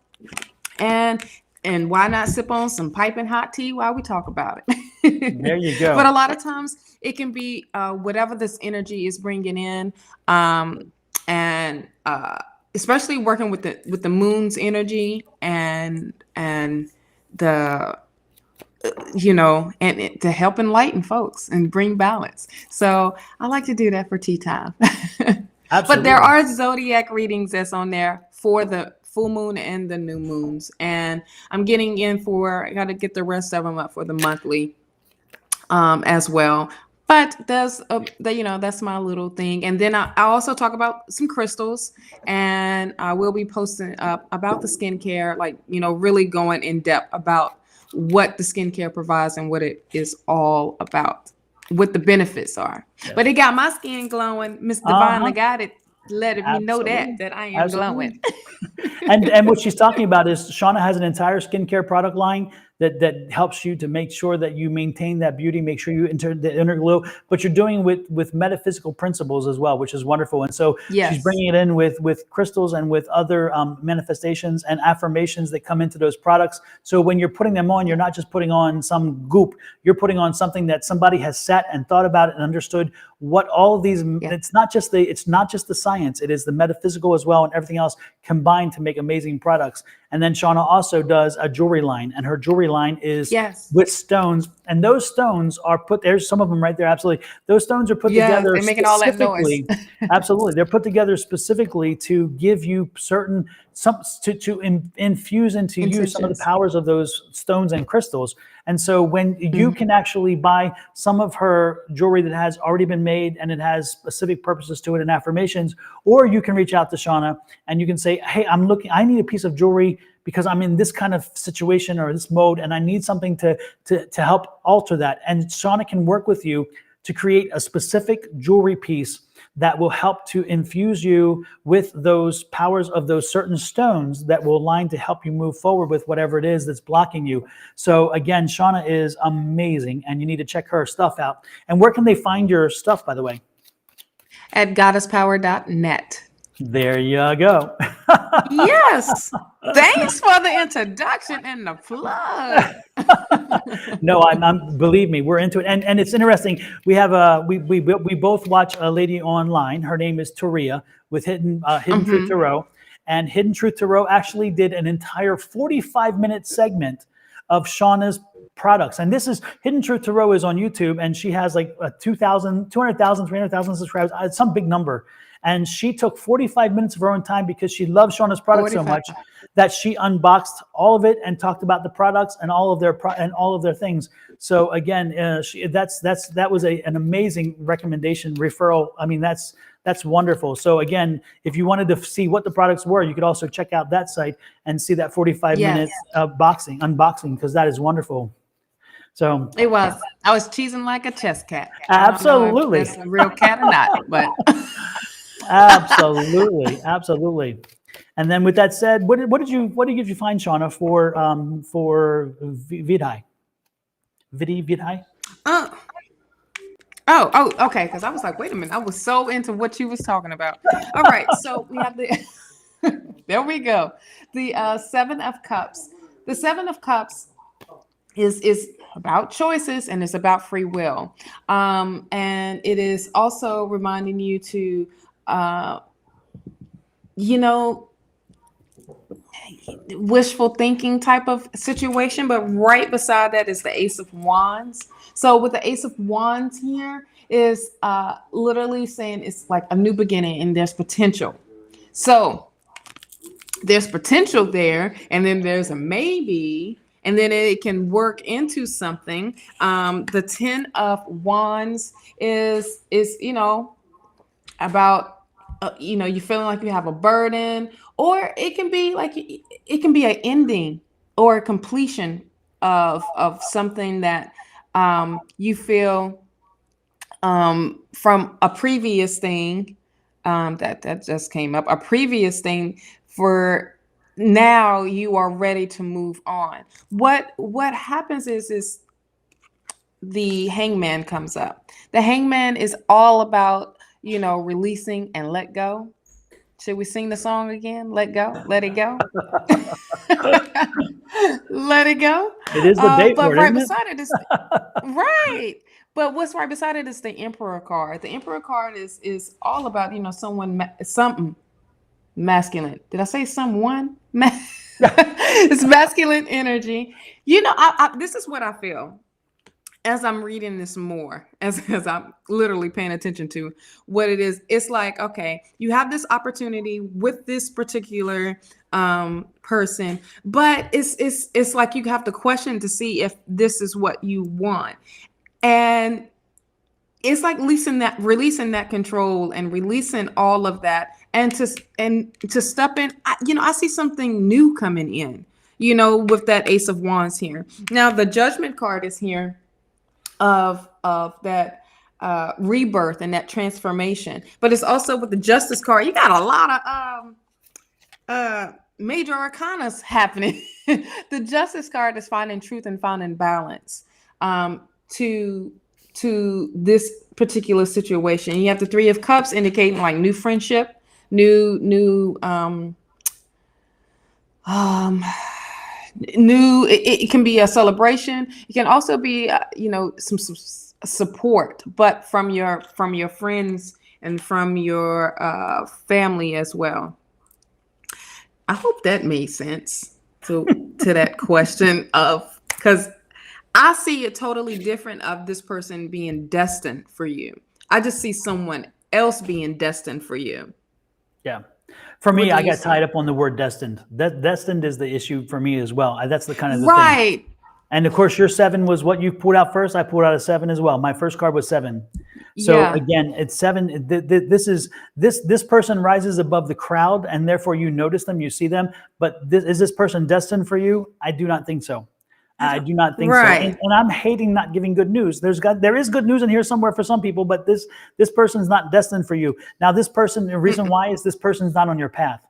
And why not sip on some piping hot tea while we talk about it? There you go. But a lot of times it can be whatever this energy is bringing in, and especially working with the moon's energy and the and to help enlighten folks and bring balance. So I like to do that for tea time. But there are zodiac readings that's on there for the full moon and the new moons, and I'm getting in I got to get the rest of them up for the monthly as well. But that's my little thing. And then I also talk about some crystals, and I will be posting up about the skincare, really going in depth about what the skincare provides and what it is all about, what the benefits are. Yes. But it got my skin glowing. Miss Divine got it, letting me know that I am glowing. And what she's talking about is Shawna has an entire skincare product line that helps you to make sure that you maintain that beauty, make sure you enter the inner glow, but you're doing with metaphysical principles as well, which is wonderful. And so she's bringing it in with crystals and with other manifestations and affirmations that come into those products. So when you're putting them on, you're not just putting on some goop, you're putting on something that somebody has sat and thought about it and understood what all of these, it's not just the science, it is the metaphysical as well, and everything else combined to make amazing products. And then Shawna also does a jewelry line, and her jewelry line is with stones, and those stones are there's some of them right there, absolutely. Those stones are put together they're making all that noise. Absolutely, they're put together specifically to give you certain infuse into you some of the powers of those stones and crystals. And so when you can actually buy some of her jewelry that has already been made and it has specific purposes to it and affirmations, or you can reach out to Shawna and you can say, hey, I need a piece of jewelry because I'm in this kind of situation or this mode and I need something to help alter that. And Shawna can work with you to create a specific jewelry piece that will help to infuse you with those powers of those certain stones that will align to help you move forward with whatever it is that's blocking you. So again, Shawna is amazing and you need to check her stuff out. And where can they find your stuff, by the way? At goddesspower.net. There you go. Yes. Thanks for the introduction and the plug. No, I'm believe me, we're into it. And it's interesting. We have we both watch a lady online. Her name is Toria with Hidden Truth Tarot. And Hidden Truth Tarot actually did an entire 45-minute segment of Shawna's products. And this is Hidden Truth Tarot is on YouTube, and she has like 200,000, 300,000 subscribers. It's some big number. And she took 45 minutes of her own time because she loves Shawna's products so much that she unboxed all of it and talked about the products and all of their things. So again, that was an amazing recommendation referral. I mean, that's wonderful. So again, if you wanted to see what the products were, you could also check out that site and see that 45 minutes unboxing, because that is wonderful. So it was. I was cheesing like a chess cat. Absolutely, it's a real cat or not, but. Absolutely. And then with that said, what did you find, Shawna, for Vidhai? Vidhai? Oh, okay. Because I was like, wait a minute. I was so into what you was talking about. All right. So we have there we go. The 7 of Cups. The 7 of Cups is about choices and it's about free will. And it is also reminding you to, wishful thinking type of situation, but right beside that is the Ace of Wands. So with the Ace of Wands here is literally saying it's like a new beginning and there's potential. So there's potential there, and then there's a maybe, and then it can work into something. The 10 of Wands is about you feeling like you have a burden, or it can be like an ending or a completion of something that you feel from a previous thing that just came up, a previous thing. For now, you are ready to move on. What happens is the Hangman comes up. The Hangman is all about releasing and let go. Should we sing the song again? Let go, let it go. Let it go. It is the date but word, right isn't beside it is right. But what's right beside it is the Emperor card. The Emperor card is all about something masculine. Did I say someone? It's masculine energy. This is what I feel as I'm reading this more, as I'm literally paying attention to what it is. It's like, okay, you have this opportunity with this particular person, but it's like you have to question to see if this is what you want. And it's like releasing that control and releasing all of that, and to step in. I see something new coming in, with that Ace of Wands here. Now the Judgment card is here of that rebirth and that transformation, but it's also with the Justice card. You got a lot of major arcanas happening. The Justice card is finding truth and finding balance to this particular situation. You have the 3 of Cups indicating like new friendship, new it can be a celebration. It can also be some support, but from your friends and from your family as well. I hope that made sense to that question of, because I see it totally different of this person being destined for you. I just see someone else being destined for you. Yeah. For What me, do I you got see? tied up on the word destined. That destined is the issue for me as well. That's the kind of the thing. Right. And of course, your 7 was what you pulled out first. I pulled out a 7 as well. My first card was 7. So Yeah. again, it's 7. This person rises above the crowd, and therefore you notice them, you see them. But is this person destined for you? I do not think so. I do not think so. Right. And I'm hating not giving good news. There is good news in here somewhere for some people, but this person's not destined for you. Now, this person, the reason why is this person's not on your path.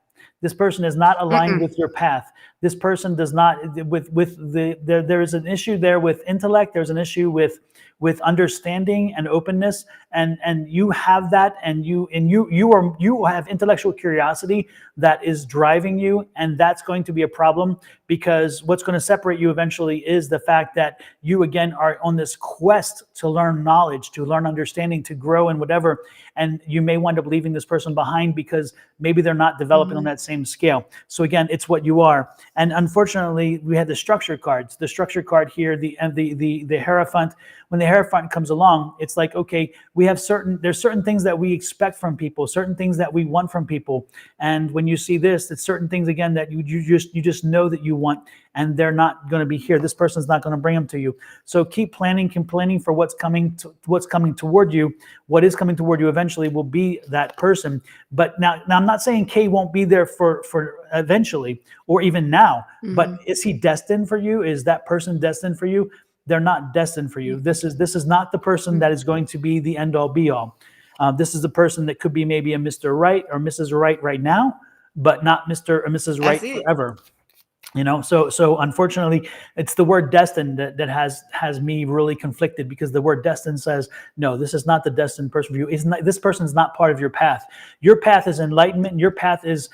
This person is not aligned with your path. This person does not there is an issue there with intellect. There's an issue with understanding and openness, and you have that, and you have intellectual curiosity that is driving you, and that's going to be a problem, because what's going to separate you eventually is the fact that you again are on this quest to learn knowledge, to learn understanding, to grow and whatever, and you may wind up leaving this person behind because maybe they're not developing on that same scale. So again, it's what you are. And unfortunately, we had the structure cards. The structure card here, the Hierophant. When the Hierophant comes along, it's like, okay, there's certain things that we expect from people, certain things that we want from people. And when you see this, it's certain things again that you just know that you want, and they're not going to be here. This person's not going to bring them to you. So keep planning for what's coming toward you. What is coming toward you eventually will be that person. But now I'm not saying Kay won't be there for eventually or even now, but is he destined for you? Is that person destined for you? They're not destined for you. This is not the person that is going to be the end all be all. This is the person that could be maybe a Mr. Right or Mrs. Right now, but not Mr. or Mrs. Right forever. You know, so unfortunately, it's the word destined that has me really conflicted, because the word destined says, no, this is not the destined person for you. This person is not part of your path. Your path is enlightenment. Your path is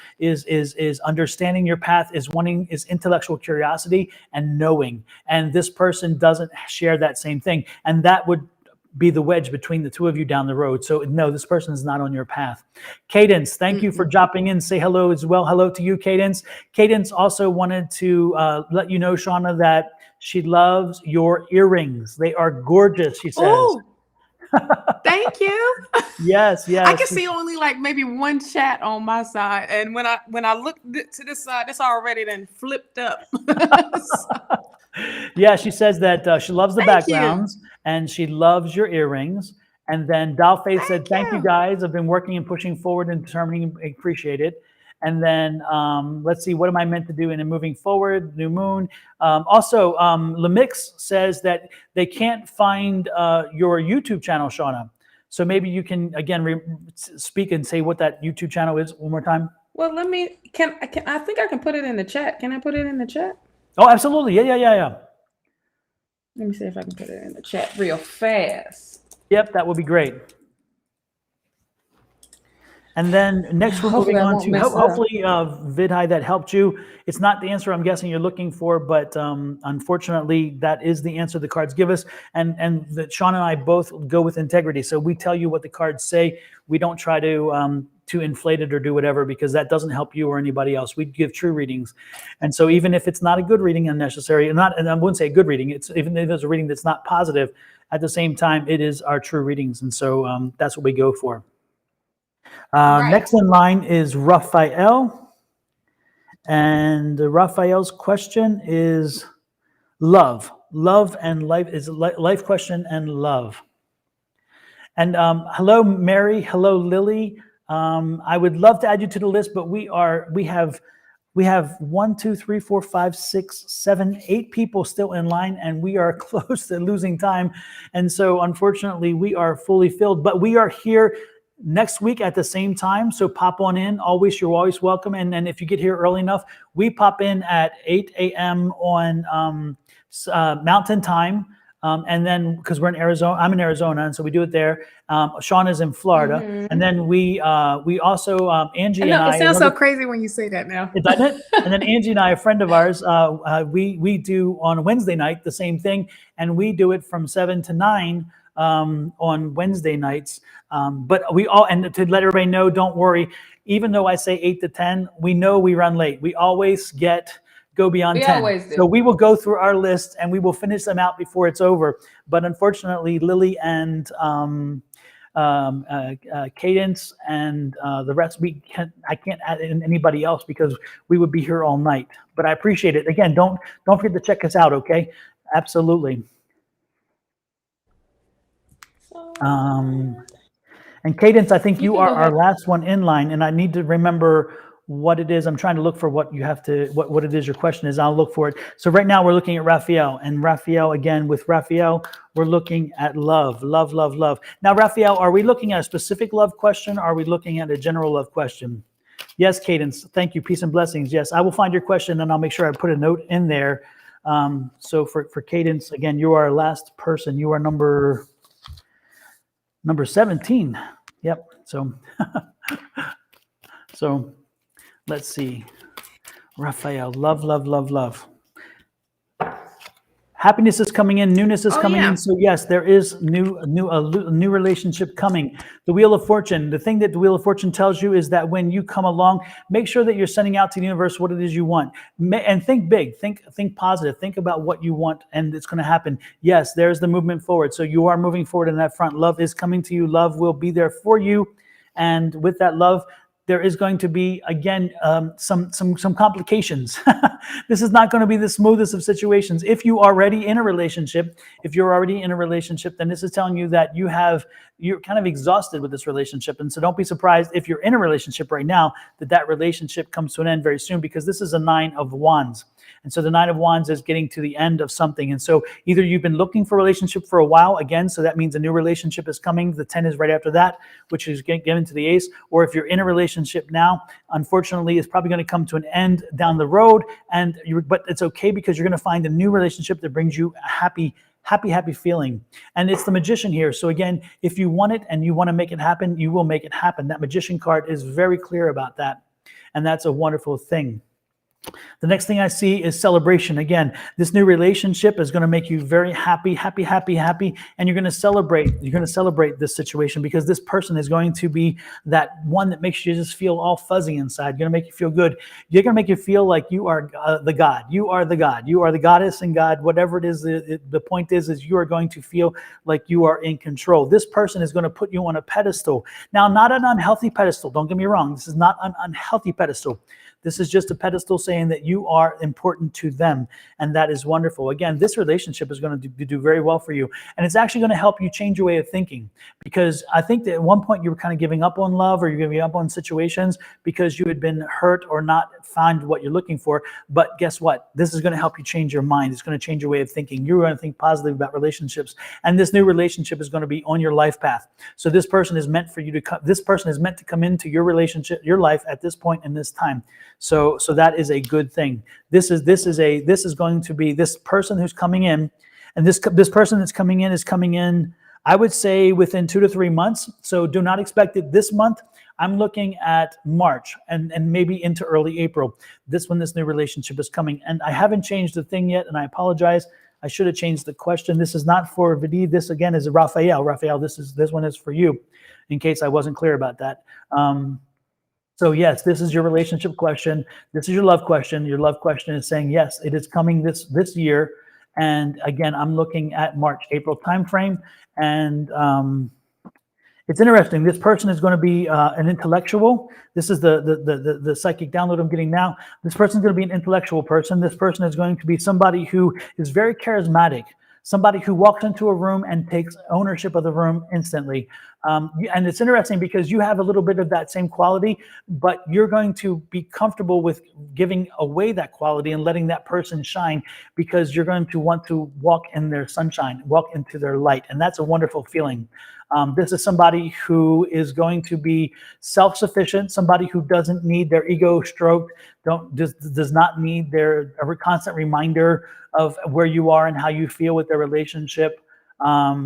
understanding. Your path is intellectual curiosity and knowing. And this person doesn't share that same thing, and that would be the wedge between the two of you down the road. So no, this person is not on your path. Cadence, thank you for dropping in. Say hello as well. Hello to you, Cadence. Cadence also wanted to let you know, Shawna, that she loves your earrings. They are gorgeous, she says. Oh, thank you. Yes. I can see only like maybe one chat on my side, and when I look to this side, it's already then flipped up. Yeah, she says that she loves the backgrounds and she loves your earrings. And then Dalfaith said, thank you guys. I've been working and pushing forward and determining, appreciate it. And then let's see, what am I meant to do in moving forward? New moon. Also, Lemix says that they can't find your YouTube channel, Shawna. So maybe you can, again, speak and say what that YouTube channel is one more time. Well, I think I can put it in the chat. Can I put it in the chat? Oh, absolutely. Yeah. Let me see if I can put it in the chat real fast. Yep, that would be great. And then next we're moving on to hopefully Vidhi, that helped you. It's not the answer I'm guessing you're looking for, but unfortunately that is the answer the cards give us. And that Sean and I both go with integrity. So we tell you what the cards say. We don't try to inflate it or do whatever, because that doesn't help you or anybody else. We give true readings. And so even if it's not a good reading unnecessary, and I wouldn't say a good reading, it's even if it's a reading that's not positive, at the same time, it is our true readings. And so that's what we go for. Next in line is Raphael. And Raphael's question is love. Love and life is a life question, and love. And hello, Mary. Hello, Lily. I would love to add you to the list, but we have 1, 2, 3, 4, 5, 6, 7, 8 people still in line, and we are close to losing time. And so unfortunately we are fully filled, but we are here next week at the same time. So pop on in. You're always welcome. And if you get here early enough, we pop in at 8 a.m. on Mountain Time. And then, because we're in Arizona, I'm in Arizona, and so we do it there. Sean is in Florida, and then we also Angie and I. It sounds so crazy when you say that now. Doesn't it? And then Angie and I, a friend of ours, we do on Wednesday night the same thing, and we do it from 7 to 9 on Wednesday nights. But we all, and to let everybody know, don't worry. Even though I say 8 to 10, we know we run late. We always go beyond We 10. always do. So we will go through our list and we will finish them out before it's over. But unfortunately, Lily and Cadence and the rest, I can't add in anybody else because we would be here all night. But I appreciate it. Again, don't forget to check us out, okay? Absolutely. And Cadence, I think you are our last one in line, and I need to remember what it is. I'm trying to look for what you have to, what it is your question is. I'll look for it. So right now we're looking at Raphael, and Raphael, again, with Raphael, we're looking at love. Now, Raphael, are we looking at a specific love question? Or are we looking at a general love question? Yes, Cadence. Thank you. Peace and blessings. Yes, I will find your question, and I'll make sure I put a note in there. So for Cadence, again, you are our last person. You are number 17. Yep. So, so let's see. Raphael, love. Happiness is coming in. Newness is coming in. So yes, there is a new relationship coming. The Wheel of Fortune. The thing that the Wheel of Fortune tells you is that when you come along, make sure that you're sending out to the universe what it is you want, and think big, think positive, think about what you want, and it's going to happen. Yes, there's the movement forward. So you are moving forward in that front. Love is coming to you. Love will be there for you, and with that love, there is going to be, again, some complications. This is not going to be the smoothest of situations. If you're already in a relationship, then this is telling you that you're kind of exhausted with this relationship. And so don't be surprised if you're in a relationship right now, that relationship comes to an end very soon, because this is a 9 of Wands. And so the 9 of Wands is getting to the end of something. And so either you've been looking for a relationship for a while, again, so that means a new relationship is coming. The 10 is right after that, which is given to the Ace. Or if you're in a relationship now, unfortunately, it's probably going to come to an end down the road. But it's okay, because you're going to find a new relationship that brings you a happy feeling. And it's the Magician here. So again, if you want it and you want to make it happen, you will make it happen. That Magician card is very clear about that. And that's a wonderful thing. The next thing I see is celebration. Again, this new relationship is going to make you very happy, and you're going to celebrate. You're going to celebrate this situation, because this person is going to be that one that makes you just feel all fuzzy inside. You're going to make you feel good. You're going to make you feel like you are the God. You are the God. You are the goddess and God. Whatever it is, the point is you are going to feel like you are in control. This person is going to put you on a pedestal. Now, not an unhealthy pedestal. Don't get me wrong. This is not an unhealthy pedestal. This is just a pedestal saying that you are important to them, and that is wonderful. Again, this relationship is going to do very well for you, and it's actually going to help you change your way of thinking, because I think that at one point you were kind of giving up on love, or you're giving up on situations because you had been hurt or not found what you're looking for. But guess what? This is going to help you change your mind. It's going to change your way of thinking. You're going to think positively about relationships, and this new relationship is going to be on your life path. So this person is meant for you to come. This person is meant to come into your relationship, your life at this point in this time. So that is a good thing. This is going to be this person who's coming in, and this person that's coming in is coming in, I would say, within 2 to 3 months. So do not expect it this month. I'm looking at March and maybe into early April. This new relationship is coming, and I haven't changed the thing yet, and I apologize. I should have changed the question. This is not for Vidi. This again is Raphael. Raphael, this one is for you, in case I wasn't clear about that. So yes, this is your relationship question. This is your love question. Your love question is saying, yes, it is coming this year. And again, I'm looking at March, April timeframe. And it's interesting. This person is going to be an intellectual. This is the psychic download I'm getting now. This person is going to be an intellectual person. This person is going to be somebody who is very charismatic. Somebody who walks into a room and takes ownership of the room instantly. And it's interesting because you have a little bit of that same quality, but you're going to be comfortable with giving away that quality and letting that person shine, because you're going to want to walk in their sunshine, walk into their light. And that's a wonderful feeling. This is somebody who is going to be self-sufficient, somebody who doesn't need their ego stroked, does not need a constant reminder of where you are and how you feel with their relationship. This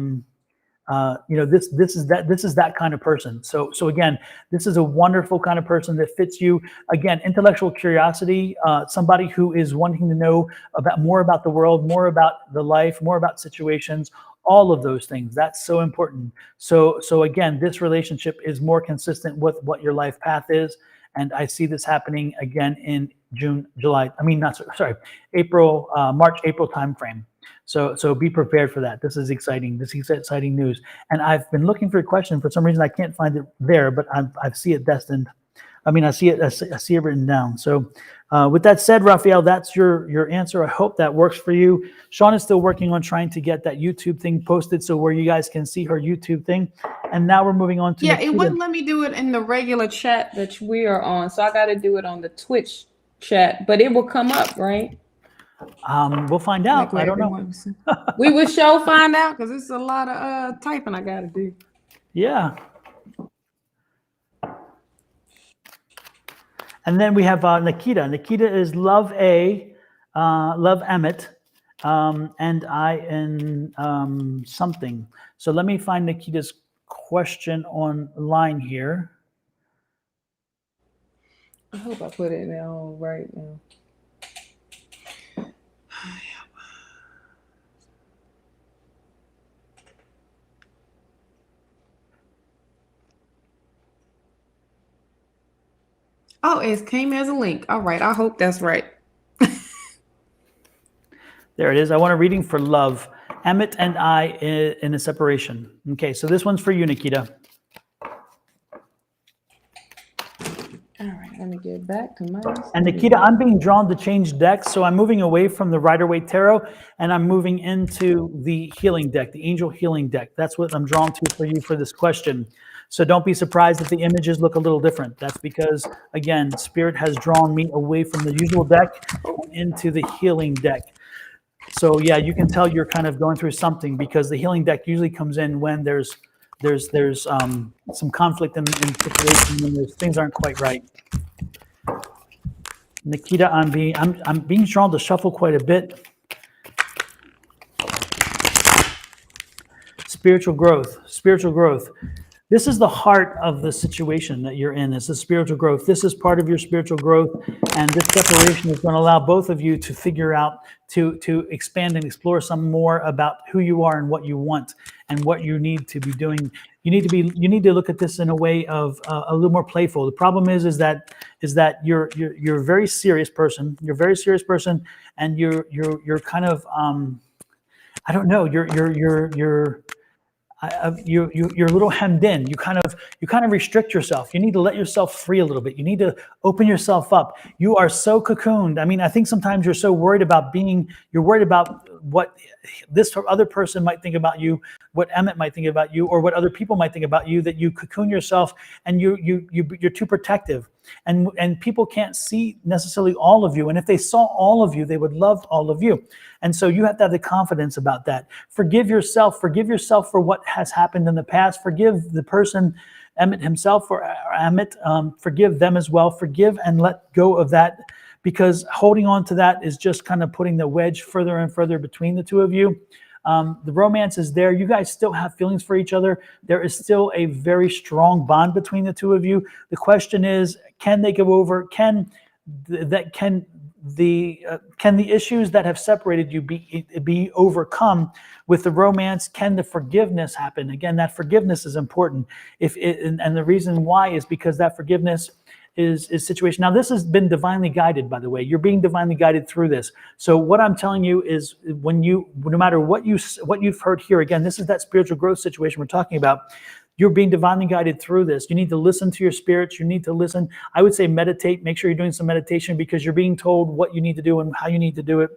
is that kind of person. So again, this is a wonderful kind of person that fits you. Again, intellectual curiosity, somebody who is wanting to know more about the world, more about the life, more about situations, all of those things. That's so important. So again, this relationship is more consistent with what your life path is. And I see this happening again in June, July. I mean, not sorry, April, March, April timeframe. So be prepared for that. This is exciting. This is exciting news. And I've been looking for a question. For some reason, I can't find it there, but I see it destined. I mean, I see it written down. So with that said, Raphael, that's your answer. I hope that works for you. Shawna is still working on trying to get that YouTube thing posted so where you guys can see her YouTube thing. And now we're moving on to Yeah, Nikita. it wouldn't let me do it in the regular chat that we are on. So I got to do it on the Twitch chat, but it will come up, right? We'll find out. Like I don't know. We will find out because it's a lot of typing I got to do. Yeah. And then we have Nikita. Nikita is love Emmett, and I in something. So let me find Nikita's question online here. I hope I put it down right now. Oh, it came as a link. All right. I hope that's right. There it is. I want a reading for love. Emmett and I in a separation. Okay, so this one's for you, Nikita. All right, let me get back to mine. And Nikita, I'm being drawn to change decks, so I'm moving away from the Rider-Waite Tarot, and I'm moving into the healing deck, the Angel Healing deck. That's what I'm drawn to for you for this question. So don't be surprised if the images look a little different. That's because, again, Spirit has drawn me away from the usual deck into the healing deck. So yeah, you can tell you're kind of going through something because the healing deck usually comes in when there's some conflict in situation and things aren't quite right. Nikita, I'm being drawn to shuffle quite a bit. Spiritual growth. This is the heart of the situation that you're in. This is spiritual growth. This is part of your spiritual growth. And this separation is going to allow both of you to figure out, to expand and explore some more about who you are and what you want and what you need to be doing. You need to look at this in a way of a little more playful. The problem is that you're a very serious person. You're a very serious person, and you're kind of I don't know. You're a little hemmed in. You kind of restrict yourself. You need to let yourself free a little bit. You need to open yourself up. You are so cocooned. I mean, I think sometimes you're so worried about you're worried about what this other person might think about you, what Emmett might think about you, or what other people might think about you, that you cocoon yourself and you're too protective. And people can't see necessarily all of you. And if they saw all of you, they would love all of you. And so you have to have the confidence about that. Forgive yourself for what has happened in the past. Forgive the person, Emmett himself or Emmett, forgive them as well. Forgive and let go of that, because holding on to that is just kind of putting the wedge further and further between the two of you. The romance is there. You guys still have feelings for each other. There is still a very strong bond between the two of you. The question is, can they go over? Can the issues that have separated you be overcome with the romance? Can the forgiveness happen? Again, that forgiveness is important. And the reason why is because that forgiveness is situation. Now, this has been divinely guided, by the way. You're being divinely guided through this. So what I'm telling you is, no matter what you've heard here, again, this is that spiritual growth situation we're talking about. You're being divinely guided through this. You need to listen to your spirits. You need to listen. I would say meditate. Make sure you're doing some meditation, because you're being told what you need to do and how you need to do it.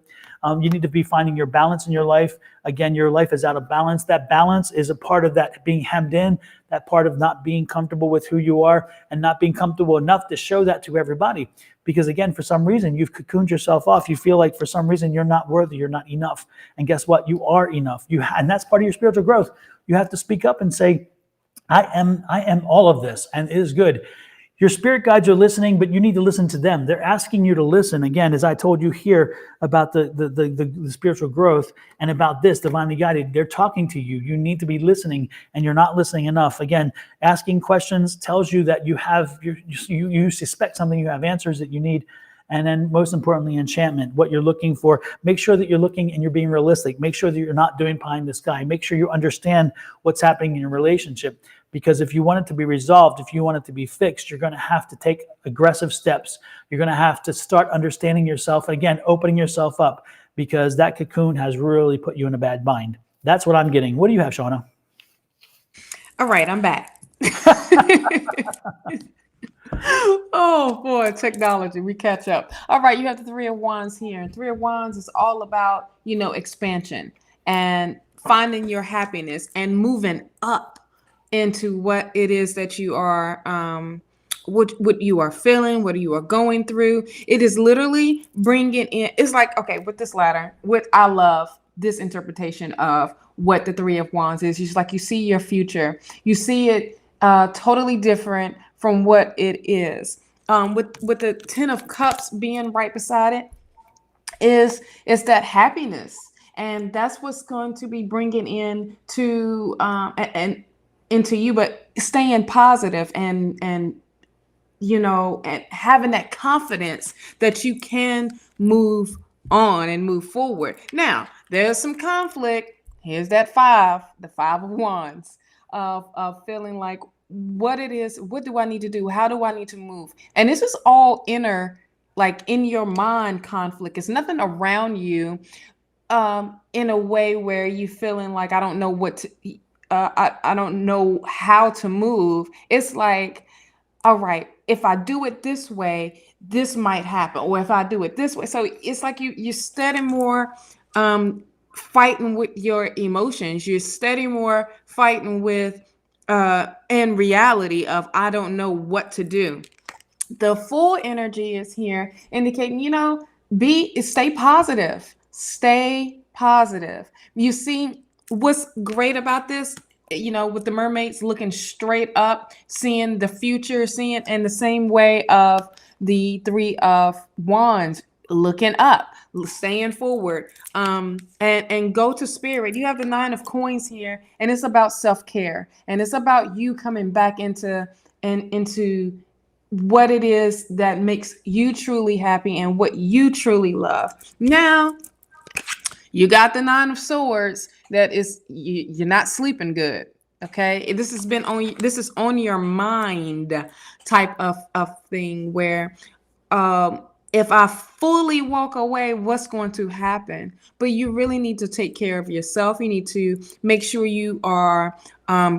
You need to be finding your balance in your life. Again, your life is out of balance. That balance is a part of that being hemmed in, that part of not being comfortable with who you are and not being comfortable enough to show that to everybody. Because again, for some reason, you've cocooned yourself off. You feel like for some reason you're not worthy, you're not enough. And guess what? You are enough. And that's part of your spiritual growth. You have to speak up and say, I am all of this, and it is good. Your spirit guides are listening, but you need to listen to them. They're asking you to listen. Again, as I told you here about the spiritual growth and about this divinely guided, they're talking to you. You need to be listening, and you're not listening enough. Again, asking questions tells you that you suspect something, you have answers that you need. And then most importantly, enchantment, what you're looking for. Make sure that you're looking and you're being realistic. Make sure that you're not doing pie in the sky. Make sure you understand what's happening in your relationship. Because if you want it to be resolved, if you want it to be fixed, you're going to have to take aggressive steps. You're going to have to start understanding yourself. Again, opening yourself up, because that cocoon has really put you in a bad bind. That's what I'm getting. What do you have, Shawna? All right, I'm back. Oh boy, technology, we catch up. All right, you have the Three of Wands here. And Three of Wands is all about, expansion and finding your happiness and moving up into what it is that you are, what you are feeling, what you are going through. It is literally bringing in, it's like, okay, with this ladder, I love this interpretation of what the Three of Wands is. It's like you see your future, you see it totally different from what it is. With the Ten of Cups being right beside it, is that happiness, and that's what's going to be bringing in to and into you, but staying positive and and having that confidence that you can move on and move forward. Now, there's some conflict. Here's that the Five of Wands, of feeling like, what it is, what do I need to do? How do I need to move? And this is all inner, like in your mind conflict. It's nothing around you in a way where you feeling like, I don't know what to, I don't know how to move. It's like, all right, if I do it this way, this might happen. Or if I do it this way. So it's like you study more fighting with your emotions. You're study more fighting with in reality of, I don't know what to do. The Fool energy is here indicating, stay positive. Stay positive. You see, what's great about this, with the mermaids looking straight up, seeing the future, seeing in the same way of the Three of Wands, looking up, staying forward, and go to spirit. You have the Nine of Coins here, and it's about self-care, and it's about you coming back into what it is that makes you truly happy and what you truly love. Now, you got the Nine of Swords. That is, you're not sleeping good. Okay, this is on your mind type of thing where, if I fully walk away, what's going to happen? But you really need to take care of yourself. You need to make sure you are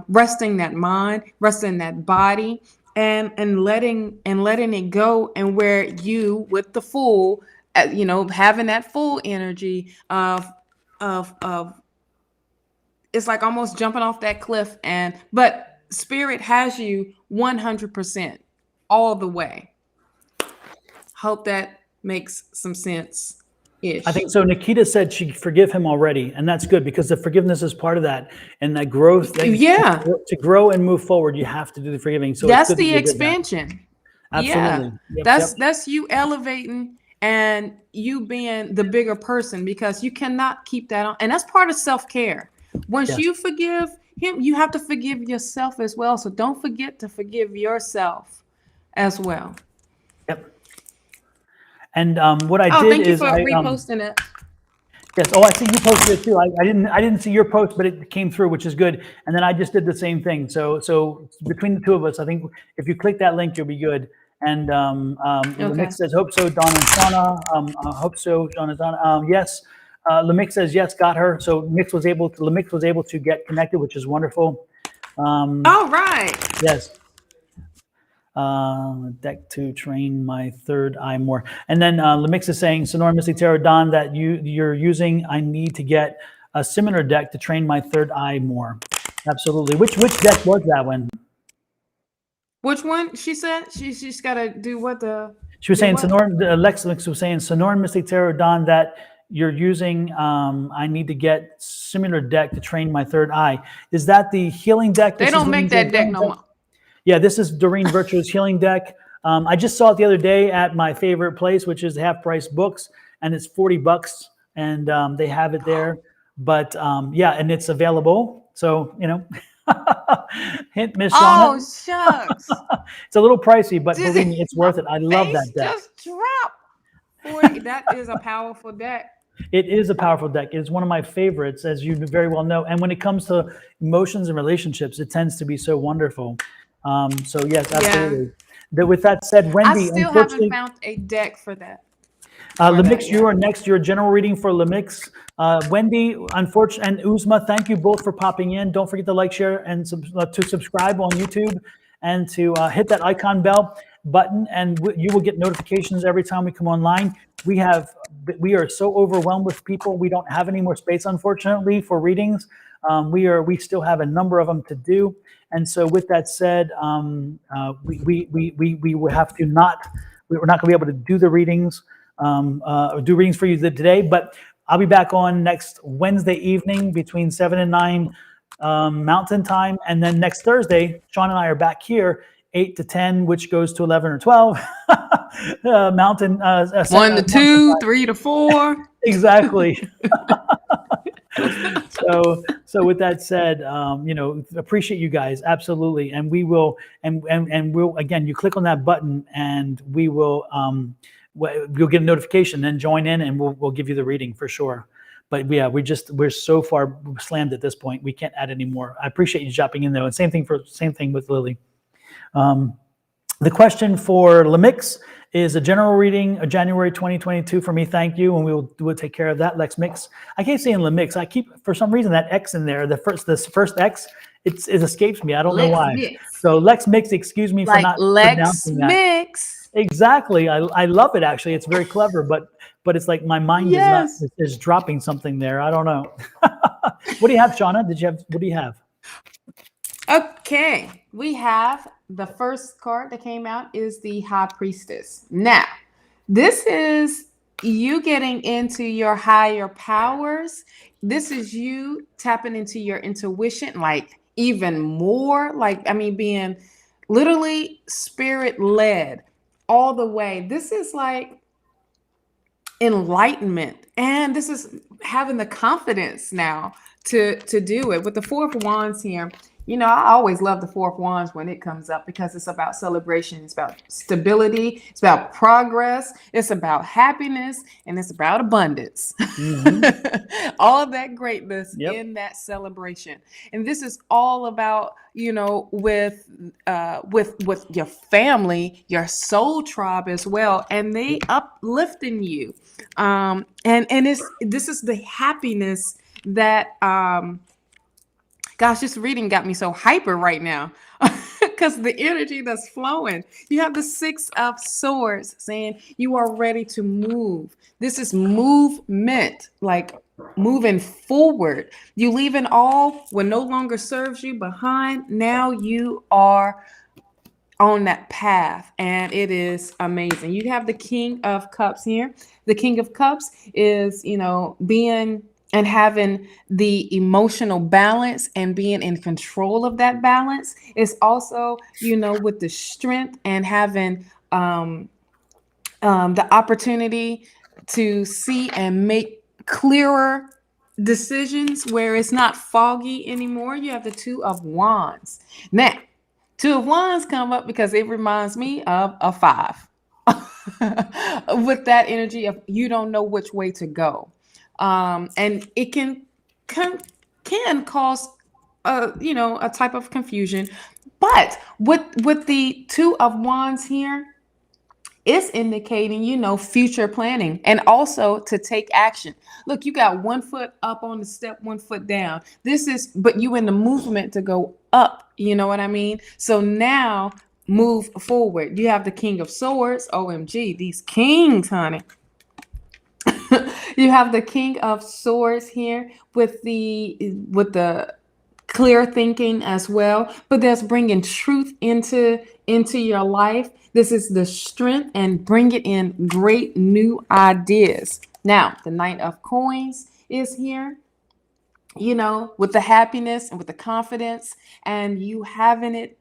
resting that mind, resting that body, and letting it go. And where you, with the Fool, having that Fool energy of it's like almost jumping off that cliff, but spirit has you 100% all the way. Hope that makes some sense. I think so. Nikita said she forgive him already, and that's good, because the forgiveness is part of that, and that growth. To grow and move forward, you have to do the forgiving. So that's the expansion. Absolutely. Yeah, that's you elevating and you being the bigger person, because you cannot keep that on, and that's part of self-care. Once you forgive him, you have to forgive yourself as well. So don't forget to forgive yourself as well. Yep. And what I did thank you is for reposting it. Yes. Oh, I see you posted it too. I didn't see your post, but it came through, which is good. And then I just did the same thing. So between the two of us, I think if you click that link, you'll be good. And Lamix says, hope so, Dawn and Shawna. Hope so, Shawna, Dawn. Yes. Lamix says yes, got her. So Lamix was able to get connected, which is wonderful. All right. Yes. Deck to train my third eye more. And then Lamix is saying, Sonoran Mystic Tarot Dawn, that you're using, I need to get a similar deck to train my third eye more. Absolutely. Which deck was that one? Which one? She said she's got to do what the. She was saying Sonoran. Lex was saying Sonoran Mystic Tarot Dawn, that you're using. I need to get similar deck to train my third eye. Is that the healing deck? They don't make that deck no more. Yeah, this is Doreen Virtue's healing deck. I just saw it the other day at my favorite place, which is Half Price Books, and it's $40, and they have it there. But yeah, and it's available. So hint, Miss Shawna. Oh shucks! It's a little pricey, but believe me, it's worth it. I love that deck. Just drop. 40. That is a powerful deck. It is a powerful deck. It's one of my favorites, as you very well know. And when it comes to emotions and relationships, it tends to be so wonderful. So yes, Yeah. absolutely. With that said, I Wendy, still haven't unfortunately, found a deck for that. For that, Lemix, you yeah. are next. Your general reading for Lemix. Wendy, unfortunately, and Uzma, thank you both for popping in. Don't forget to like, share, and to subscribe on YouTube, and to hit that icon bell button, and you will get notifications every time we come online. We are so overwhelmed with people. We don't have any more space, unfortunately, for readings. We still have a number of them to do, and so with that said, we will have to not. We're not going to be able to do the readings, do readings for you today, but I'll be back on next Wednesday evening between 7 and 9 Mountain Time, and then next Thursday, Sean and I are back here 8 to 10, which goes to 11 or 12 Mountain. 1 to 2, 3 to 4. Exactly. So with that said, appreciate you guys, absolutely, and we will, and we'll, again, you click on that button, and we will, you'll get a notification, then join in, and we'll give you the reading for sure. But yeah, we're so far slammed at this point, we can't add any more. I appreciate you jumping in though, and same thing with Lily. The question for Lemix is a general reading of January 2022 for me. Thank you, and we'll take care of that. Lex Mix. I keep saying Lemix. I keep, for some reason, that X in there. This first X, it escapes me. I don't know why. Mix. So Lex Mix, excuse me for not Lex pronouncing that. Mix. Exactly. I love it actually. It's very clever, but it's like my mind is dropping something there. I don't know. What do you have, Shawna? What do you have? Okay, we have the first card that came out is the High Priestess. Now, this is you getting into your higher powers. This is you tapping into your intuition, like even more, being literally spirit led all the way. This is like enlightenment, and this is having the confidence now to do it with the Four of Wands here. I always love the Four of Wands when it comes up because it's about celebration, it's about stability, it's about progress, it's about happiness, and it's about abundance. Mm-hmm. All that greatness in that celebration. And this is all about, with your family, your soul tribe as well, and they uplifting you. This is the happiness that gosh, this reading got me so hyper right now because the energy that's flowing. You have the Six of Swords saying you are ready to move. This is movement, like moving forward. You leaving all what no longer serves you behind. Now you are on that path, and it is amazing. You have the King of Cups here. The King of Cups is, being and having the emotional balance and being in control of that balance. Is also, with the strength and having the opportunity to see and make clearer decisions where it's not foggy anymore. You have the Two of Wands. Now, Two of Wands come up because it reminds me of a 5 with that energy of you don't know which way to go. And it can cause a type of confusion, but with the Two of Wands here, it's indicating future planning and also to take action. Look, you got one foot up on the step, one foot down. But you in the movement to go up, you know what I mean? So now move forward. You have the King of Swords. OMG, these kings, honey. You have the King of Swords here with the clear thinking as well, but that's bringing truth into your life. This is the strength and bring it in great new ideas. Now, the Knight of Coins is here, with the happiness and with the confidence, and you having it,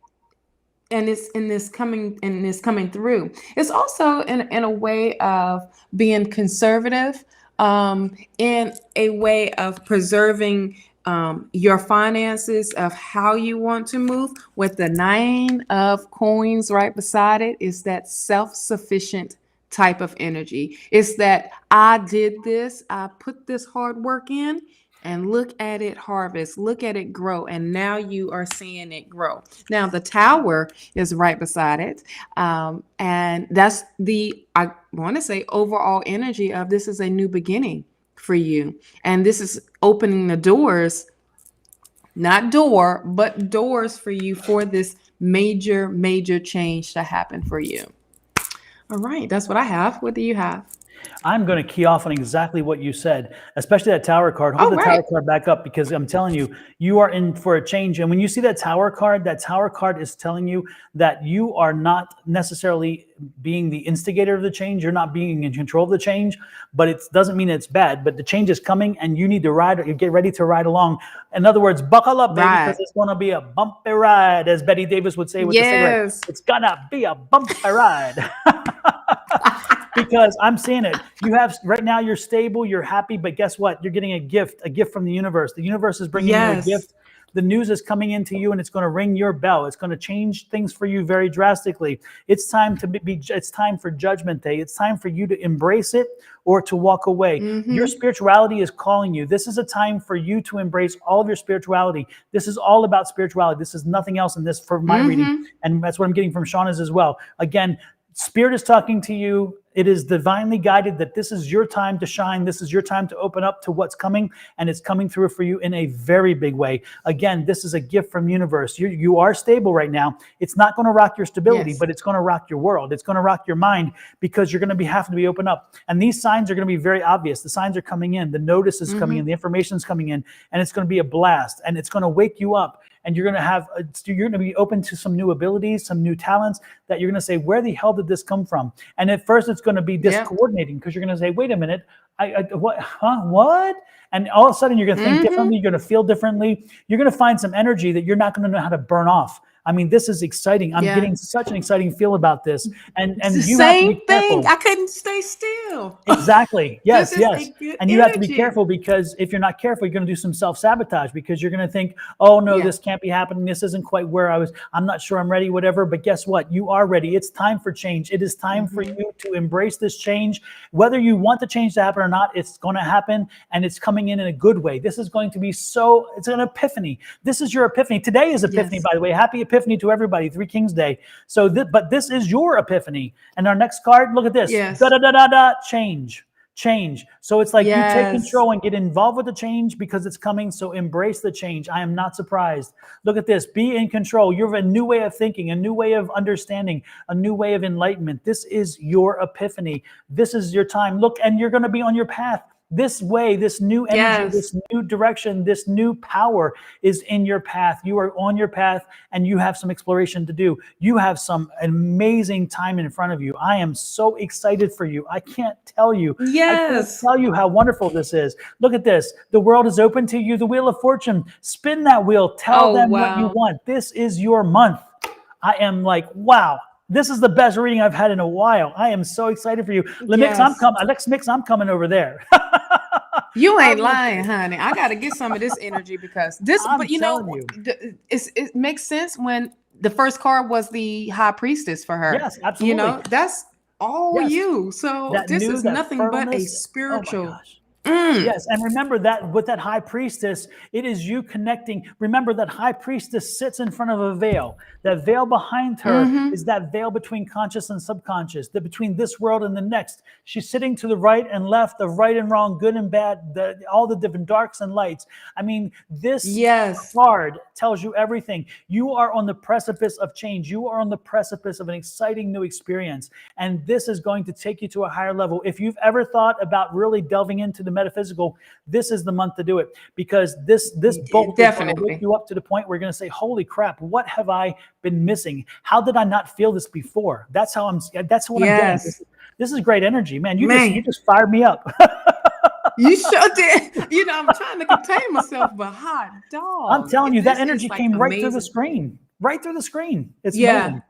and it's coming through. It's also in a way of being conservative, in a way of preserving your finances, of how you want to move. With the Nine of Coins right beside it is that self-sufficient type of energy. It's that I did this, I put this hard work in, and look at it harvest, look at it grow, and now you are seeing it grow. Now the tower is right beside it, and that's the, I want to say, overall energy of this is a new beginning for you, and this is opening the doors, not door, but doors for you for this major change to happen for you. All right, that's what I have. What do you have? I'm going to key off on exactly what you said, especially that tower card. Hold the right. tower card back up, because I'm telling you, you are in for a change. And when you see that tower card is telling you that you are not necessarily being the instigator of the change. You're not being in control of the change, but it doesn't mean it's bad. But the change is coming, and you need to ride. You get ready to ride along. In other words, buckle up, baby, because it's going to be a bumpy ride, as Betty Davis would say with the cigarette. It's going to be a bumpy ride. Because I'm seeing it. You have right now, you're stable, you're happy, but guess what? You're getting a gift from the universe. The universe is bringing you a gift. The news is coming into you, and it's going to ring your bell. It's going to change things for you very drastically. It's time to it's time for Judgment Day. It's time for you to embrace it or to walk away. Your spirituality is calling you. This is a time for you to embrace all of your spirituality. This is all about spirituality. This is nothing else in this for my reading. And that's what I'm getting from Shawna's as well. Again, Spirit is talking to you. It is divinely guided that this is your time to shine. This is your time to open up to what's coming, and it's coming through for you in a very big way. Again, this is a gift from the universe. You are stable right now. It's not going to rock your stability, but it's going to rock your world. It's going to rock your mind, because you're going to be having to be open up. And these signs are going to be very obvious. The signs are coming in. The notice is coming in. The information is coming in, and it's going to be a blast, and it's going to wake you up. And you're going to be open to some new abilities, some new talents that you're going to say, where the hell did this come from? And at first it's going to be discoordinating, because you're going to say, wait a minute, what? And all of a sudden you're going to think differently. You're going to feel differently. You're going to find some energy that you're not going to know how to burn off. I mean, this is exciting. I'm getting such an exciting feel about this. And you have to be careful. I couldn't stay still. Exactly. Yes. And you have to be careful, because if you're not careful, you're going to do some self-sabotage, because you're going to think, oh no, this can't be happening. This isn't quite where I'm not sure I'm ready, whatever. But guess what? You are ready. It's time for change. It is time for you to embrace this change. Whether you want the change to happen or not, it's going to happen, and it's coming in a good way. This is going to be it's an epiphany. This is your epiphany. Today is Epiphany, by the way. Happy Epiphany to everybody. Three Kings Day. So, but this is your epiphany. And our next card, look at this. Change. So it's like you take control and get involved with the change, because it's coming. So embrace the change. I am not surprised. Look at this. Be in control. You have a new way of thinking, a new way of understanding, a new way of enlightenment. This is your epiphany. This is your time. Look, and you're going to be on your path. This way, this new energy, this new direction, this new power is in your path. You are on your path, and you have some exploration to do. You have some amazing time in front of you. I am so excited for you. I can't tell you. I can't tell you how wonderful this is. Look at this. The world is open to you. The Wheel of Fortune. Spin that wheel. Tell them what you want. This is your month. I am like, wow. This is the best reading I've had in a while. I am so excited for you. Alex Mix, I'm coming over there. You ain't lying, honey. I got to get some of this energy, because this, but you know, it makes sense when the first card was the High Priestess for her. Yes, absolutely. You know, that's all you. So this is nothing but a spiritual. Oh my gosh. Yes, and remember that with that High Priestess, it is you connecting. Remember that High Priestess sits in front of a veil. That veil behind her is that veil between conscious and subconscious, that between this world and the next. She's sitting to the right and left, of right and wrong, good and bad, all the different darks and lights. I mean, this card tells you everything. You are on the precipice of change. You are on the precipice of an exciting new experience, and this is going to take you to a higher level. If you've ever thought about really delving into the metaphysical, this is the month to do it, because this bolt is going to wake you up to the point where you're going to say, holy crap, what have I been missing? How did I not feel this before? That's what I'm getting. This is great energy, man. You just fired me up. You sure did. You know, I'm trying to contain myself, but hot dog. I'm telling you, that energy came right through the screen. Right through the screen. It's amazing.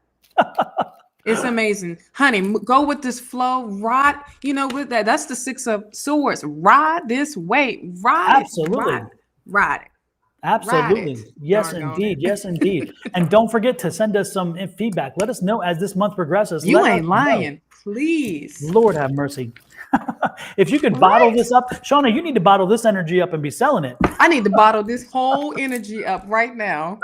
It's amazing. Honey, go with this flow. Ride, you know, with that. That's the Six of Swords. Ride this way. Ride it. Absolutely. Yes, indeed. Yes, indeed. And don't forget to send us some feedback. Let us know as this month progresses. You ain't lying. please. Lord have mercy. If you could Right? bottle this up, Shawna, you need to bottle this energy up and be selling it. I need to bottle this whole energy up right now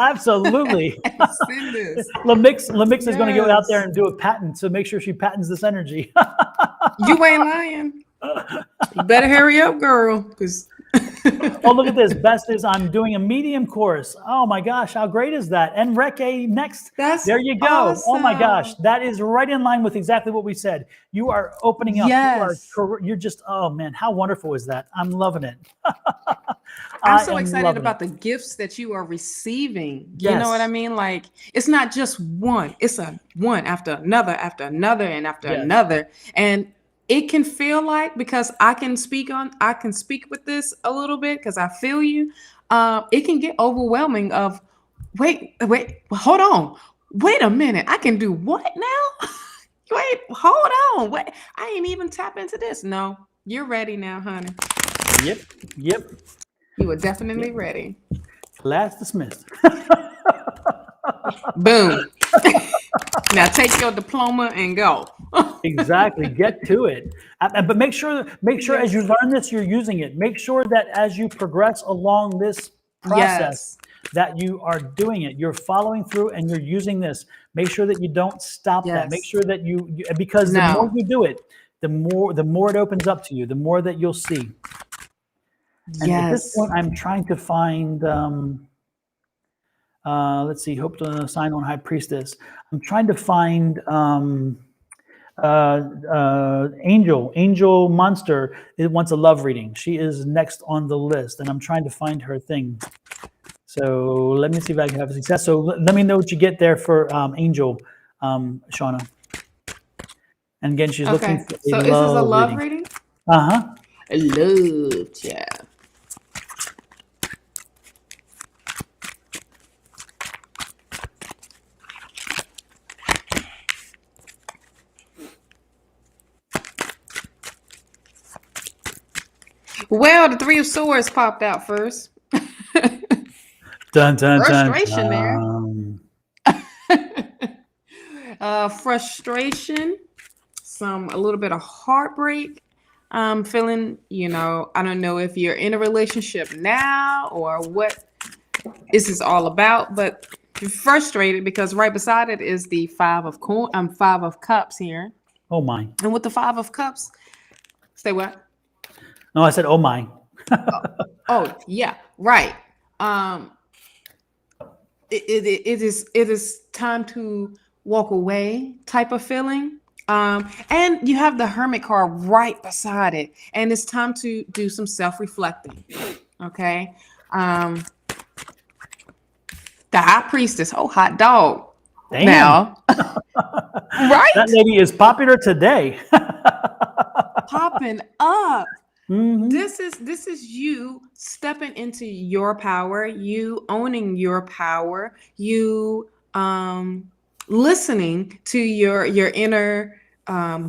Absolutely. and send this. Lamix is going to go out there Yes. and do a patent. So make sure she patents this energy. You ain't lying. You better hurry up, girl, because Oh, look at this. Best is I'm doing a medium course. Oh my gosh, how great is that? And Rec A next. that's There you go. awesome. Oh my gosh, that is right in line with exactly what we said. You are opening up. Yes. You're just, oh man, how wonderful is that? I'm loving it. I'm so excited about the gifts that you are receiving. You know what I Yes. mean? Like, it's not just one, it's a one after another, and after Yes. another. And it can feel like, because I can speak with this a little bit because I feel you. It can get overwhelming of wait, hold on. Wait a minute. I can do what now? Wait, hold on. Wait, I ain't even tap into this. No, you're ready now, honey. Yep. You are definitely ready. Class dismissed. Boom. Now take your diploma and go. Exactly. Get to it. But make sure as you learn this, you're using it. Make sure that as you progress along this process, that you are doing it. You're following through and you're using this. Make sure that you don't stop that. Make sure that you because the more you do it, the more it opens up to you, the more that you'll see. And at this point, I'm trying to find, let's see, hope to sign on High Priestess. I'm trying to find Angel Monster. It wants a love reading. She is next on the list, and I'm trying to find her thing. So let me see if I can have success. So let me know what you get there for Angel, Shawna. And again, she's looking for so a this is a love reading. reading? Uh-huh. A love chat. Well, the Three of Swords popped out first. Dun, dun, Frustration dun, there. Frustration, a little bit of heartbreak. Feeling, I don't know if you're in a relationship now or what this is all about, but you're frustrated because right beside it is the Five of Cups here. Oh my. And with the Five of Cups, say what? No, I said, oh my. Oh yeah, right. It is time to walk away type of feeling. And you have the Hermit card right beside it, and it's time to do some self-reflecting. Okay. The High Priestess, hot dog. Damn. Now, right? That lady is popular today. Popping up. Mm-hmm. This is you stepping into your power, you owning your power, you listening to your inner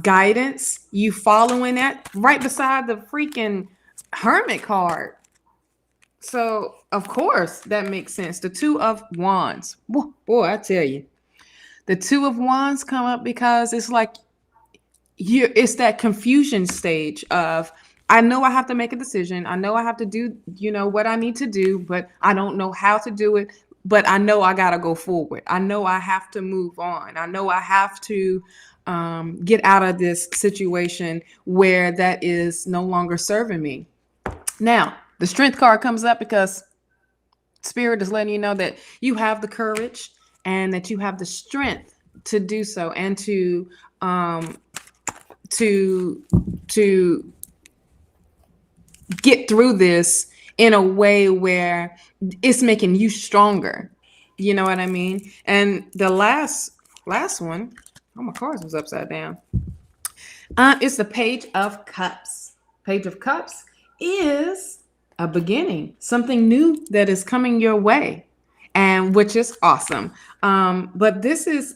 guidance, you following that right beside the freaking Hermit card. So of course that makes sense. The Two of Wands. Boy, I tell you, the Two of Wands come up because it's like it's that confusion stage of, I know I have to make a decision. I know I have to do, what I need to do, but I don't know how to do it. But I know I got to go forward. I know I have to move on. I know I have to get out of this situation where that is no longer serving me. Now, the Strength card comes up because Spirit is letting you know that you have the courage and that you have the strength to do so, and to get through this in a way where it's making you stronger. You know what I mean? And the last one, my cards was upside down. It's the Page of Cups. Page of Cups is a beginning, something new that is coming your way, and which is awesome. But this is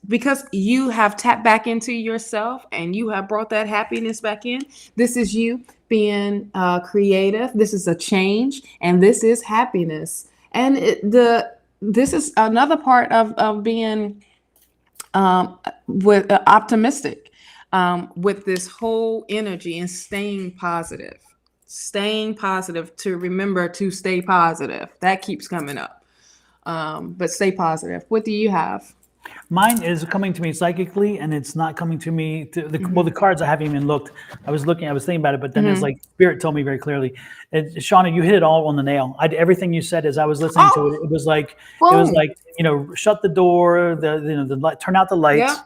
because you have tapped back into yourself and you have brought that happiness back in. This is you being creative. This is a change, and this is happiness. And this is another part of being with optimistic, with this whole energy and staying positive, to remember to stay positive. That keeps coming up. But stay positive. What do you have? Mine is coming to me psychically, and it's not coming to me. Well, the cards I haven't even looked. I was thinking about it, but then it's like Spirit told me very clearly. Shawna, you hit it all on the nail. Everything you said as I was listening to it, it was like shut the door, the light, turn out the lights.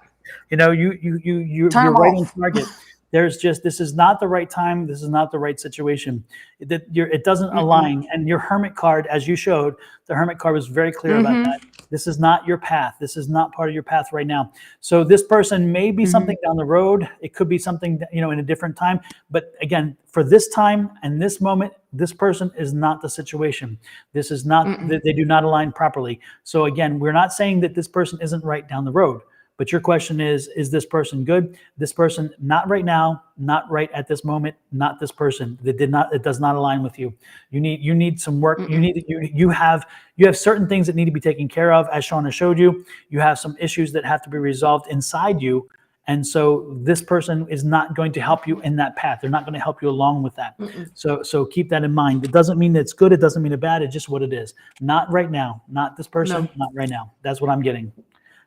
Yep. You're right on target. This is not the right time. This is not the right situation. It doesn't align. And your Hermit card, as you showed, the Hermit card was very clear about that. This is not your path. This is not part of your path right now. So this person may be something down the road. It could be something, in a different time. But again, for this time and this moment, this person is not the situation. This is not, they do not align properly. So again, we're not saying that this person isn't right down the road. But your question is this person good? This person, not right now, not right at this moment, not this person. It does not align with you. You need some work. You have certain things that need to be taken care of, as Shawna showed you. You have some issues that have to be resolved inside you. And so this person is not going to help you in that path. They're not going to help you along with that. So keep that in mind. It doesn't mean it's good. It doesn't mean it's bad. It's just what it is. Not right now. Not this person. Not right now. That's what I'm getting.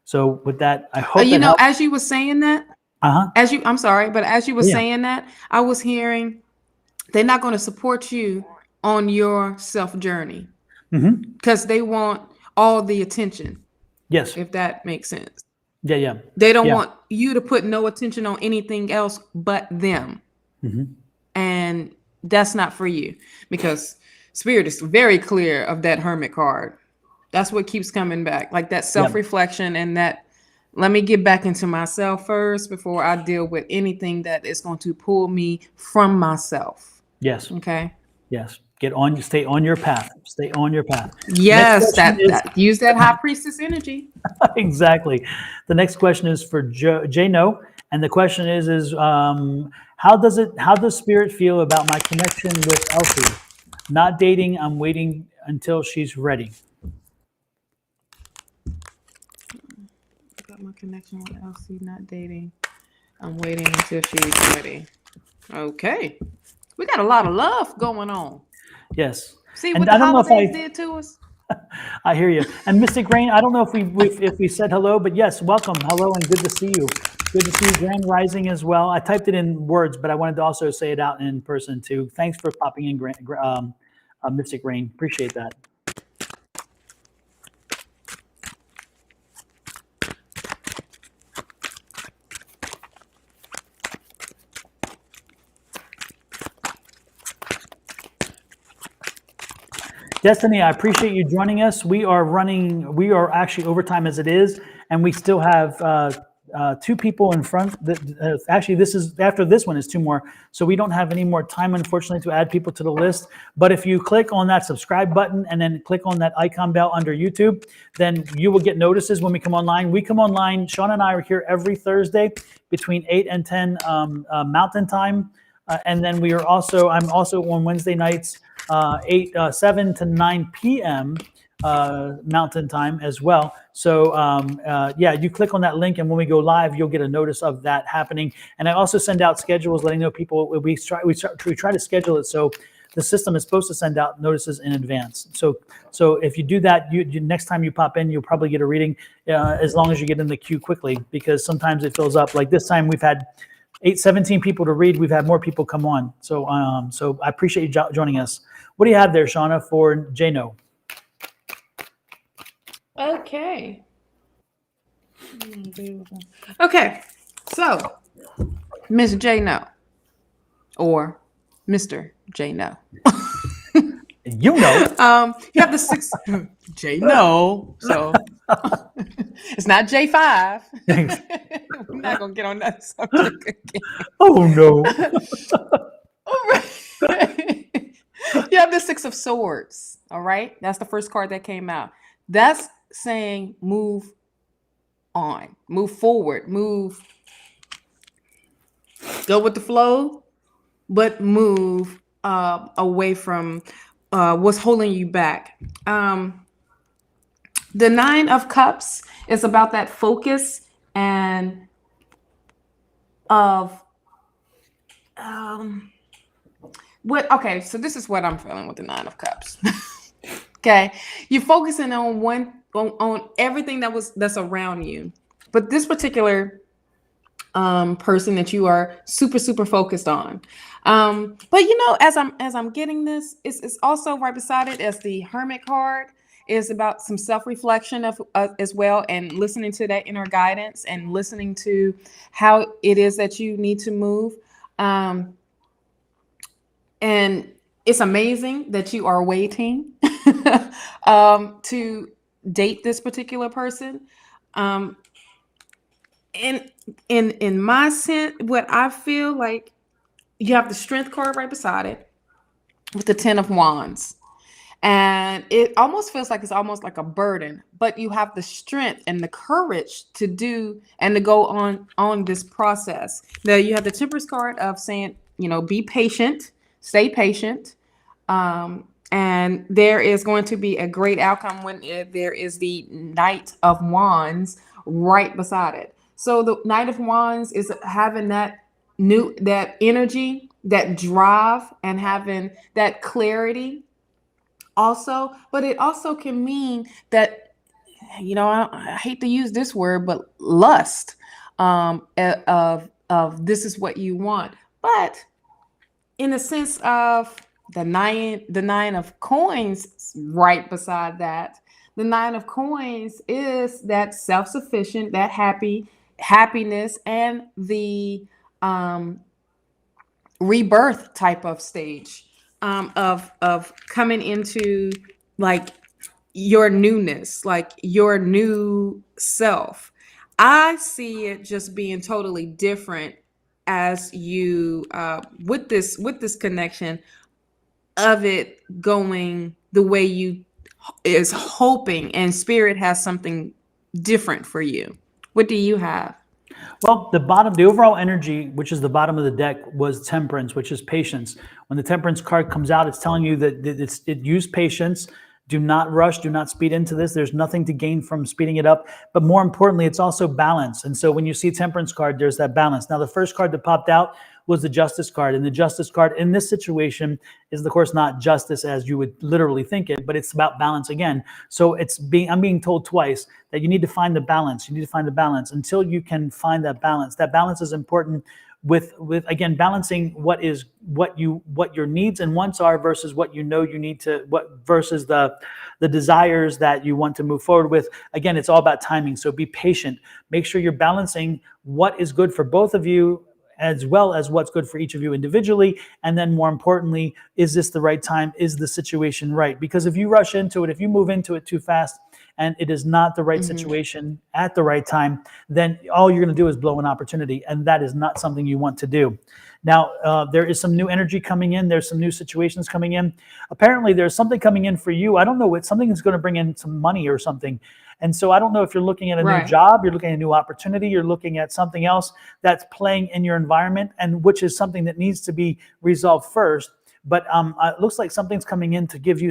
So with that, I hope as you were saying that, I'm sorry, but as you were saying that, I was hearing they're not going to support you on your self journey because they want all the attention. Yes. If that makes sense. Yeah. They don't want you to put no attention on anything else but them. And that's not for you, because Spirit is very clear of that Hermit card. That's what keeps coming back, like that self-reflection and that, let me get back into myself first before I deal with anything that is going to pull me from myself. Yes. Okay. Yes. Stay on your path. Stay on your path. Yes. Use that High Priestess energy. Exactly. The next question is for Jano. And the question is how does Spirit feel about my connection with Elsie? Not dating. I'm waiting until she's ready. My connection with Elsie, not dating. I'm waiting until she's ready. Okay. We got a lot of love going on. Yes. See what the holidays did to us? I hear you. And Mystic Rain, I don't know if we said hello, but yes, welcome. Hello and good to see you. Good to see you, Grand Rising as well. I typed it in words, but I wanted to also say it out in person too. Thanks for popping in, Mystic Rain. Appreciate that. Destiny, I appreciate you joining us. We are actually overtime as it is, and we still have two people in front. Actually, after this one is two more, so we don't have any more time, unfortunately, to add people to the list. But if you click on that subscribe button and then click on that icon bell under YouTube, then you will get notices when we come online. We come online. Shawna and I are here every Thursday between 8 and 10 Mountain Time, and then I'm also on Wednesday nights. 7 to 9 p.m. Mountain Time as well. So you click on that link, and when we go live, you'll get a notice of that happening. And I also send out schedules letting know people. We try to schedule it so the system is supposed to send out notices in advance. So if you do that, you next time you pop in, you'll probably get a reading as long as you get in the queue quickly, because sometimes it fills up. Like this time, we've had 17 people to read. We've had more people come on. So I appreciate you joining us. What do you have there, Shawna, for Jano? Okay. Okay. So, Miss Jano, or Mr. Jano. You have the 6 Jano. So it's not J5. We're not gonna get on that subject again. Oh no. All right. You have the 6 of Swords. All right. That's the first card that came out. That's saying move on, move forward, go with the flow, but move away from what's holding you back. The 9 of Cups is about that focus and of what okay, so this is what I'm feeling with the Nine of Cups. Okay. You're focusing on on everything that's around you. But this particular person that you are super focused on. But as I'm getting this, it's also right beside it as the Hermit card is about some self-reflection of as well, and listening to that inner guidance and listening to how it is that you need to move. And it's amazing that you are waiting to date this particular person. And in my sense, what I feel like, you have the Strength card right beside it with the Ten of Wands. And it almost feels like it's almost like a burden, but you have the strength and the courage to do and to go on this process. Now you have the Temperance card of saying, be patient, stay patient. And there is going to be a great outcome when there is the Knight of Wands right beside it. So the Knight of Wands is having that energy, that drive, and having that clarity also. But it also can mean that, I hate to use this word, but lust of this is what you want. But in the sense of the nine of coins right beside that, the Nine of Coins is that self-sufficient, that happiness, and the rebirth type of stage of coming into like your newness, like your new self. I see it just being totally different as you with this connection of it going the way you is hoping, and spirit has something different for you. What do you have? Well, the overall energy, which is the bottom of the deck, was Temperance, which is patience. When the Temperance card comes out, it's telling you that use patience. Do not rush. Do not speed into this. There's nothing to gain from speeding it up. But more importantly, it's also balance. And so when you see Temperance card, there's that balance. Now, the first card that popped out was the Justice card. And the Justice card in this situation is, of course, not justice as you would literally think it, but it's about balance again. So I'm being told twice that you need to find the balance. You need to find the balance. Until you can find that balance. That balance is important with again, balancing what your needs and wants are versus what you need to, versus the desires that you want to move forward with. Again, it's all about timing. So be patient. Make sure you're balancing what is good for both of you, as well as what's good for each of you individually. And then more importantly, is this the right time? Is the situation right? Because if you rush into it, if you move into it too fast, and it is not the right situation at the right time, then all you're going to do is blow an opportunity. And that is not something you want to do. Now, there is some new energy coming in. There's some new situations coming in. Apparently, there's something coming in for you. I don't know what, something is going to bring in some money or something. And so I don't know if you're looking at a new job, you're looking at a new opportunity, you're looking at something else that's playing in your environment, and which is something that needs to be resolved first. But it looks like something's coming in to give you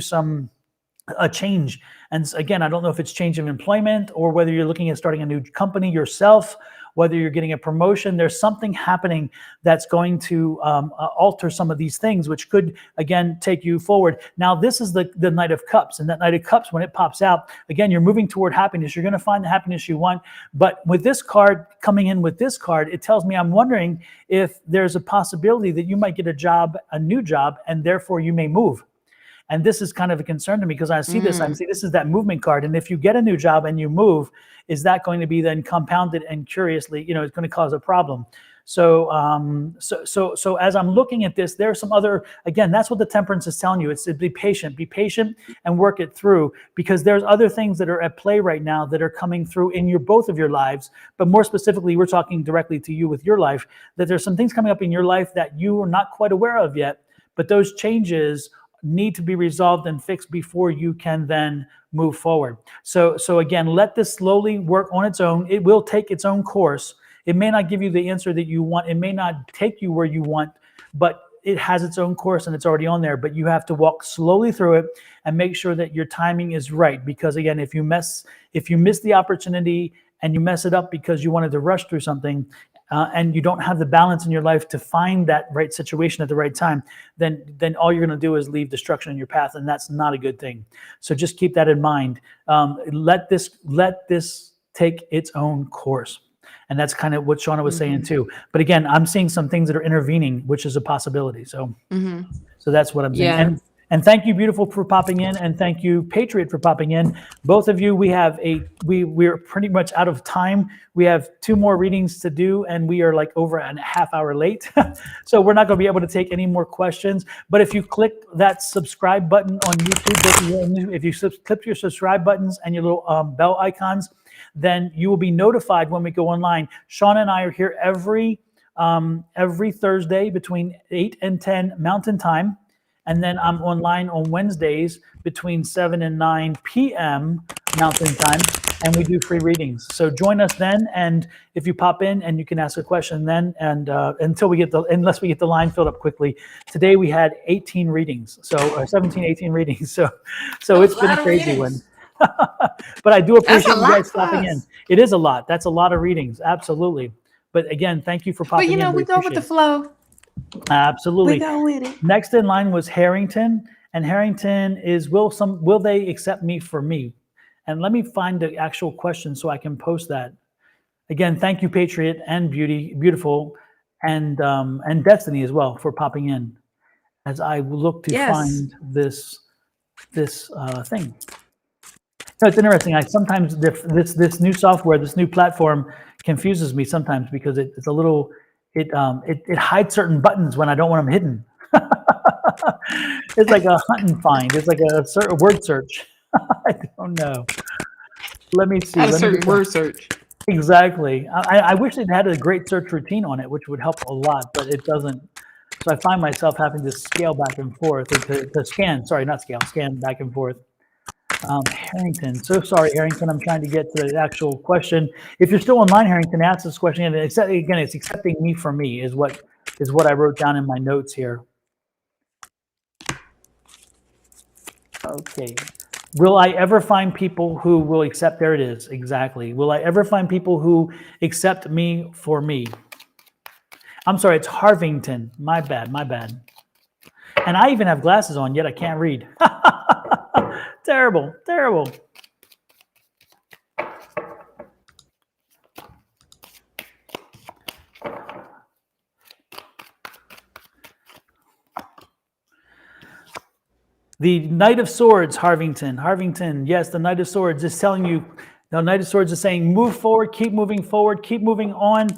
a change. And again, I don't know if it's change of employment or whether you're looking at starting a new company yourself, whether you're getting a promotion. There's something happening that's going to alter some of these things, which could, again, take you forward. Now, this is the Knight of Cups. And that Knight of Cups, when it pops out, again, you're moving toward happiness. You're going to find the happiness you want. But with this card coming in with this card, it tells me, I'm wondering if there's a possibility that you might get a new job, and therefore you may move. And this is kind of a concern to me because I see this is that movement card. And if you get a new job and you move, is that going to be then compounded and curiously, it's going to cause a problem. So as I'm looking at this, there's some other, again, that's what the Temperance is telling you. It's to be patient and work it through, because there's other things that are at play right now that are coming through in both of your lives. But more specifically, we're talking directly to you with your life, that there's some things coming up in your life that you are not quite aware of yet, but those changes need to be resolved and fixed before you can then move forward. So again, let this slowly work on its own. It will take its own course. It may not give you the answer that you want. It may not take you where you want, but it has its own course and it's already on there. But you have to walk slowly through it and make sure that your timing is right. Because again, if you miss the opportunity and you mess it up because you wanted to rush through something, and you don't have the balance in your life to find that right situation at the right time, then all you're going to do is leave destruction in your path, and that's not a good thing. So just keep that in mind. Let this take its own course. And that's kind of what Shawna was saying too. But again, I'm seeing some things that are intervening, which is a possibility. So, so that's what I'm saying. Yeah. And thank you, beautiful, for popping in, and thank you, Patriot, for popping in. Both of you, we're pretty much out of time. We have 2 more readings to do, and we are like over a half hour late. So we're not going to be able to take any more questions. But if you click that subscribe button on YouTube, if you click your subscribe buttons and your little bell icons, then you will be notified when we go online. Shawna and I are here every Thursday between 8 and 10 Mountain Time. And then I'm online on Wednesdays between 7 and 9 p.m. Mountain Time, and we do free readings. So join us then, and if you pop in, and you can ask a question then, and unless we get the line filled up quickly. Today we had 18 readings, so 17, 18 readings. So it's been a crazy one. But I do appreciate you guys stopping in. It is a lot. That's a lot of readings, absolutely. But again, thank you for popping in. But we go with the flow. Absolutely. We go with it. Next in line was Harrington, and Harrington is, will they accept me for me? And let me find the actual question so I can post that. Again, thank you, Patriot and Beautiful, and Destiny as well for popping in, as I look to find this thing. So it's interesting. Sometimes this new software, this new platform, confuses me sometimes because it's a little. It hides certain buttons when I don't want them hidden. It's like a hunt and find. It's like a word search. I don't know. Let me see. A certain word search. Exactly. I wish it had a great search routine on it, which would help a lot, but it doesn't. So I find myself having to scale back and forth, to scan. Sorry, not scale. Scan back and forth. Harrington. So sorry, Harrington. I'm trying to get to the actual question. If you're still online, Harrington, ask this question. And it's accepting me for me is what I wrote down in my notes here. Okay. Will I ever find people who will accept? There it is. Exactly. Will I ever find people who accept me for me? I'm sorry. It's Harvington. My bad. And I even have glasses on, yet I can't read. Terrible. The Knight of Swords, Harvington. Yes, the Knight of Swords is telling you, the Knight of Swords is saying, move forward, keep moving on.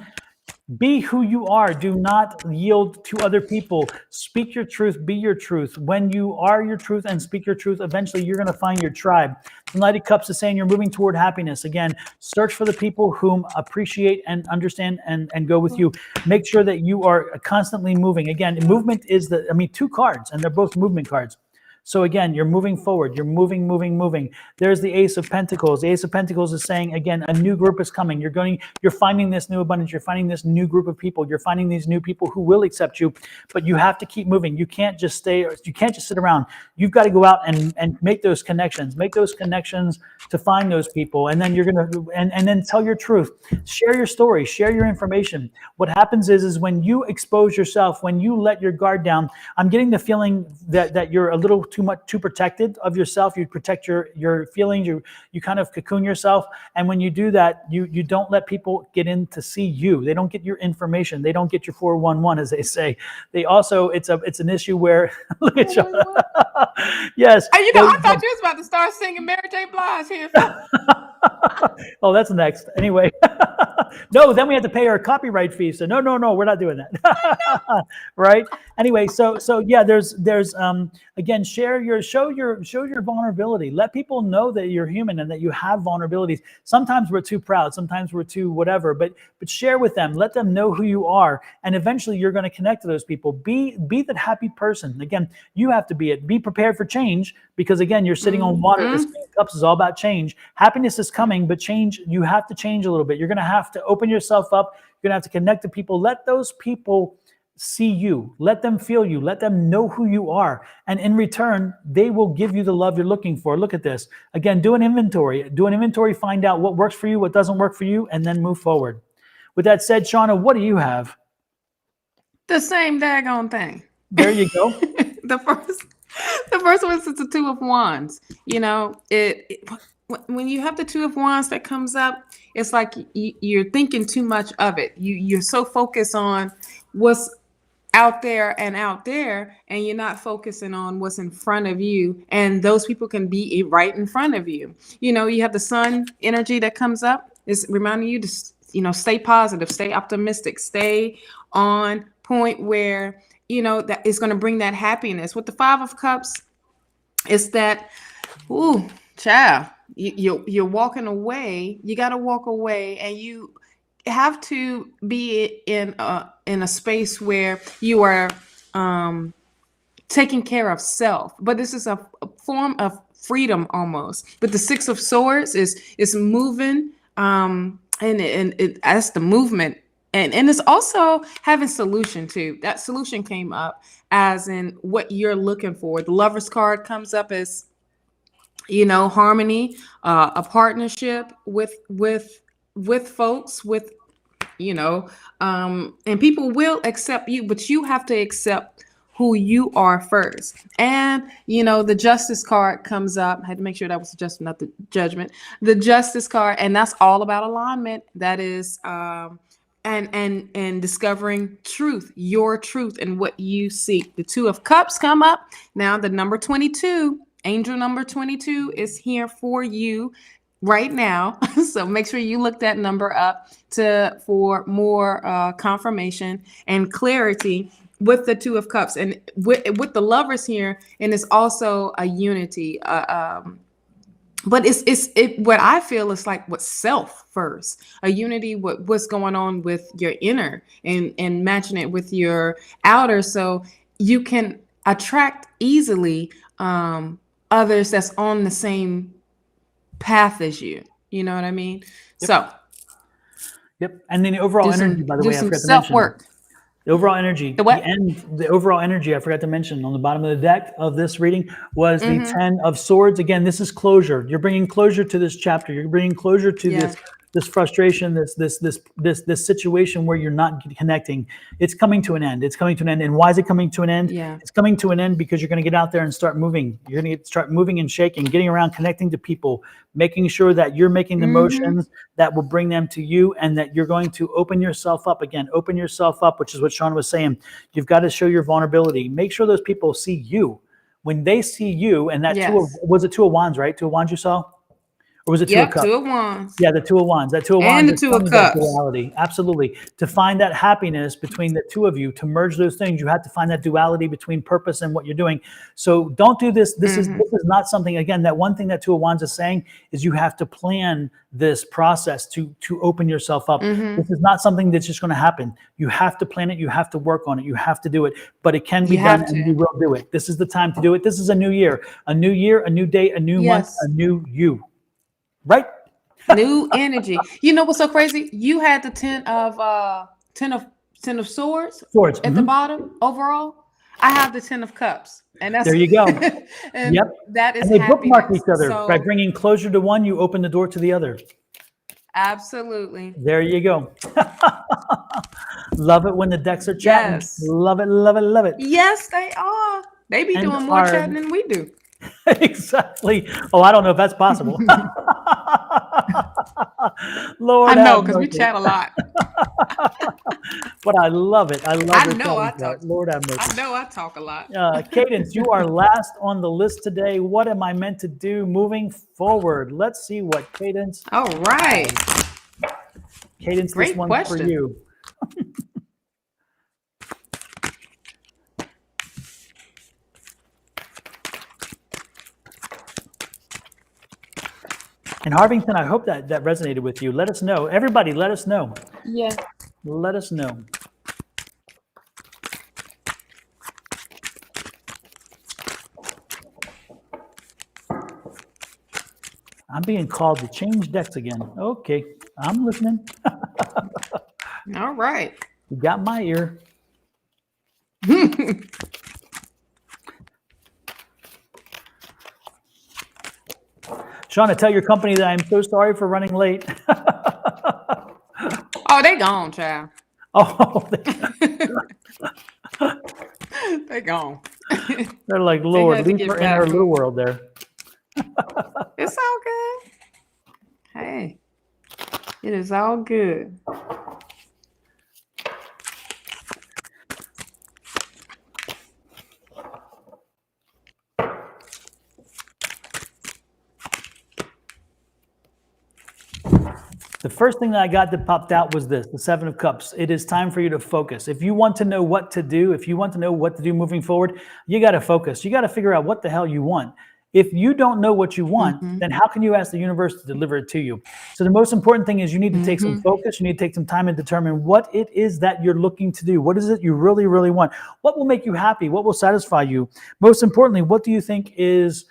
Be who you are. Do not yield to other people. Speak your truth. Be your truth. When you are your truth and speak your truth, eventually you're going to find your tribe. The Knight of Cups is saying you're moving toward happiness. Again, search for the people whom appreciate and understand and go with you. Make sure that you are constantly moving. Again, movement is 2 cards, and they're both movement cards. So again, you're moving forward. You're moving. There's the Ace of Pentacles. The Ace of Pentacles is saying, again, a new group is coming. You're finding this new abundance. You're finding this new group of people. You're finding these new people who will accept you, but you have to keep moving. You can't just sit around. You've got to go out and make those connections. Make those connections to find those people. And then you're going to, and then tell your truth. Share your story. Share your information. What happens is when you expose yourself, when you let your guard down, I'm getting the feeling that you're a little too protected of yourself. You protect your feelings. You kind of cocoon yourself, and when you do that, you don't let people get in to see you. They don't get your information. They don't get your 411, as they say. They also, it's an issue where look at you. Yes. I thought you was about to start singing Mary J. Blige here. Oh, that's next. Anyway, no, then we have to pay our copyright fee. So no, we're not doing that. Right? Anyway, so yeah, there's again, show your vulnerability. Let people know that you're human and that you have vulnerabilities. Sometimes we're too proud. Sometimes we're too whatever. But share with them. Let them know who you are, and eventually you're going to connect to those people. Be that happy person. Again, you have to be it. Be prepared for change, because again, you're sitting on water. This King of Cups is all about change. Happiness is coming, but change. You have to change a little bit. You're going to have to open yourself up. You're going to have to connect to people. Let those people see you. Let them feel you. Let them know who you are. And in return, they will give you the love you're looking for. Look at this. Again, do an inventory. Do an inventory, find out what works for you, what doesn't work for you, and then move forward. With that said, Shawna, what do you have? The same daggone thing. There you go. the first one is the Two of Wands. You know, when you have the Two of Wands that comes up, it's like you're thinking too much of it. You're so focused on what's out there, and you're not focusing on what's in front of you. And those people can be right in front of you. You know, you have the sun energy that comes up. It's reminding you to, stay positive, stay optimistic, stay on point where, that is going to bring that happiness. With the Five of Cups, it's that, ooh, child, you're walking away. You got to walk away, and you have to be in a space where you are taking care of self. But this is a form of freedom almost. But the Six of Swords is moving, and that's the movement. And it's also having solution too. That solution came up as in what you're looking for. The Lover's card comes up as, harmony, a partnership with folks, with, and people will accept you, but you have to accept who you are first. And, the Justice card comes up. I had to make sure that was just not the Judgment. The Justice card, and that's all about alignment. That is, and discovering truth, your truth, and what you seek. The Two of Cups come up. Now the number 22, angel number 22 is here for you right now. So make sure you look that number up for more confirmation and clarity with the Two of Cups. And with the Lovers here, and it's also a unity. But it's what I feel is like what's self first, a unity with what's going on with your inner, and matching it with your outer, so you can attract easily others that's on the same path as you. You know what I mean? Yep. So, yep. And then the overall energy, by the way, I forgot to mention. Self-work. The overall energy, the overall energy, I forgot to mention on the bottom of the deck of this reading was the 10 of Swords. Again, this is closure. You're bringing closure to this chapter. You're bringing closure to this frustration, this situation where you're not connecting. It's coming to an end. It's coming to an end. And why is it coming to an end? Yeah. It's coming to an end because you're going to get out there and start moving. You're going to start moving and shaking, getting around, connecting to people, making sure that you're making the motions that will bring them to you, and that you're going to open yourself up again. Open yourself up, which is what Shawna was saying. You've got to show your vulnerability. Make sure those people see you. When they see you, and that was it Two of Wands, right? Two of Wands you saw? Or was it Two of Cups? Two of Wands. Yeah, the Two of Wands. That Two of Wands. And the Two of Cups. Duality. Absolutely. To find that happiness between the two of you, to merge those things, you have to find that duality between purpose and what you're doing. So don't do this. This is not something, again, that one thing that Two of Wands is saying is you have to plan this process to open yourself up. This is not something that's just going to happen. You have to plan it. You have to work on it. You have to do it. But it can be done, and you will do it. This is the time to do it. This is a new year. A new year, a new day, a new month, a new you. Right? New energy. You know what's so crazy? You had the 10 of Swords at the bottom overall. I have the 10 of Cups, and that's there you go. And that is, and they happiness. bookmark each other. So, by bringing closure to one, you open the door to the other. Absolutely. There you go. Love it when the decks are chatting. Yes. Love it, love it, love it. Yes, they are. They be doing more chatting than we do. Exactly. Oh, I don't know if that's possible. Lord, I know, because we chat a lot. But I love it. I know I talk. Lord have mercy. I know I talk a lot. Cadence, you are last on the list today. What am I meant to do moving forward? Let's see what Cadence. All right. Cadence, great this one's question. For you. And Harvington, I hope that resonated with you. Let us know. Everybody, let us know. Yeah. Let us know. I'm being called to change decks again. Okay, I'm listening. All right. You got my ear. Shawna, tell your company that I'm so sorry for running late. Oh, they gone, child. Oh, They gone. they're like, They Lord, had to leave get her in her back. little world there. It's all good. Hey, it is all good. The first thing that I got that popped out was this, the Seven of Cups. It is time for you to focus. If you want to know what to do, if you want to know what to do moving forward, you got to focus. You got to figure out what the hell you want. If you don't know what you want, then how can you ask the universe to deliver it to you? So the most important thing is you need to take some focus. You need to take some time and determine what it is that you're looking to do. What is it you really, really want? What will make you happy? What will satisfy you? Most importantly, what do you think is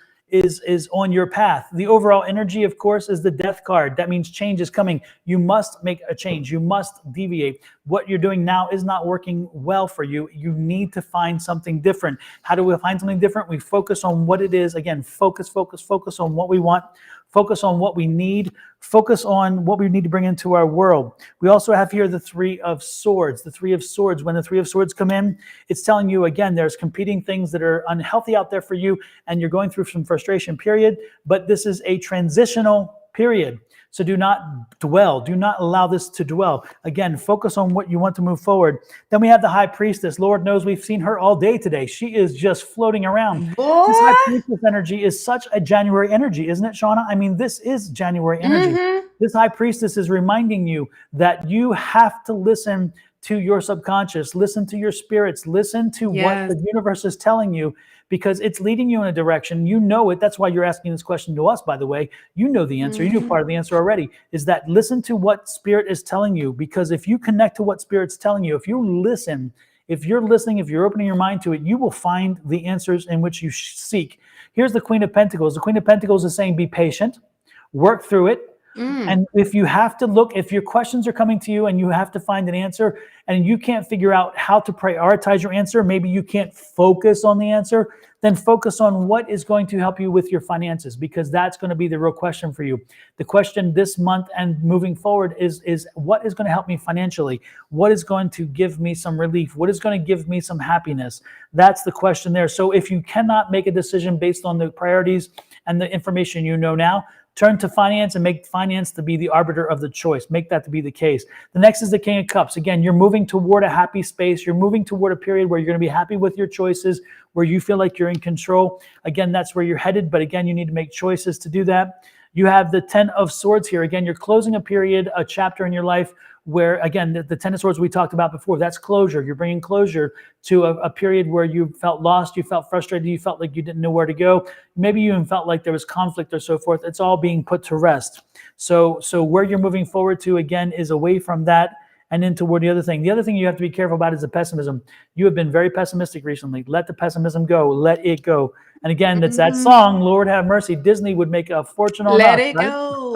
on your path? The overall energy, of course, is the Death card. That means change is coming. You must make a change. You must deviate. What you're doing now is not working well for you. You need to find something different. How do we find something different? We focus on what it is. Again, focus on what we want. Focus on what we need. Focus on what we need to bring into our world. We also have here the Three of Swords. The Three of Swords. When the Three of Swords come in, it's telling you, again, there's competing things that are unhealthy out there for you, and you're going through some frustration period, but this is a transitional period. So do not dwell. Do not allow this to dwell. Again, focus on what you want to move forward. Then we have the High Priestess. Lord knows we've seen her all day today. She is just floating around. Boy. This High Priestess energy is such a January energy, isn't it, Shawna? I mean, this is January energy. This High Priestess is reminding you that you have to listen to your subconscious, listen to your spirits, listen to what the universe is telling you, because it's leading you in a direction. You know it. That's why you're asking this question to us, by the way. You know the answer. You knew part of the answer already, is that listen to what spirit is telling you, because if you connect to what spirit's telling you, if you listen, if you're listening, if you're opening your mind to it, you will find the answers in which you seek. Here's the Queen of Pentacles. The Queen of Pentacles is saying, be patient, work through it. And if you have to look, if your questions are coming to you and you have to find an answer and you can't figure out how to prioritize your answer, maybe you can't focus on the answer, then focus on what is going to help you with your finances, because that's going to be the real question for you. The question this month and moving forward is what is going to help me financially? What is going to give me some relief? What is going to give me some happiness? That's the question there. So if you cannot make a decision based on the priorities and the information you know now, turn to finance and make finance to be the arbiter of the choice. Make that to be the case. The next is the King of Cups. Again, you're moving toward a happy space. You're moving toward a period where you're going to be happy with your choices, where you feel like you're in control. Again, that's where you're headed. But again, you need to make choices to do that. You have the Ten of Swords here. Again, you're closing a period, a chapter in your life where, again, the Ten of Swords we talked about before, that's closure. You're bringing closure to a period where you felt lost, you felt frustrated, you felt like you didn't know where to go. Maybe you even felt like there was conflict or so forth. It's all being put to rest. So where you're moving forward to, again, is away from that and in toward the other thing. The other thing you have to be careful about is the pessimism. You have been very pessimistic recently. Let the pessimism go. Let it go. And again, it's that song, Lord Have Mercy. Disney would make a fortune on Let us. it right? go.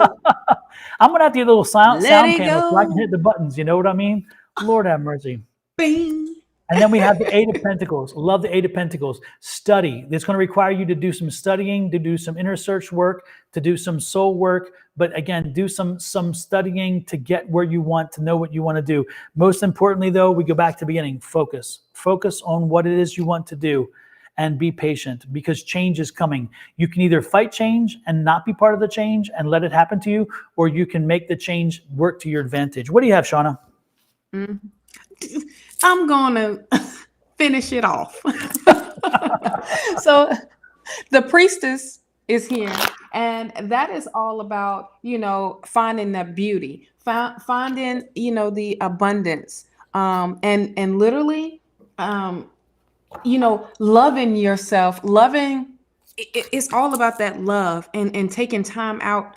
I'm going to have to get a little sound Let it panel so I can go. hit the buttons. You know what I mean? Lord have mercy. Bing. And then we have the Eight of Pentacles. Love the Eight of Pentacles. Study. It's going to require you to do some studying, to do some inner search work, to do some soul work. But again, do some studying to get where you want, to know what you want to do. Most importantly, though, we go back to the beginning. Focus. Focus on what it is you want to do. And be patient, because change is coming. You can either fight change and not be part of the change and let it happen to you, or you can make the change work to your advantage. What do you have, Shawna? I'm going to finish it off. So the Priestess is here, and that is all about, finding that beauty, finding, the abundance, and literally, loving yourself, it's all about that love and taking time out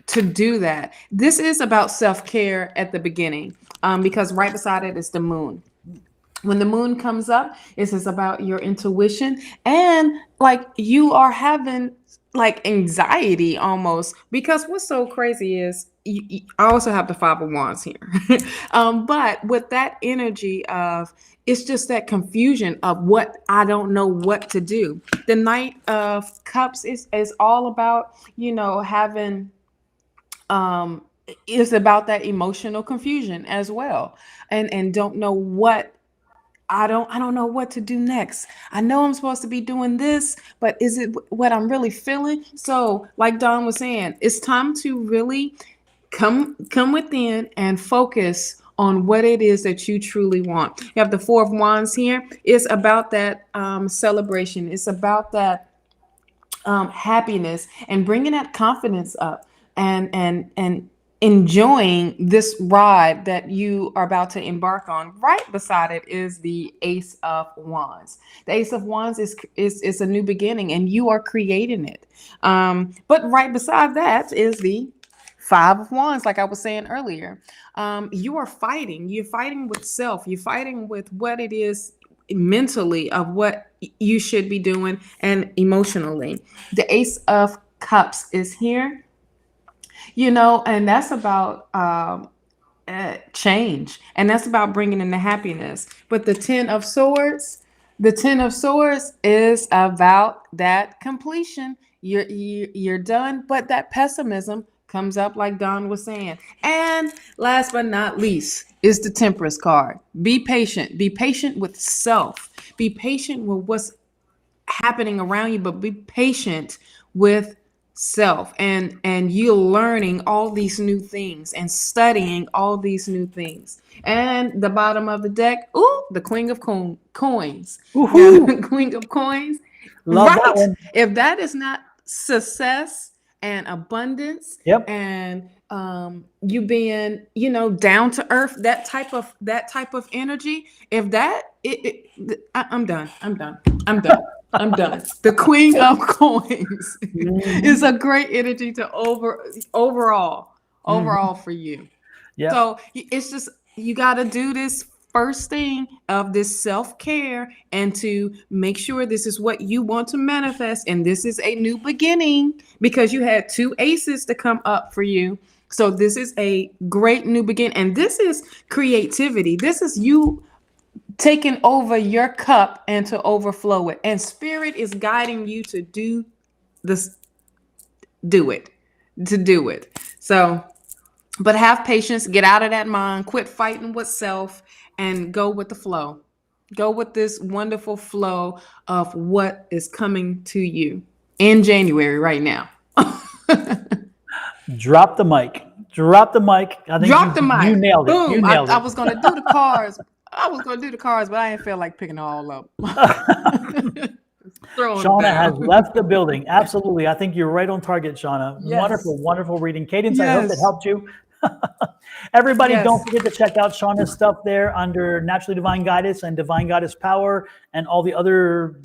to do that. This is about self-care at the beginning, because right beside it is the moon. When the moon comes up, it's about your intuition, and like you are having like anxiety almost, because what's so crazy is I also have the Five of Wands here. But with that energy of, it's just that confusion of what, I don't know what to do. The Knight of Cups is all about, having, um is about that emotional confusion as well, and don't know what, I don't know what to do next. I know I'm supposed to be doing this, but is it what I'm really feeling? So, like Don was saying, it's time to really come within and focus on what it is that you truly want. You have the Four of Wands here. It's about that celebration. It's about that happiness and bringing that confidence up, and enjoying this ride that you are about to embark on. Right beside it is the Ace of Wands. The Ace of Wands is a new beginning, and you are creating it. But right beside that is the Five of Wands, like I was saying earlier. You are fighting. You're fighting with self. You're fighting with what it is mentally of what you should be doing, and emotionally. The Ace of Cups is here, and that's about change, and that's about bringing in the happiness. But the Ten of Swords is about that completion. You're done, but that pessimism comes up, like Don was saying. And last but not least is the Temperance card. Be patient. Be patient with self. Be patient with what's happening around you, but be patient with self, and you're learning all these new things and studying all these new things. And the bottom of the deck, ooh, the Queen of Coins. Now, Woohoo! the Queen of Coins, Love that right? one. If that is not success and abundance, Yep. and you being, down to earth, that type of energy, if that I'm done. I'm done. The Queen of Coins is a great energy to overall Mhm. for you. Yep. So it's just, you got to do this first thing of this self-care, and to make sure this is what you want to manifest, and this is a new beginning, because you had two aces to come up for you. So this is a great new beginning, and this is creativity. This is you taking over your cup and to overflow it. And spirit is guiding you to do this, do it, to do it. So, but have patience, get out of that mind, quit fighting with self, and go with the flow. Go with this wonderful flow of what is coming to you in January right now. Drop the mic. Drop the mic. I think Drop you the you mic. nailed it. You Boom. I, nailed I it. was going to do the cards. But I didn't feel like picking it all up. Throwing them Shawna has down. left the building. Absolutely. I think you're right on target, Shawna. Yes. Wonderful, wonderful reading. Cadence, I hope that Yes. helped you. Everybody, don't Yes. forget to check out Shawna's stuff there under Naturally Divine Goddess and Divine Goddess Power and all the other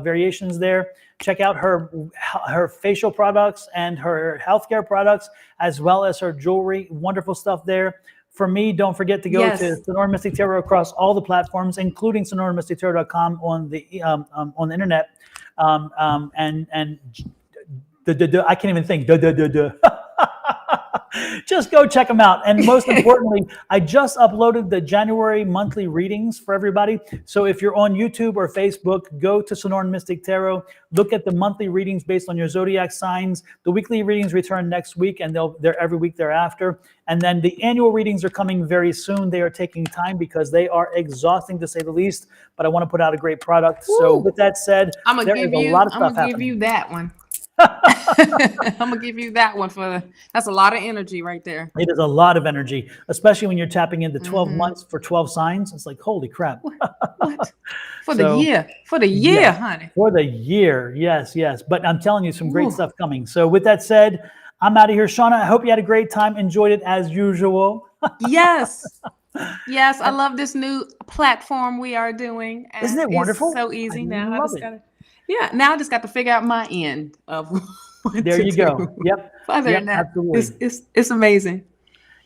variations there. Check out her facial products and her healthcare products, as well as her jewelry. Wonderful stuff there. For me, don't forget to go to Yes. Sonoran Mystic Tarot across all the platforms, including SonoranMysticTarot.com on the internet. And I can't even think. Just go check them out. And most importantly, I just uploaded the January monthly readings for everybody. So if you're on YouTube or Facebook, go to Sonoran Mystic Tarot, look at the monthly readings based on your zodiac signs. The weekly readings return next week, and they're every week thereafter. And then the annual readings are coming very soon. They are taking time because they are exhausting, to say the least. But I want to put out a great product. So Woo. with that said, I'm gonna there is give a you. lot of I'm stuff gonna give happening. you that one. I'm gonna give you that one that's a lot of energy right there. It is a lot of energy, especially when you're tapping into 12 Mm-hmm. months for 12 signs. It's like, holy crap. What? For the So, year. For the year, yes, honey. for the year. Yes, yes. But I'm telling you, some great Woo. stuff coming. So, with that said, I'm out of here. Shawna, I hope you had a great time. Enjoyed it as usual. Yes. Yes, I love this new platform we are doing, Isn't and it it's wonderful? so I easy now. love it. Now I just got to figure out my end of what There to you do. go. Yep. Other Yep. than that, Absolutely. it's amazing.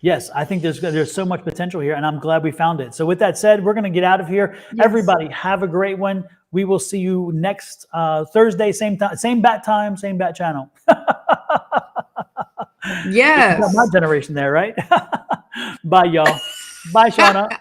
Yes, I think there's so much potential here, and I'm glad we found it. So with that said, we're going to get out of here. Yes. Everybody, have a great one. We will see you next Thursday, same time, same bat time, same bat channel. Yes. My generation there, right? Bye, y'all. Bye, Shawna.